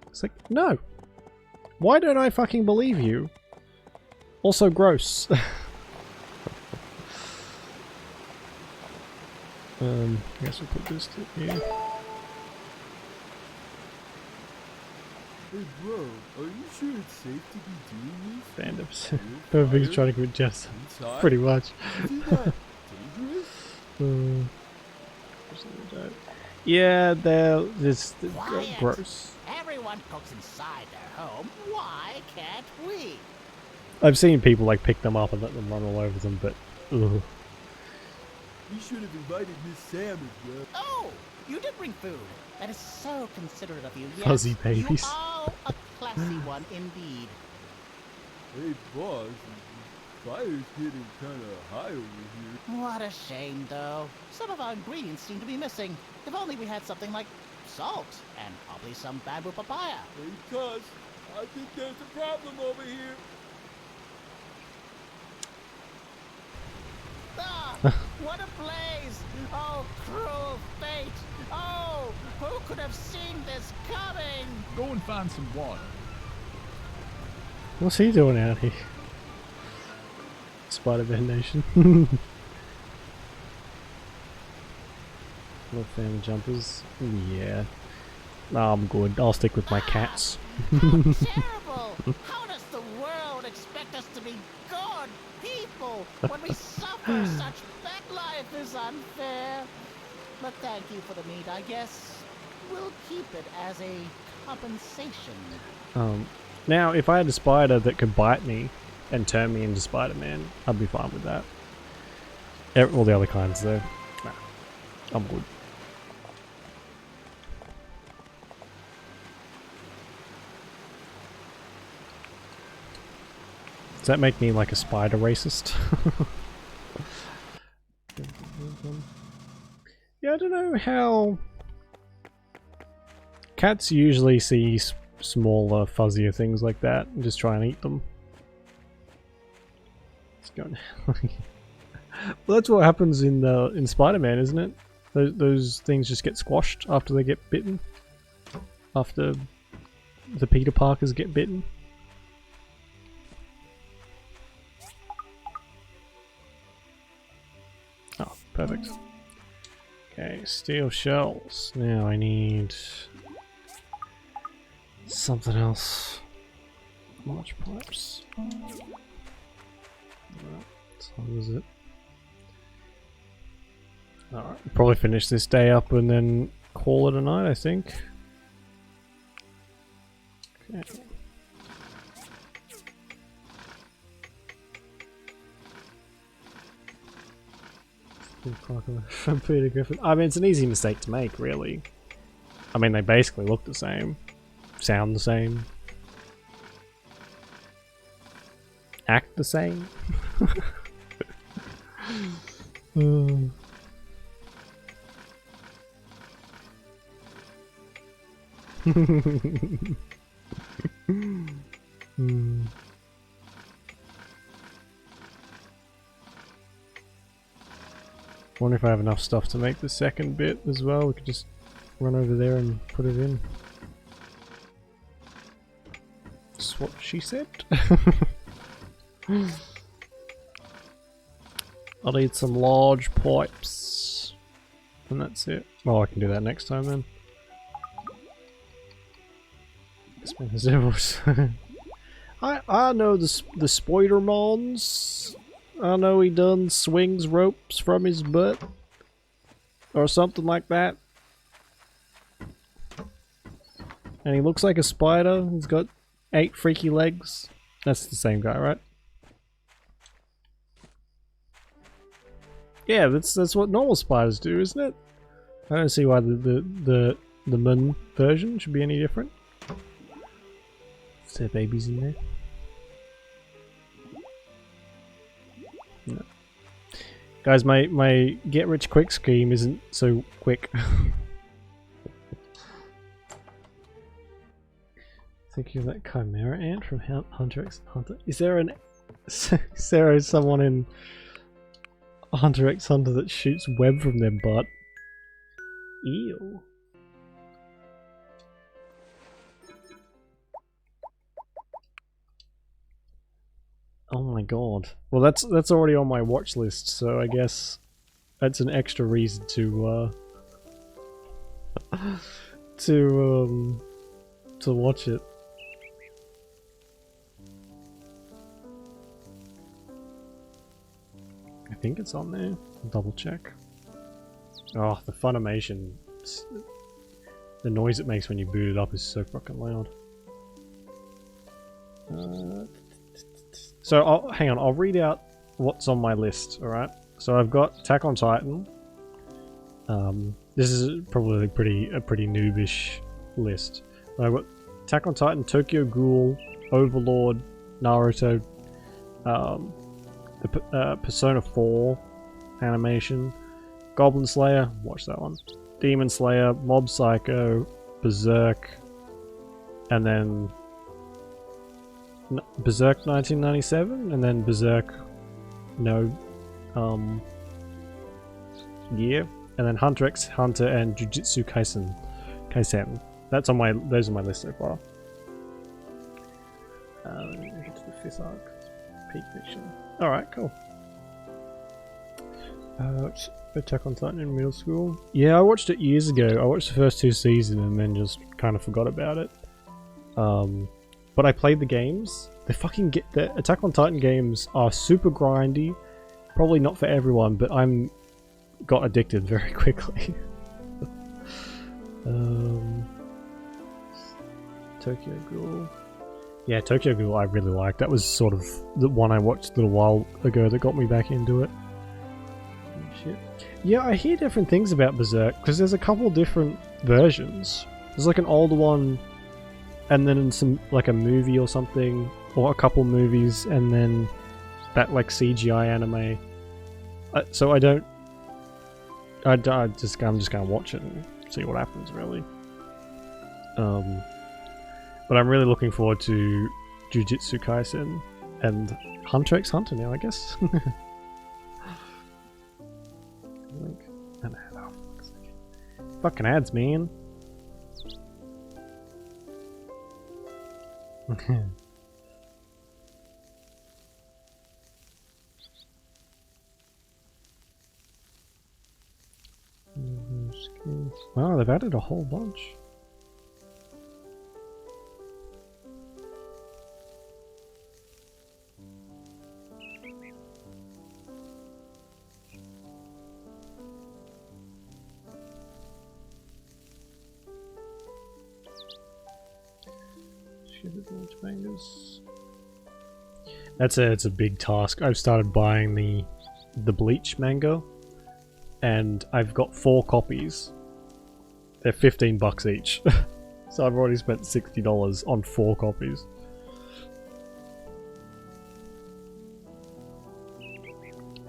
[SPEAKER 1] It's like, no. Why don't I fucking believe you? Also gross. I guess we'll put this to here.
[SPEAKER 17] Hey bro, are you sure it's safe to be doing this?
[SPEAKER 1] Fandoms. Peppa Pig's trying to commit Jess. Pretty much.
[SPEAKER 17] Isn't that dangerous?
[SPEAKER 1] Yeah, they're just
[SPEAKER 15] Quiet.
[SPEAKER 1] gross.
[SPEAKER 15] Everyone cooks inside their home. Why can't we?
[SPEAKER 1] I've seen people like pick them up and let them run all over them, but ugh.
[SPEAKER 17] You should have invited Miss Sam as well.
[SPEAKER 15] Oh, you did bring food. That is so considerate of you. Yes,
[SPEAKER 1] Fuzzy babies.
[SPEAKER 15] You are a classy one indeed.
[SPEAKER 17] Hey boss, the fire's getting kinda high over here.
[SPEAKER 15] What a shame, though. Some of our ingredients seem to be missing. If only we had something like salt and probably some bamboo papaya.
[SPEAKER 17] Hey cuz, I think there's a problem over here.
[SPEAKER 15] Ah, what a blaze! Oh, cruel fate! Oh, who could have seen this coming?
[SPEAKER 2] Go and find some water.
[SPEAKER 1] What's he doing out here? Spider-Man Nation. Not fan of jumpers. Yeah. Nah, I'm good. I'll stick with my cats.
[SPEAKER 15] Terrible! How does the world expect us to be good people when we suffer such bad? Life is unfair. But thank you for the meat, I guess. We'll keep it as a compensation.
[SPEAKER 1] Now, if I had a spider that could bite me and turn me into Spider-Man, I'd be fine with that. All the other kinds, though, nah, I'm good. Does that make me like a spider racist? Yeah, I don't know how... Cats usually see smaller, fuzzier things like that and just try and eat them. It's going... Well, that's what happens in Spider-Man, isn't it? Those things just get squashed after they get bitten. After the Peter Parkers get bitten. Oh, perfect. Okay, steel shells. Now I need something else. Large pipes. What time is it? Alright, we'll probably finish this day up and then call it a night, I think. Okay. From Peter Griffin. I mean, it's an easy mistake to make, really. I mean, they basically look the same, sound the same, act the same. Wonder if I have enough stuff to make the second bit as well. We could just run over there and put it in. That's what she said. I'll need some large pipes. And that's it. Oh, I can do that next time then. I know the Spider-Mons. I know he done swings ropes from his butt. Or something like that. And he looks like a spider. He's got 8 freaky legs. That's the same guy, right? Yeah, that's what normal spiders do, isn't it? I don't see why the Mun version should be any different. Is there babies in there? No. Guys, my get rich quick scheme isn't so quick. Thinking of that Chimera ant from Hunter x Hunter. Is there someone in Hunter x Hunter that shoots web from their butt? Ew. Oh my god. Well, that's already on my watch list, so I guess that's an extra reason to to watch it. I think it's on there. I'll double check. Oh, the Funimation. The noise it makes when you boot it up is so fucking loud. So hang on, I'll read out what's on my list, alright? So I've got Attack on Titan. This is probably a pretty noobish list. But I've got Attack on Titan, Tokyo Ghoul, Overlord, Naruto, the Persona 4 animation, Goblin Slayer, watch that one, Demon Slayer, Mob Psycho, Berserk, and then Berserk 1997, and then Berserk year, and then Hunter x Hunter and Jujutsu Kaisen. Those are my list so far. Let me get to the 5th arc. Peak Fiction. Alright, cool. Attack on Titan in middle school. Yeah, I watched it years ago. I watched the first 2 seasons and then just kind of forgot about it. But I played the games. The Attack on Titan games are super grindy. Probably not for everyone, but got addicted very quickly. Tokyo Ghoul. Yeah, Tokyo Ghoul I really liked. That was sort of the one I watched a little while ago that got me back into it. Shit. Yeah, I hear different things about Berserk, because there's a couple different versions. There's like an older one, and then some like a movie or something, or a couple movies, and then that like CGI anime. So I'm just gonna watch it and see what happens, really. But I'm really looking forward to Jujutsu Kaisen and Hunter x Hunter now, I guess. Fucking ads, man. Wow, they've added a whole bunch. It's a big task. I've started buying the Bleach manga, and I've got 4 copies. They're $15 each, so I've already spent $60 on 4 copies.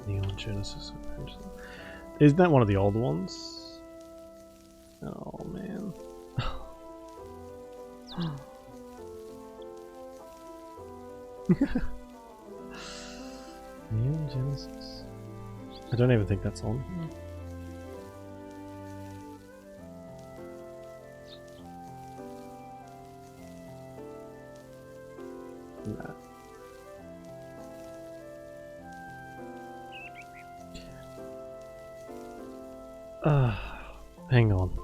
[SPEAKER 1] Neon Genesis Adventure. Isn't that one of the older ones? Oh man. Neon Genesis. I don't even think that's on. Nah. Hang on.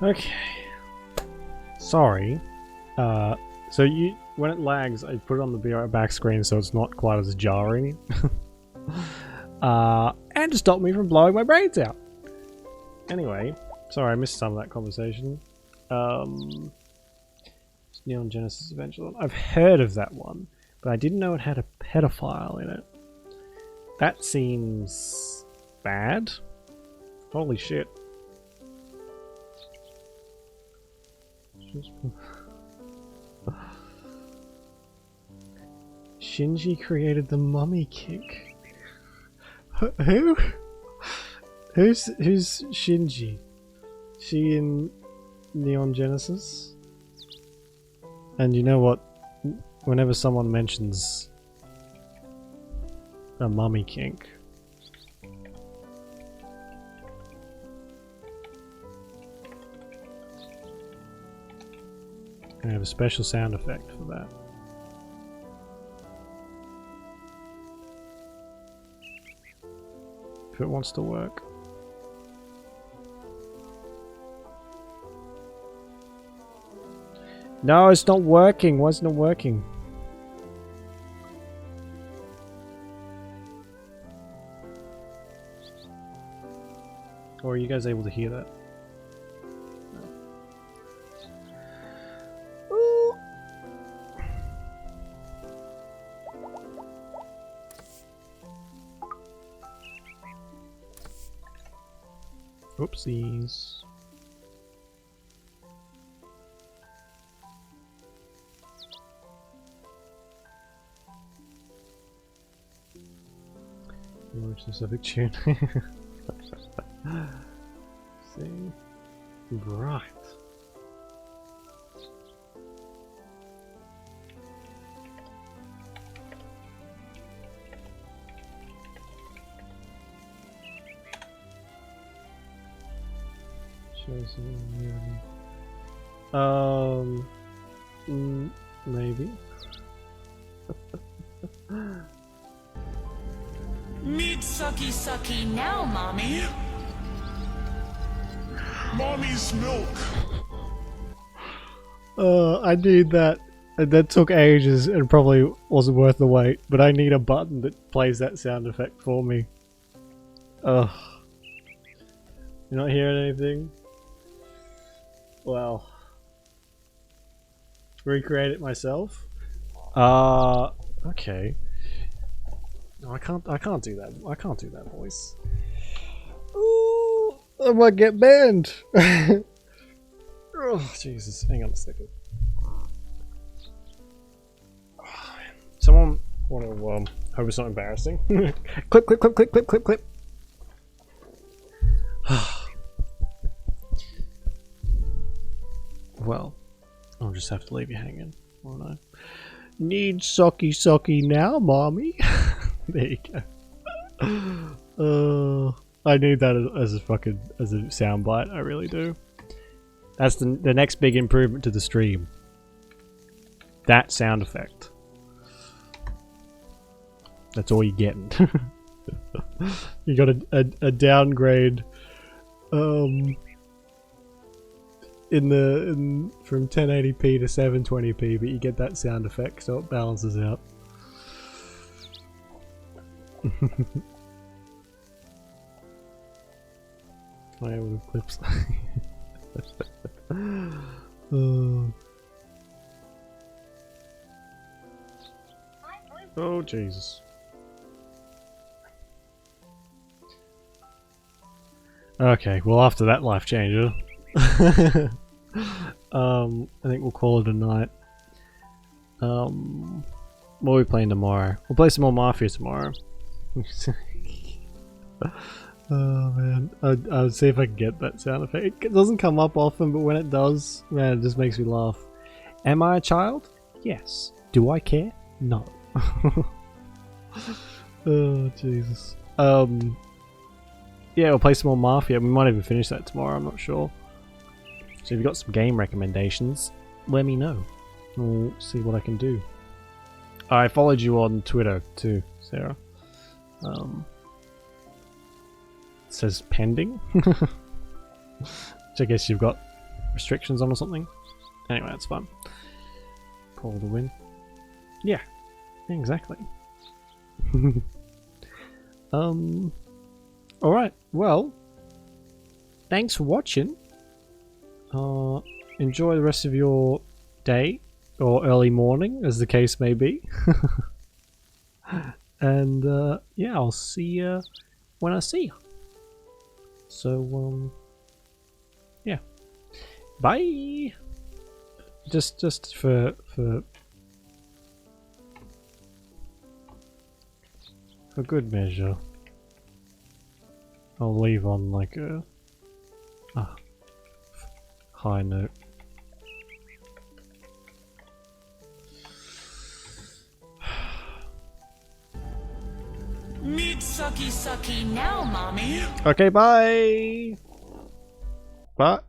[SPEAKER 1] Okay. Sorry. So when it lags, I put it on the be right back screen so it's not quite as jarring. And to stop me from blowing my brains out. Anyway, sorry I missed some of that conversation. Neon Genesis Adventure. I've heard of that one, but I didn't know it had a pedophile in it. That seems bad. Holy shit. Shinji created the mummy kick. Who? Who's Shinji? She in Neon Genesis? And you know what? Whenever someone mentions a mummy kink, I have a special sound effect for that. If it wants to work. No, it's not working. Why is it not working? Or are you guys able to hear that? Oopsies. More specific tune. See? Right. Maybe.
[SPEAKER 18] Need sucky sucky now, mommy. Mommy's milk.
[SPEAKER 1] I need that. That took ages and probably wasn't worth the wait, but I need a button that plays that sound effect for me. Ugh. You're not hearing anything? Well. Recreate it myself? Okay. No, I can't do that. I can't do that voice. Ooh, I might get banned. Oh, Jesus. Hang on a second. Someone want to, hope it's not embarrassing. Clip, clip, clip, clip, clip, clip, clip. Well, I'll just have to leave you hanging, won't I? Need sucky sucky now, mommy. There you go. I need that as a soundbite. I really do. That's the next big improvement to the stream. That sound effect. That's all you're getting. You got a downgrade from 1080p to 720p, but you get that sound effect, so it balances out. I have the clips. Oh Jesus. Okay, well after that life changer, I think we'll call it a night. What are we playing tomorrow? We'll play some more Mafia tomorrow. Oh man, I'll see if I can get that sound effect. It doesn't come up often, but when it does, man, it just makes me laugh. Am I a child? Yes. Do I care? No. Oh Jesus. Yeah, we'll play some more Mafia. We might even finish that tomorrow, I'm not sure. So if you've got some game recommendations, let me know. We'll see what I can do. I followed you on Twitter too, Sarah. It says pending. Which I guess you've got restrictions on or something. Anyway, that's fun. Call the win. Yeah, exactly. Alright, well, thanks for watching. Enjoy the rest of your day, or early morning, as the case may be. And, yeah, I'll see you when I see you. So, yeah. Bye! Just for good measure, I'll leave on like a high note.
[SPEAKER 18] Need sucky sucky now, mommy.
[SPEAKER 1] Okay, bye! Bye!